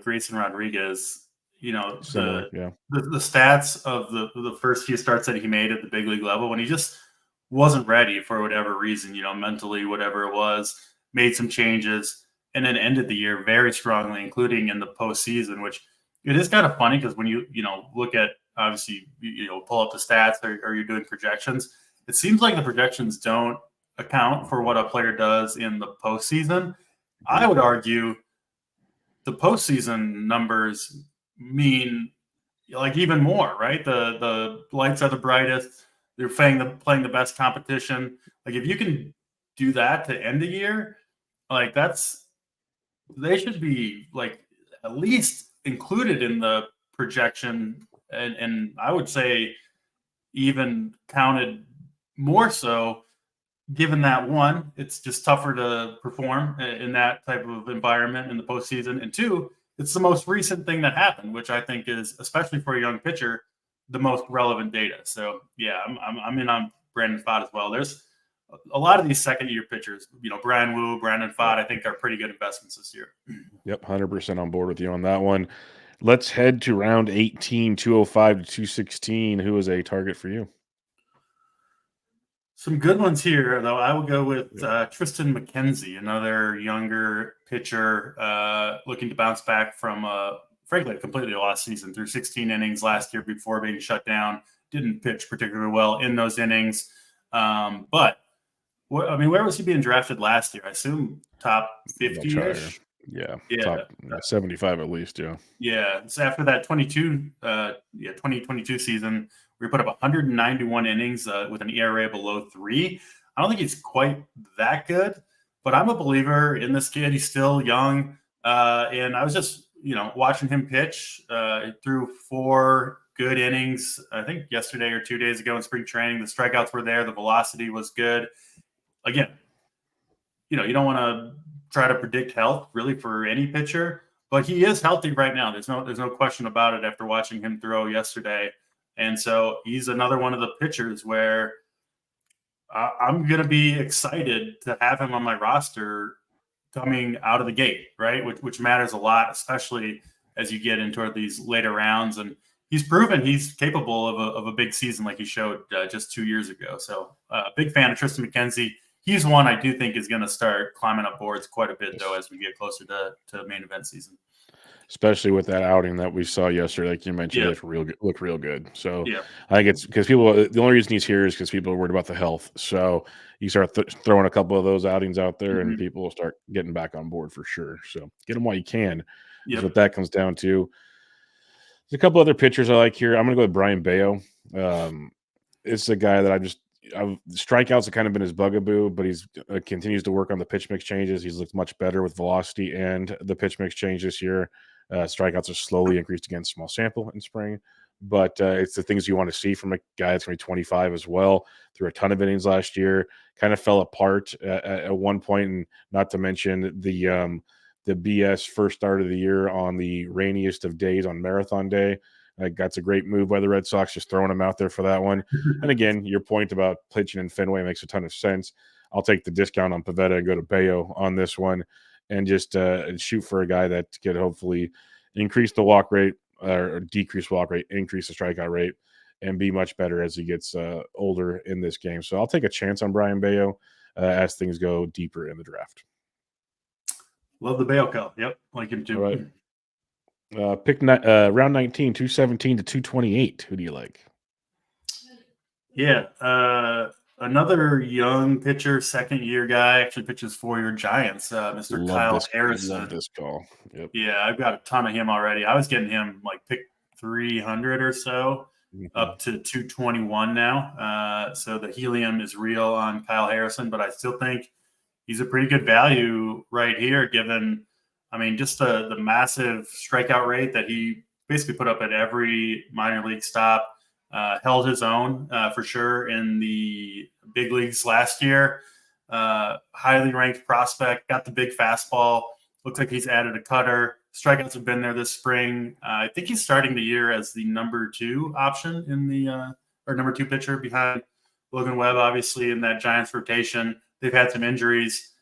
Grayson Rodriguez. Similar, the stats of the first few starts that he made at the big league level when he just wasn't ready for whatever reason, mentally, whatever it was, made some changes, and then ended the year very strongly, including in the postseason, which it is kind of funny because when you look at, obviously, pull up the stats or you're doing projections, it seems like the projections don't account for what a player does in the postseason. I would argue the postseason numbers mean like even more, right? The lights are the brightest. They're playing the best competition. Like if you can do that to end the year, like they should be like at least included in the projection, and I would say even counted more so, given that one, it's just tougher to perform in that type of environment in the postseason, and two, it's the most recent thing that happened, which I think is, especially for a young pitcher, the most relevant data. So yeah, I'm in on Brandon Pfaadt as well. There's a lot of these second-year pitchers, Brian Wu, Brandon Pfaadt, I think are pretty good investments this year. Yep, 100% on board with you on that one. Let's head to round 18, 205 to 216. Who is a target for you? Some good ones here, though. I would go with Tristan McKenzie, another younger pitcher looking to bounce back from, frankly, a completely lost season. Through 16 innings last year before being shut down. Didn't pitch particularly well in those innings. But, where was he being drafted last year? I assume top 50-ish? Yeah, top 75 at least, yeah. Yeah, so after that 2022 season, we put up 191 innings with an ERA below 3. I don't think he's quite that good, but I'm a believer in this kid. He's still young, and I was just watching him pitch through 4 good innings. I think yesterday or 2 days ago in spring training, the strikeouts were there, the velocity was good. Again, you don't want to try to predict health really for any pitcher, but he is healthy right now. There's no question about it after watching him throw yesterday. And so he's another one of the pitchers where I'm going to be excited to have him on my roster coming out of the gate, right? Which matters a lot, especially as you get into these later rounds. And he's proven he's capable of a big season like he showed just 2 years ago. So big fan of Tristan McKenzie. He's one I do think is going to start climbing up boards quite a bit, though, as we get closer to main event season. Especially with that outing that we saw yesterday, like you mentioned, it looked real good. So yeah. I think it's because the only reason he's here is because people are worried about the health. So you start throwing a couple of those outings out there, and people will start getting back on board for sure. So get them while you can. Yep. That's what that comes down to. There's a couple other pitchers I like here. I'm going to go with Brian Bayo. It's a guy that strikeouts have kind of been his bugaboo, but he's continues to work on the pitch mix changes. He's looked much better with velocity and the pitch mix change this year. Strikeouts are slowly increased against small sample in spring, but it's the things you want to see from a guy that's going to be 25 as well. Threw a ton of innings last year, kind of fell apart at one point, and not to mention the BS first start of the year on the rainiest of days on Marathon Day. That's a great move by the Red Sox, just throwing him out there for that one. And again, your point about pitching in Fenway makes a ton of sense. I'll take the discount on Pivetta and go to Bayo on this one, and just shoot for a guy that could hopefully increase the walk rate or decrease walk rate, increase the strikeout rate, and be much better as he gets older in this game. So I'll take a chance on Brian Bayo as things go deeper in the draft. Love the Bayo call. Yep, like him too. All right. Pick round 19, 217 to 228. Who do you like? Yeah, another young pitcher, second-year guy, actually pitches for your Giants, Mr. Kyle Harrison. Love this call. Yep. Yeah, I've got a ton of him already. I was getting him like pick 300 or so, up to 221 now. So the helium is real on Kyle Harrison, but I still think he's a pretty good value right here, given – just the massive strikeout rate that he basically put up at every minor league stop, held his own for sure in the big leagues last year. Highly ranked prospect, got the big fastball. Looks like he's added a cutter. Strikeouts have been there this spring. I think he's starting the year as the number 2 option in the or number 2 pitcher behind Logan Webb, obviously, in that Giants rotation. They've had some injuries.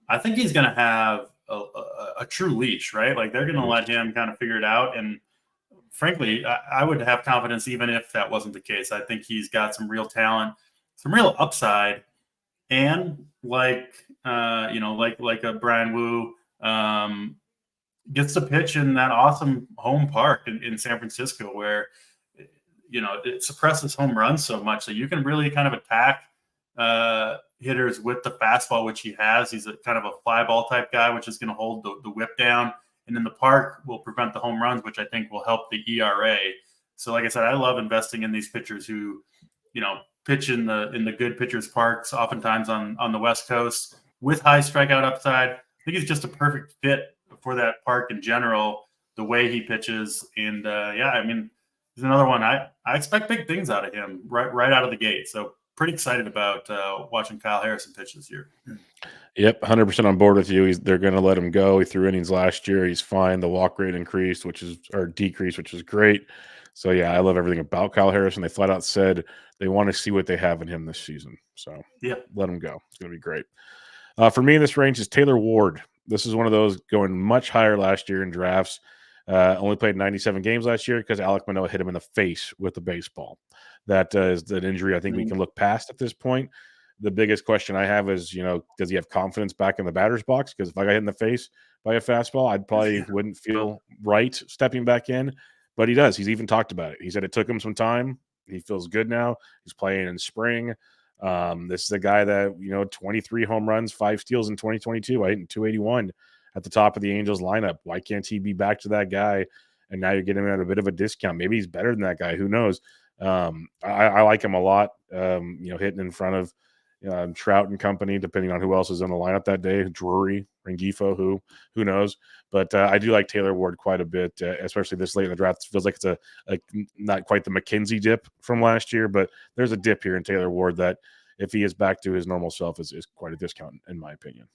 I think he's going to have a true leash, right? Like they're going to let him kind of figure it out. And frankly, I would have confidence even if that wasn't the case. I think he's got some real talent, some real upside, and like a Brian Wu gets to pitch in that awesome home park in San Francisco where it suppresses home runs so much that you can really kind of attack hitters with the fastball, which he has. He's a kind of a fly ball type guy, which is going to hold the whip down. And in the park will prevent the home runs, which I think will help the ERA. So like I said, I love investing in these pitchers who, pitch in the good pitchers parks, oftentimes on the West Coast with high strikeout upside. I think he's just a perfect fit for that park in general, the way he pitches. And he's another one. I expect big things out of him right out of the gate. So pretty excited about watching Kyle Harrison pitch this year. Yep, 100% on board with you. They're going to let him go. He threw innings last year. He's fine. The walk rate decreased, which is great. So yeah, I love everything about Kyle Harrison. They flat out said they want to see what they have in him this season. So let him go. It's going to be great. For me in this range is Taylor Ward. This is one of those going much higher last year in drafts. Only played 97 games last year because Alek Manoah hit him in the face with the baseball. That is an injury I think we can look past at this point. The biggest question I have is, does he have confidence back in the batter's box? Because if I got hit in the face by a fastball, I probably wouldn't feel right stepping back in. But he does. He's even talked about it. He said it took him some time. He feels good now. He's playing in spring. This is a guy that, 23 home runs, 5 steals in 2022. I hit 281 at the top of the Angels lineup. Why can't he be back to that guy? And now you're getting him at a bit of a discount. Maybe he's better than that guy. Who knows? I like him a lot, hitting in front of Trout and company, depending on who else is in the lineup that day. Drury, Rengifo, who knows? But I do like Taylor Ward quite a bit, especially this late in the draft. It feels like it's a not quite the McKenzie dip from last year, but there's a dip here in Taylor Ward that if he is back to his normal self is quite a discount, in my opinion.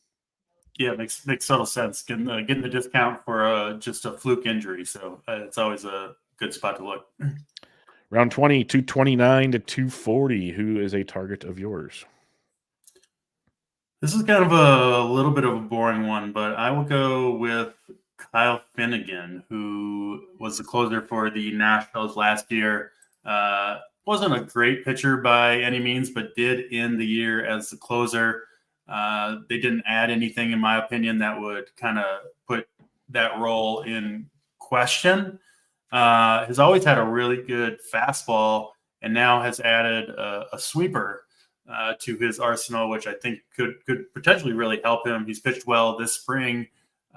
Yeah, makes total sense. Getting the discount for just a fluke injury. So it's always a good spot to look. Round 20, 229 to 240. Who is a target of yours? This is kind of a little bit of a boring one, but I will go with Kyle Finnegan, who was the closer for the Nationals last year. Wasn't a great pitcher by any means, but did end the year as the closer. They didn't add anything, in my opinion, that would kind of put that role in question. Has always had a really good fastball and now has added a sweeper to his arsenal, which I think could potentially really help him. He's pitched well this spring.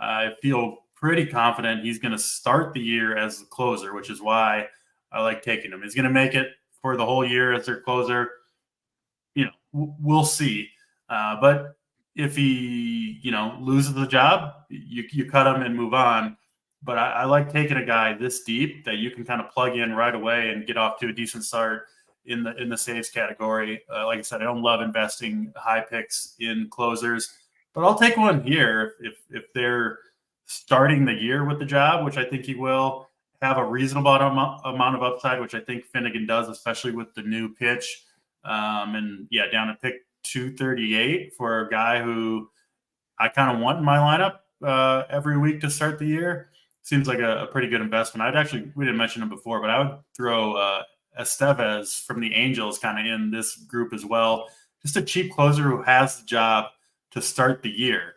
I feel pretty confident he's going to start the year as the closer, which is why I like taking him. He's going to make it for the whole year as their closer. We'll see. But if he, loses the job, you cut him and move on. But I like taking a guy this deep that you can kind of plug in right away and get off to a decent start in the saves category. Like I said, I don't love investing high picks in closers, but I'll take one here if they're starting the year with the job, which I think he will, have a reasonable amount of upside, which I think Finnegan does, especially with the new pitch. Down to pick 238 for a guy who I kind of want in my lineup every week to start the year. Seems like a pretty good investment. We didn't mention him before, but I would throw Estevez from the Angels kind of in this group as well. Just a cheap closer who has the job to start the year.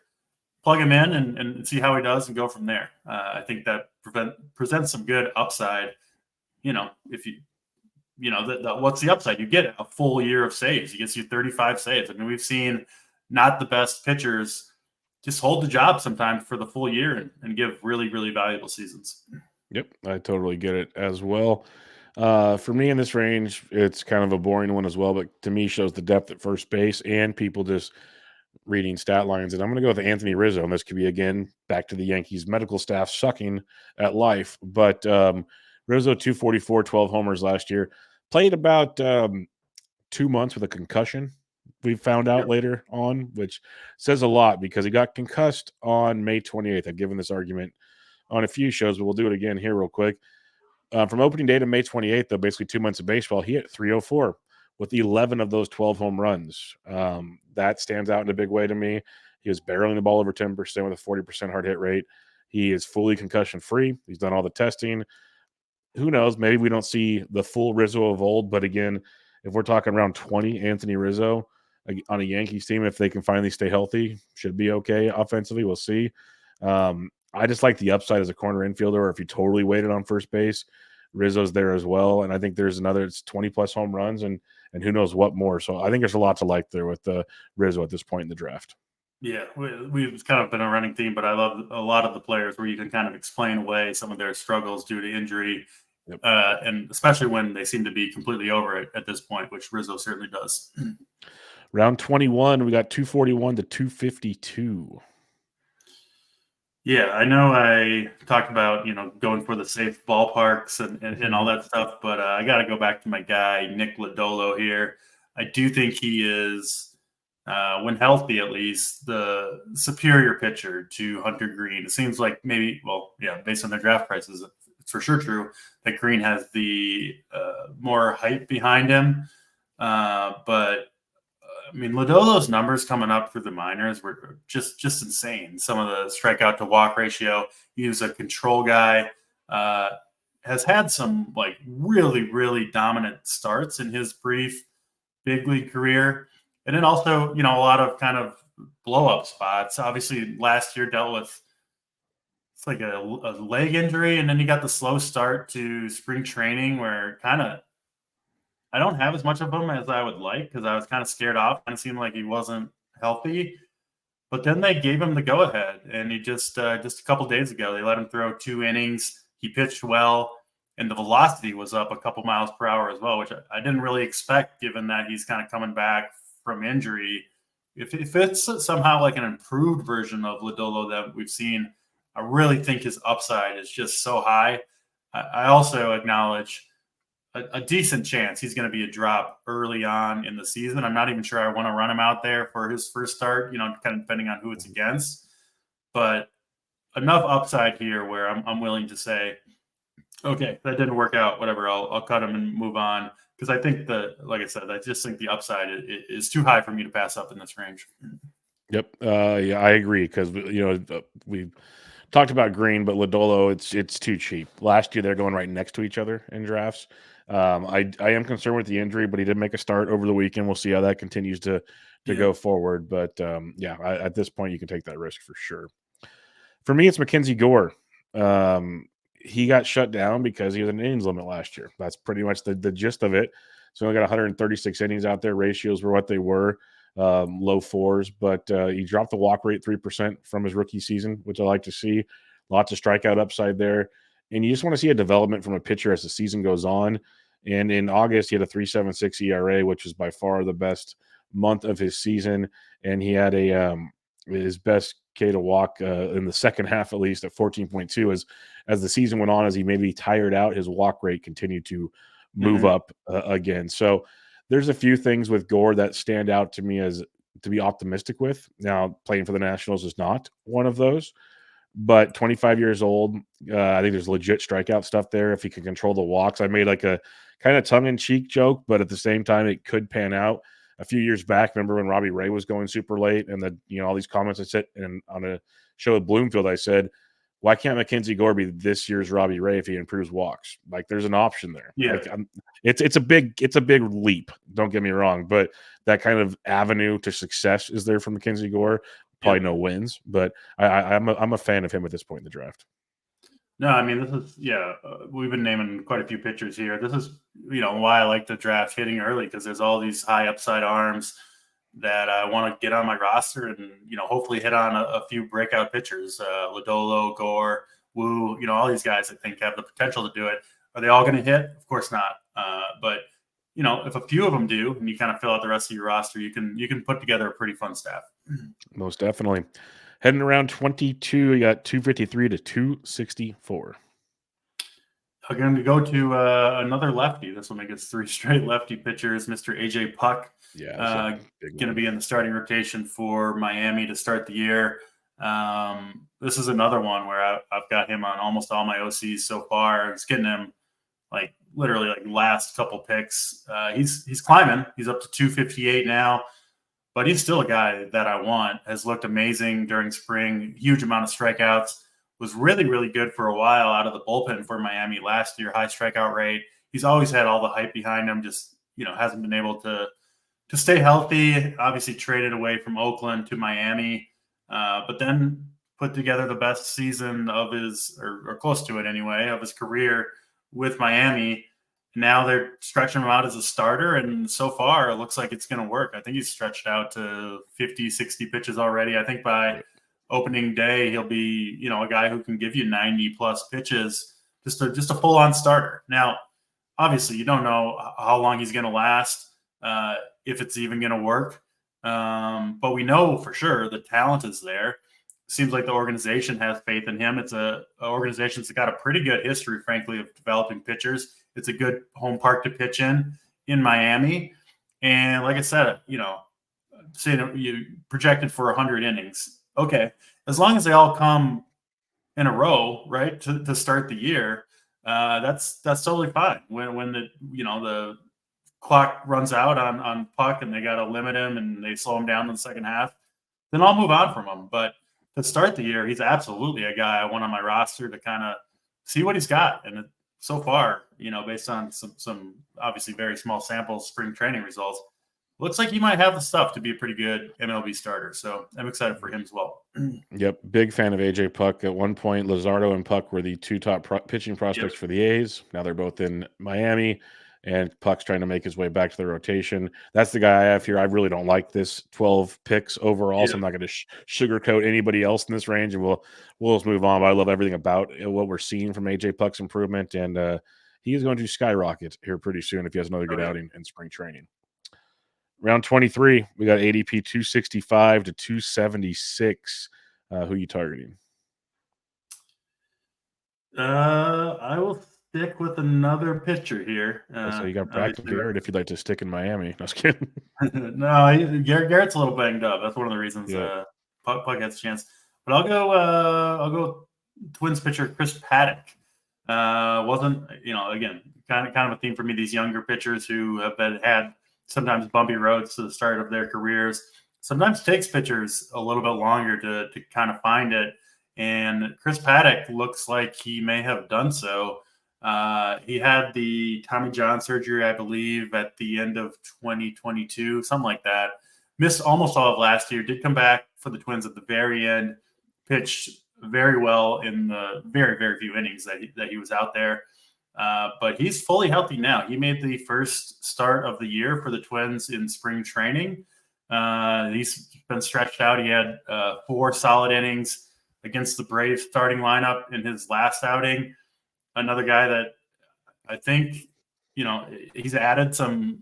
Plug him in and see how he does and go from there. I think that presents some good upside. If you, what's the upside? You get a full year of saves. He gets you 35 saves. I mean, we've seen not the best pitchers just hold the job sometimes for the full year and give really, really valuable seasons. Yep, I totally get it as well. For me in this range, it's kind of a boring one as well, but to me shows the depth at first base and people just reading stat lines. And I'm going to go with Anthony Rizzo, and this could be, again, back to the Yankees medical staff sucking at life. But Rizzo, 244, 12 homers last year. Played about 2 months with a concussion. We found out later on, which says a lot because he got concussed on May 28th. I've given this argument on a few shows, but we'll do it again here real quick. From opening day to May 28th, though, basically 2 months of baseball, he hit 304 with 11 of those 12 home runs. That stands out in a big way to me. He was barreling the ball over 10% with a 40% hard hit rate. He is fully concussion free. He's done all the testing. Who knows? Maybe we don't see the full Rizzo of old, but again, if we're talking around 20, Anthony Rizzo on a Yankees team, if they can finally stay healthy, should be okay offensively. We'll see. I just like the upside as a corner infielder, or if you totally waited on first base, Rizzo's there as well. And I think there's another 20 plus home runs and who knows what more. So I think there's a lot to like there with Rizzo at this point in the draft. Yeah, we've kind of been a running theme, but I love a lot of the players where you can kind of explain away some of their struggles due to injury. Yep. And especially when they seem to be completely over it at this point, which Rizzo certainly does. Round 21, we got 241 to 252. Yeah, I know I talked about, going for the safe ballparks and all that stuff, but I got to go back to my guy, Nick Lodolo here. I do think he is, when healthy at least, the superior pitcher to Hunter Green. It seems like based on their draft prices, it's for sure true that Green has the more hype behind him. But I mean, Lodolo's numbers coming up through the minors were just insane. Some of the strikeout to walk ratio. He was a control guy. Has had some really, really dominant starts in his brief big league career. And then also, a lot of kind of blow up spots. Obviously last year dealt with a leg injury, and then you got the slow start to spring training where I don't have as much of him as I would like because I was kind of scared off. Kind of seemed like he wasn't healthy. But then they gave him the go-ahead, and he just a couple days ago, they let him throw 2 innings. He pitched well, and the velocity was up a couple miles per hour as well, which I didn't really expect given that he's kind of coming back from injury. If it's somehow like an improved version of Lodolo that we've seen, I really think his upside is just so high. I also acknowledge a decent chance he's going to be a drop early on in the season. I'm not even sure I want to run him out there for his first start, kind of depending on who it's against. But enough upside here where I'm willing to say, okay, that didn't work out, whatever, I'll cut him and move on. Because I think like I said, I just think the upside is too high for me to pass up in this range. Yep. Yeah, I agree because, we talked about Green, but Lodolo, it's too cheap. Last year, they're going right next to each other in drafts. I am concerned with the injury, but he did make a start over the weekend. We'll see how that continues to go forward. But, at this point, you can take that risk for sure. For me, it's Mackenzie Gore. He got shut down because he was an innings limit last year. That's pretty much the gist of it. So he got 136 innings out there. Ratios were what they were, low 4s. But he dropped the walk rate 3% from his rookie season, which I like to see. Lots of strikeout upside there. And you just want to see a development from a pitcher as the season goes on. And in August, he had a 3.76 ERA, which is by far the best month of his season. And he had his best K to walk in the second half, at least at 14.2. As the season went on, as he maybe tired out, his walk rate continued to move up again. So there's a few things with Gore that stand out to me as to be optimistic with. Now, playing for the Nationals is not one of those. But 25 years old, I think there's legit strikeout stuff there if he can control the walks. I made like a kind of tongue-in-cheek joke, but at the same time, it could pan out. A few years back, remember when Robbie Ray was going super late and all these comments I said, and on a show with Bloomfield, I said, why can't Mackenzie Gore be this year's Robbie Ray if he improves walks? Like there's an option there. Yeah. It's a big leap. Don't get me wrong, but that kind of avenue to success is there for Mackenzie Gore. Probably no wins, but I'm a fan of him at this point in the draft. No, I mean, this is, we've been naming quite a few pitchers here. This is, why I like the draft hitting early because there's all these high upside arms that I want to get on my roster and, hopefully hit on a few breakout pitchers. Lodolo, Gore, Wu, all these guys I think have the potential to do it. Are they all going to hit? Of course not. But, if a few of them do and you kind of fill out the rest of your roster, you can put together a pretty fun staff. Most definitely. Heading around 22, you got 253 to 264. I'm going to go to another lefty. This will make us 3 straight lefty pitchers. Mr. AJ Puck. Yeah, going to be in the starting rotation for Miami to start the year. This is another one where I've got him on almost all my OCs so far. It's getting him literally last couple picks. He's climbing. He's up to 258 now. but he's still a guy that I want. Has looked amazing during spring, huge amount of strikeouts, was really, really good for a while out of the bullpen for Miami last year, high strikeout rate. He's always had all the hype behind him, just, hasn't been able to stay healthy. Obviously traded away from Oakland to Miami, but then put together the best season of his, or close to it anyway, of his career with Miami. Now they're stretching him out as a starter, and so far it looks like it's going to work. I think he's stretched out to 50, 60 pitches already. I think by opening day he'll be, a guy who can give you 90 plus pitches, just a full on starter. Now, obviously, you don't know how long he's going to last, if it's even going to work, but we know for sure the talent is there. Seems like the organization has faith in him. It's a organization that's got a pretty good history, frankly, of developing pitchers. It's a good home park to pitch in Miami. And like I said, saying you projected for 100 innings. Okay. As long as they all come in a row, right, to start the year, that's totally fine. When the clock runs out on Puck and they got to limit him and they slow him down in the second half, then I'll move on from him. But to start the year, he's absolutely a guy I want on my roster to kind of see what he's got. And so far, based on some obviously very small samples, spring training results, looks like he might have the stuff to be a pretty good MLB starter. So I'm excited for him as well. Yep. Big fan of AJ Puck. At one point, Luzardo and Puck were the two top pitching prospects for the A's. Now they're both in Miami, and Puck's trying to make his way back to the rotation. That's the guy I have here. I really don't like this 12 picks overall, so I'm not going to sugarcoat anybody else in this range, and we'll just move on. But I love everything about what we're seeing from AJ Puck's improvement, and he is going to skyrocket here pretty soon if he has another good outing in spring training. Round 23, we got ADP 265 to 276. Who you targeting? I will stick with another pitcher here. So you got Braxton Garrett if you'd like to stick in Miami. No, I was kidding. No, Garrett's a little banged up. That's one of the reasons Puck has a chance. But I'll go Twins pitcher Chris Paddock. Wasn't, again, kind of a theme for me, these younger pitchers who have had sometimes bumpy roads to the start of their careers. Sometimes takes pitchers a little bit longer to kind of find it. And Chris Paddock looks like he may have done so. He had the Tommy John surgery, I believe, at the end of 2022, something like that. Missed almost all of last year, did come back for the Twins at the very end, pitched very well in the very, very few innings that he was out there. But he's fully healthy now. He made the first start of the year for the Twins in spring training. He's been stretched out. He had 4 solid innings against the Braves starting lineup in his last outing. Another guy that I think, he's added some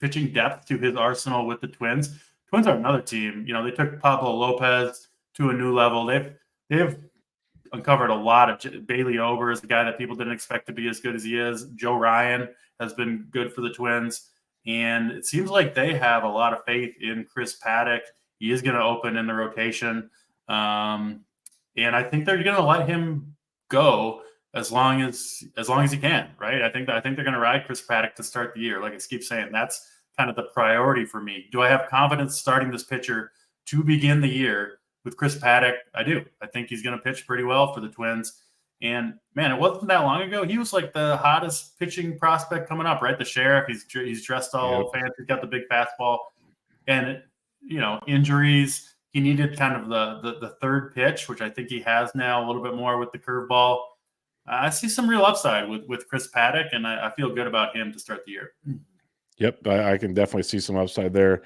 pitching depth to his arsenal with the Twins. Twins are another team. They took Pablo Lopez to a new level. They've uncovered a lot of Bailey Ober is the guy that people didn't expect to be as good as he is. Joe Ryan has been good for the Twins. And it seems like they have a lot of faith in Chris Paddock. He is going to open in the rotation. And I think they're going to let him go as long as he can, right? I think they're going to ride Chris Paddock to start the year. Like I keep saying, that's kind of the priority for me. Do I have confidence starting this pitcher to begin the year with Chris Paddock? I do. I think he's going to pitch pretty well for the Twins. And man, it wasn't that long ago. He was like the hottest pitching prospect coming up, right? The sheriff. He's dressed all fancy. He's got the big fastball, and injuries. He needed kind of the third pitch, which I think he has now a little bit more with the curveball. I see some real upside with Chris Paddock, and I feel good about him to start the year. Yep, I can definitely see some upside there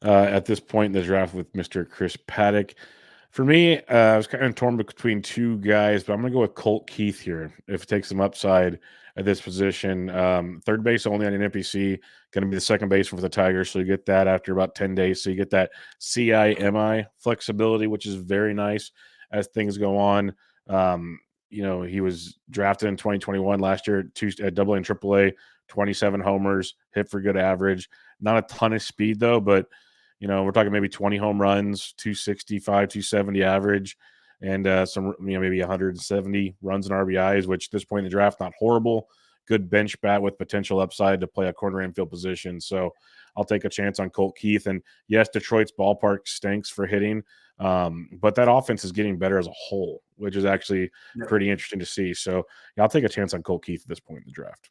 at this point in the draft with Mr. Chris Paddock. For me, I was kind of torn between two guys, but I'm going to go with Colt Keith here if it takes some upside at this position. Third base only on NFBC, going to be the second baseman for the Tigers, so you get that after about 10 days. So you get that CIMI flexibility, which is very nice as things go on. He was drafted in 2021 last year at AA and AAA, 27 homers, hit for good average. Not a ton of speed, though, but we're talking maybe 20 home runs, 265, 270 average, and some maybe 170 runs and RBIs, which at this point in the draft, not horrible good bench bat with potential upside to play a corner infield position. So I'll take a chance on Colt Keith. And yes, Detroit's ballpark stinks for hitting, but that offense is getting better as a whole, which is actually pretty interesting to see. So yeah, I'll take a chance on Colt Keith at this point in the draft.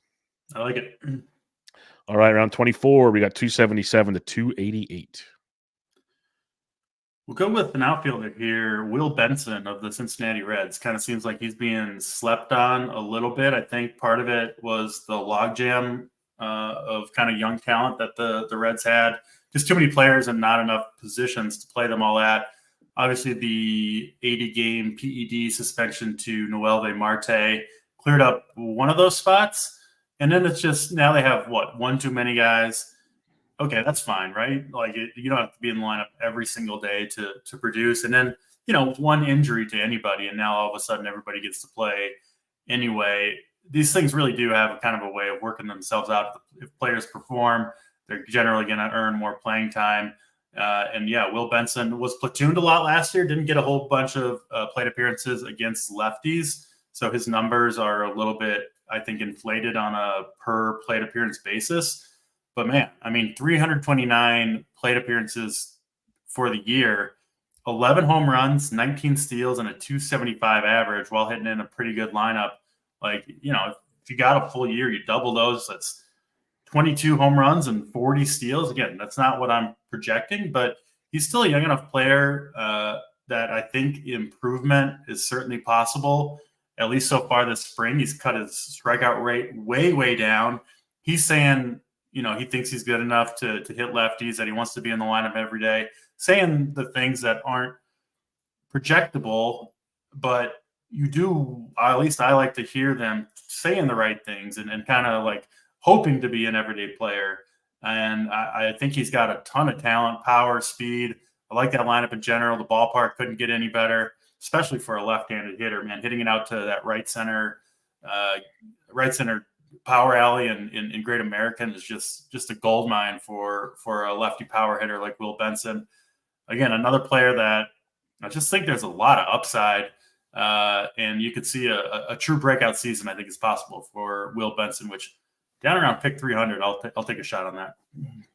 I like it. All right, round 24, we got 277 to 288. We'll go with an outfielder here, Will Benson of the Cincinnati Reds. Kind of seems like he's being slept on a little bit. I think part of it was the logjam of kind of young talent that the Reds had. Just too many players and not enough positions to play them all at. Obviously, the 80-game PED suspension to Noelvi Marte cleared up one of those spots. And then it's just now they have, one too many guys. Okay, that's fine, right? Like you don't have to be in the lineup every single day to produce. And then, one injury to anybody, and now all of a sudden everybody gets to play anyway. These things really do have a kind of a way of working themselves out. If players perform, they're generally going to earn more playing time. And yeah, Will Benson was platooned a lot last year, didn't get a whole bunch of plate appearances against lefties. So his numbers are a little bit, I think, inflated on a per plate appearance basis. But man, 329 plate appearances for the year, 11 home runs, 19 steals, and a 275 average while hitting in a pretty good lineup. Like, if you got a full year, you double those. That's 22 home runs and 40 steals. Again, that's not what I'm projecting, but he's still a young enough player that I think improvement is certainly possible. At least so far this spring, he's cut his strikeout rate way, way down. He's saying, he thinks he's good enough to hit lefties, that he wants to be in the lineup every day, saying the things that aren't projectable, but you do, at least I like to hear them saying the right things and kind of like hoping to be an everyday player. And I think he's got a ton of talent, power, speed. I like that lineup in general. The ballpark couldn't get any better, especially for a left-handed hitter, man. Hitting it out to that right center power alley in Great American is just a gold mine for a lefty power hitter like Will Benson. Again, another player that I just think there's a lot of upside, and you could see a true breakout season, I think, is possible for Will Benson, which down around pick 300, I'll take a shot on that.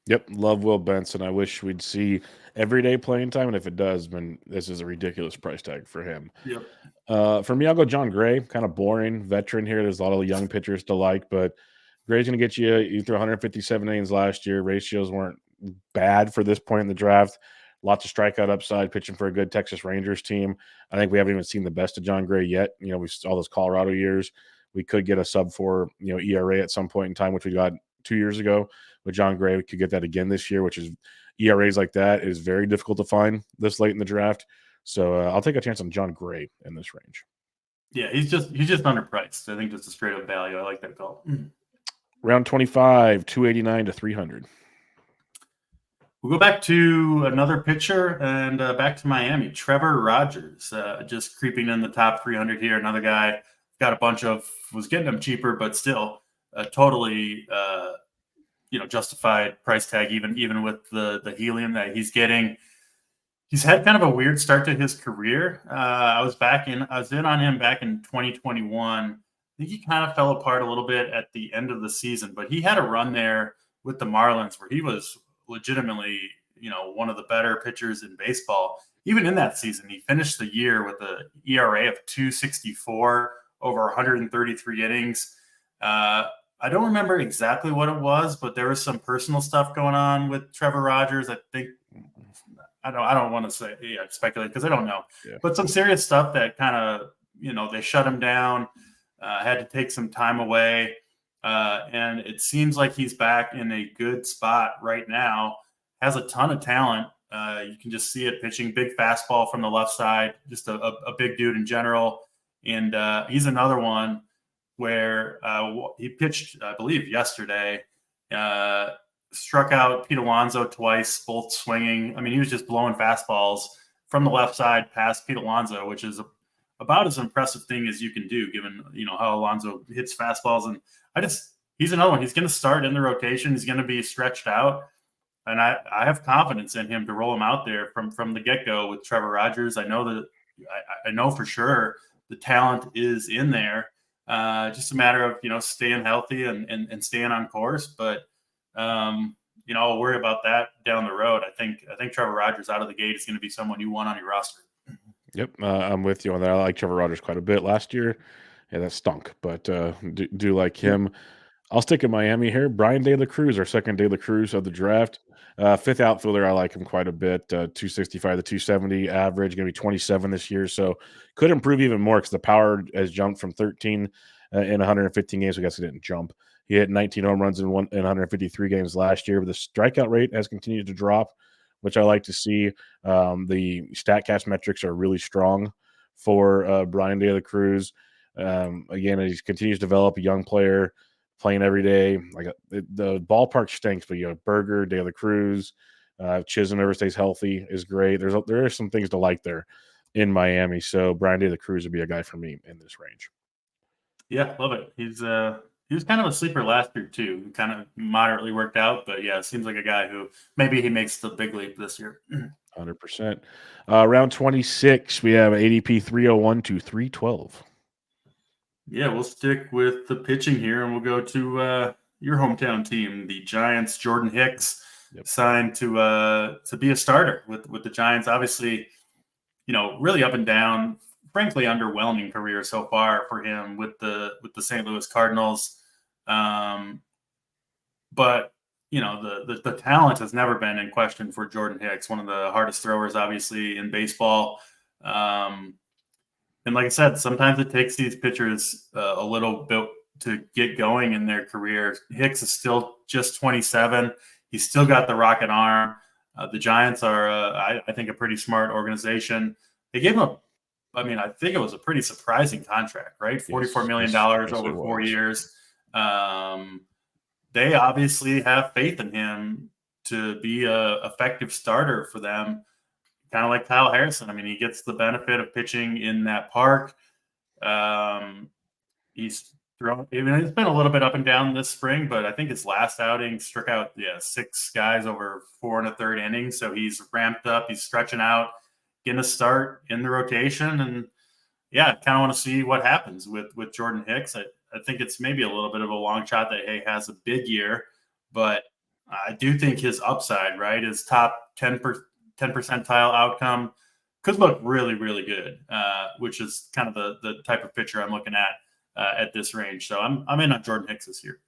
Yep, love Will Benson. I wish we'd see everyday playing time, and if it does, then this is a ridiculous price tag for him. Yep. For me, I'll go John Gray. Kind of boring veteran here. There's a lot of young pitchers to like, but Gray's going to get you threw 157 innings last year. Ratios weren't bad for this point in the draft. Lots of strikeout upside, pitching for a good Texas Rangers team. I think we haven't even seen the best of John Gray yet. We saw those Colorado years. We could get a sub-4, ERA at some point in time, which we got 2 years ago with John Gray. We could get that again this year, which is ERAs like that is very difficult to find this late in the draft. So I'll take a chance on John Gray in this range. Yeah, he's just underpriced. I think that's a straight up value. I like that call. Round 25, 289 to 300. We'll go back to another pitcher and back to Miami. Trevor Rogers, just creeping in the top 300 here. Another guy got a bunch of, was getting them cheaper, but still totally, justified price tag, even with the helium that he's getting. He's had kind of a weird start to his career. I was in on him back in 2021. I think he kind of fell apart a little bit at the end of the season, but he had a run there with the Marlins where he was legitimately, one of the better pitchers in baseball. Even in that season, he finished the year with an ERA of 2.64 over 133 innings. I don't remember exactly what it was, but there was some personal stuff going on with Trevor Rogers. I think I don't want to say speculate because I don't know, but some serious stuff that kind of they shut him down, had to take some time away, and it seems like he's back in a good spot right now. Has a ton of talent. You can just see it pitching big fastball from the left side, just a big dude in general. And he's another one where he pitched, I believe, yesterday, struck out Pete Alonso twice, both swinging. He was just blowing fastballs from the left side past Pete Alonso, which is about as impressive thing as you can do, given how Alonso hits fastballs. And he's another one. He's going to start in the rotation. He's going to be stretched out. And I have confidence in him to roll him out there from the get-go with Trevor Rogers. I know for sure the talent is in there. Just a matter of staying healthy and staying on course. But I'll worry about that down the road. I think Trevor Rogers out of the gate is going to be someone you want on your roster. Yep, I'm with you on that. I like Trevor Rogers quite a bit last year. Yeah, that stunk, but do like him. I'll stick in Miami here. Brian De La Cruz, our second De La Cruz of the draft. Fifth outfielder, I like him quite a bit. 265 to 270 average, going to be 27 this year. So could improve even more because the power has jumped from 13 in 115 games. I guess it didn't jump. He hit 19 home runs in 153 games last year, but the strikeout rate has continued to drop, which I like to see. The StatCast metrics are really strong for Brian De La Cruz. Again, he continues to develop a young player playing every day. Like the ballpark stinks, but you have Berger, De La Cruz, Chisholm never stays healthy is great. There are some things to like there in Miami. So Brian De La Cruz would be a guy for me in this range. Yeah, love it. He was kind of a sleeper last year too. Kind of moderately worked out, but yeah, seems like a guy who maybe he makes the big leap this year. 100%. Round 26, we have ADP 301 to 312. Yeah, we'll stick with the pitching here, and we'll go to your hometown team, the Giants. Jordan Hicks signed to be a starter with the Giants. Obviously, really up and down, frankly underwhelming career so far for him with the St. Louis Cardinals. But the talent has never been in question for Jordan Hicks, one of the hardest throwers, obviously, in baseball. And like I said, sometimes it takes these pitchers a little bit to get going in their career. Hicks is still just 27. He's still got the rocket arm. The Giants are, I think, a pretty smart organization. They gave him I think it was a pretty surprising contract, right? $44 million over 4 years. They obviously have faith in him to be a effective starter for them. Kind of like Kyle Harrison. He gets the benefit of pitching in that park. He's thrown. It's been a little bit up and down this spring, but I think his last outing struck out 6 guys over 4 1/3 innings. So he's ramped up. He's stretching out, getting a start in the rotation, and I kind of want to see what happens with Jordan Hicks. I think it's maybe a little bit of a long shot that he has a big year, but I do think his upside, right, his top 10 percentile outcome could look really, really good, which is kind of the type of pitcher I'm looking at this range. So I'm in on Jordan Hicks this year.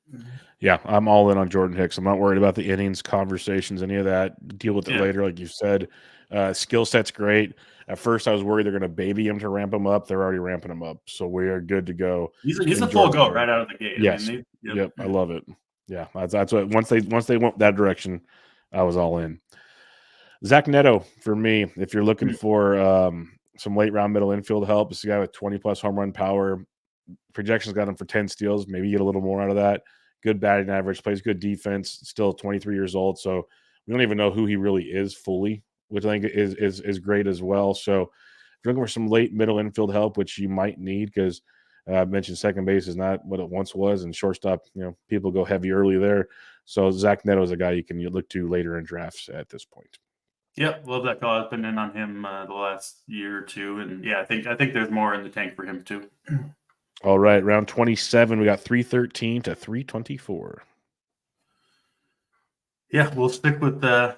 Yeah, I'm all in on Jordan Hicks. I'm not worried about the innings, conversations, any of that. Deal with it later, like you said. Skill set's great. At first, I was worried they're going to baby him to ramp him up. They're already ramping him up, so we are good to go. He's a full go right out of the gate. Yes, yep, I love it. Yeah, that's what. Once they went that direction, I was all in. Zach Neto for me. If you're looking for some late round middle infield help, this is a guy with 20+ home run power. Projections got him for 10 steals. Maybe get a little more out of that. Good batting average, plays good defense. Still 23 years old, so we don't even know who he really is fully, which I think is great as well. So if you're looking for some late middle infield help, which you might need, because I mentioned second base is not what it once was, and shortstop, people go heavy early there. So Zach Neto is a guy you can look to later in drafts at this point. Yep, love that call. I've been in on him the last year or two, and I think there's more in the tank for him too. All right, round 27, we got 313 to 324. Yeah, we'll stick with the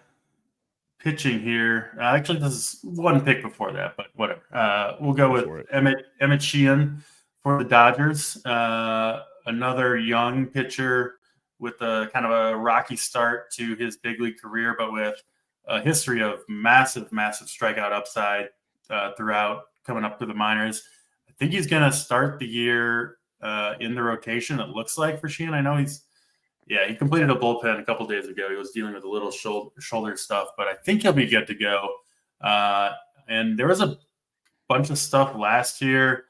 pitching here. Actually, this is one pick before that, but whatever. We'll go with Emmett Sheehan for the Dodgers. Another young pitcher with a kind of a rocky start to his big league career, but with a history of massive strikeout upside throughout coming up through the minors. I think he's going to start the year in the rotation, it looks like, for Sheehan. I know he completed a bullpen a couple days ago. He was dealing with a little shoulder stuff, but I think he'll be good to go. And there was a bunch of stuff last year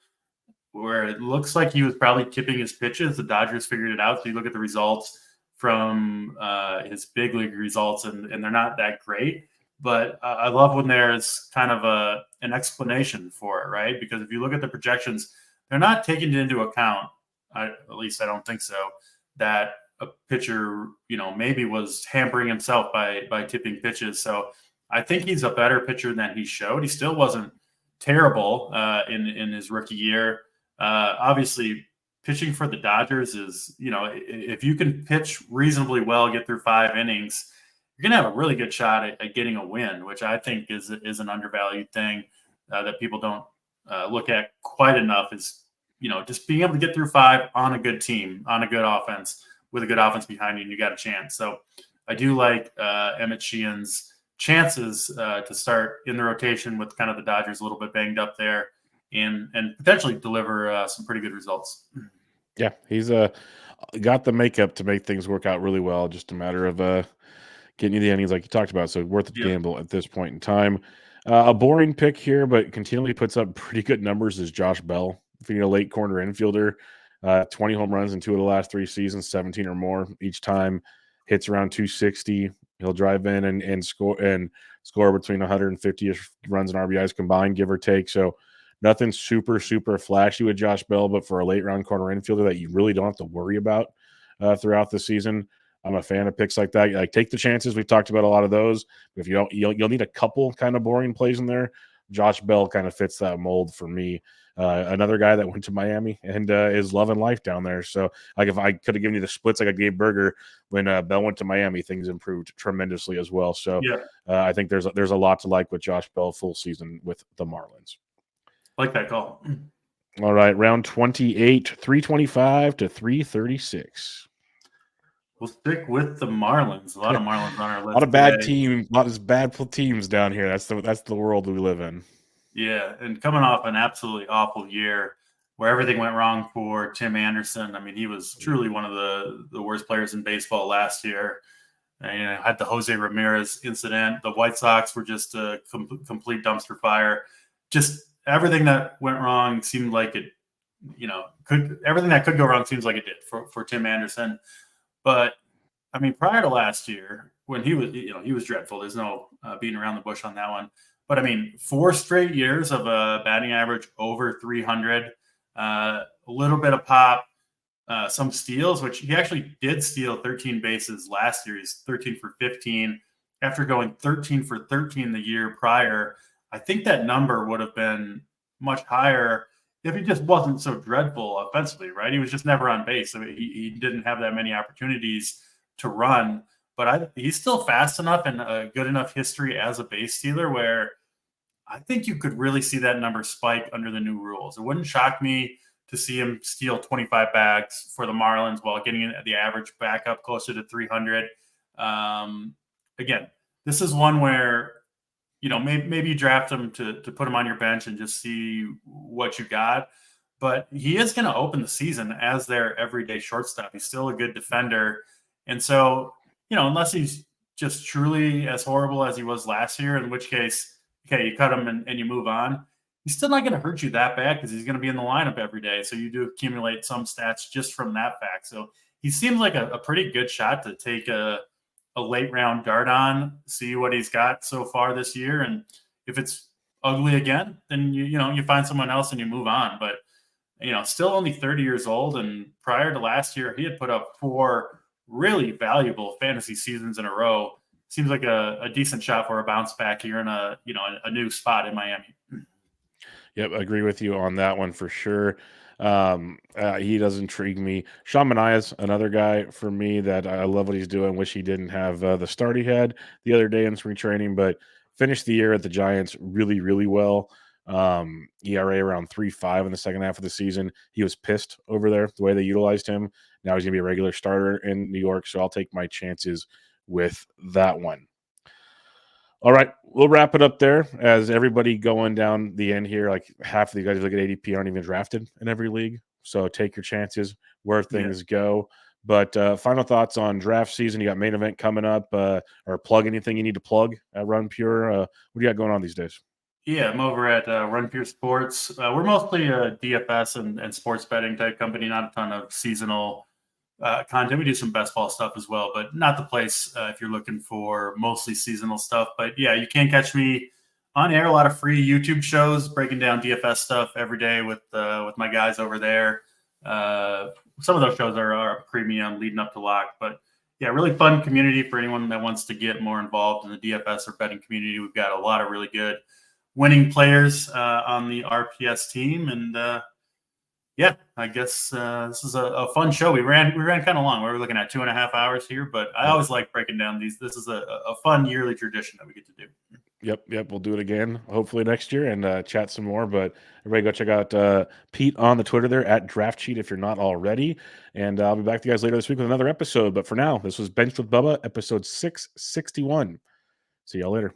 where it looks like he was probably tipping his pitches. The Dodgers figured it out. So you look at the results from his big league results, and they're not that great. But I love when there's kind of an explanation for it, right? Because if you look at the projections, they're not taking into account, at least I don't think so, that a pitcher, maybe was hampering himself by tipping pitches. So I think he's a better pitcher than he showed. He still wasn't terrible in his rookie year. Obviously, pitching for the Dodgers is, if you can pitch reasonably well, get through 5 innings, you're going to have a really good shot at getting a win, which I think is an undervalued thing that people don't look at quite enough is, just being able to get through 5 on a good team, on a good offense, with a good offense behind you, and you got a chance. So I do like Emmett Sheehan's chances to start in the rotation with kind of the Dodgers a little bit banged up there and potentially deliver some pretty good results. Yeah, he's got the makeup to make things work out really well. Just a matter of getting you the innings like you talked about. So worth the gamble at this point in time. A boring pick here, but continually puts up pretty good numbers is Josh Bell. If you need a late corner infielder, 20 home runs in 2 of the last 3 seasons, 17 or more each time, hits around 260. He'll drive in and score between 150 runs and RBIs combined, give or take. So nothing super, super flashy with Josh Bell, but for a late round corner infielder that you really don't have to worry about throughout the season, I'm a fan of picks like that. Like, take the chances. We've talked about a lot of those. If you don't, you'll need a couple kind of boring plays in there. Josh Bell kind of fits that mold for me. Another guy that went to Miami and is loving life down there. So, like, if I could have given you the splits like I gave Berger when Bell went to Miami, things improved tremendously as well. So, I think there's a lot to like with Josh Bell full season with the Marlins. Like that call. All right, round 28, 325 to 336. We'll stick with the Marlins. A lot of Marlins on our list. A lot of bad teams, a lot of bad teams down here. That's the world we live in. Yeah, and coming off an absolutely awful year where everything went wrong for Tim Anderson. I mean, he was truly one of the worst players in baseball last year. And, had the Jose Ramirez incident. The White Sox were just a complete dumpster fire. Just everything that went wrong seemed like it, everything that could go wrong seems like it did for Tim Anderson. But I mean, prior to last year, when he was dreadful. There's no beating around the bush on that one. But I mean, 4 straight years of a batting average over 300, a little bit of pop, some steals, which he actually did steal 13 bases last year. He's 13 for 15 after going 13 for 13 the year prior. I think that number would have been much higher if he just wasn't so dreadful offensively, right? He was just never on base. I mean, he didn't have that many opportunities to run, but he's still fast enough and a good enough history as a base stealer where I think you could really see that number spike under the new rules. It wouldn't shock me to see him steal 25 bags for the Marlins while getting the average back up closer to 300. Again, this is one where, maybe you draft him to put him on your bench and just see what you got. But he is going to open the season as their everyday shortstop. He's still a good defender. And so, unless he's just truly as horrible as he was last year, in which case, okay, you cut him and you move on, he's still not going to hurt you that bad because he's going to be in the lineup every day. So you do accumulate some stats just from that fact. So he seems like a pretty good shot to take a late round dart on, see what he's got so far this year. And if it's ugly again, then you find someone else and you move on. But, still only 30 years old. And prior to last year, he had put up 4 really valuable fantasy seasons in a row. Seems like a decent shot for a bounce back here in a new spot in Miami. Yep, I agree with you on that one for sure. He does intrigue me. Sean Manaea's another guy for me that I love what he's doing. Wish he didn't have the start he had the other day in spring training, but finished the year at the Giants really, really well. ERA around 3.5 in the second half of the season. He was pissed over there the way they utilized him. Now he's gonna be a regular starter in New York, so I'll take my chances with that one. All right, we'll wrap it up there as everybody going down the end here. Like half of the guys who look at ADP aren't even drafted in every league. So take your chances where things go. But final thoughts on draft season. You got main event coming up or plug anything you need to plug at Run Pure. What do you got going on these days? Yeah, I'm over at Run Pure Sports. We're mostly a DFS and sports betting type company, not a ton of seasonal content. We do some best ball stuff as well, but not the place if you're looking for mostly seasonal stuff. But yeah, you can catch me on air. A lot of free YouTube shows breaking down DFS stuff every day with my guys over there. Some of those shows are premium leading up to lock, but yeah, really fun community for anyone that wants to get more involved in the DFS or betting community. We've got a lot of really good winning players on the RPS team, and Yeah, I guess this is a fun show. We ran kind of long. We were looking at 2.5 hours here, but I always like breaking down these. This is a fun yearly tradition that we get to do. Yep. We'll do it again, hopefully next year, and chat some more. But everybody, go check out Pete on the Twitter there at DraftCheat if you're not already. And I'll be back to you guys later this week with another episode. But for now, this was Benched with Bubba, episode 661. See y'all later.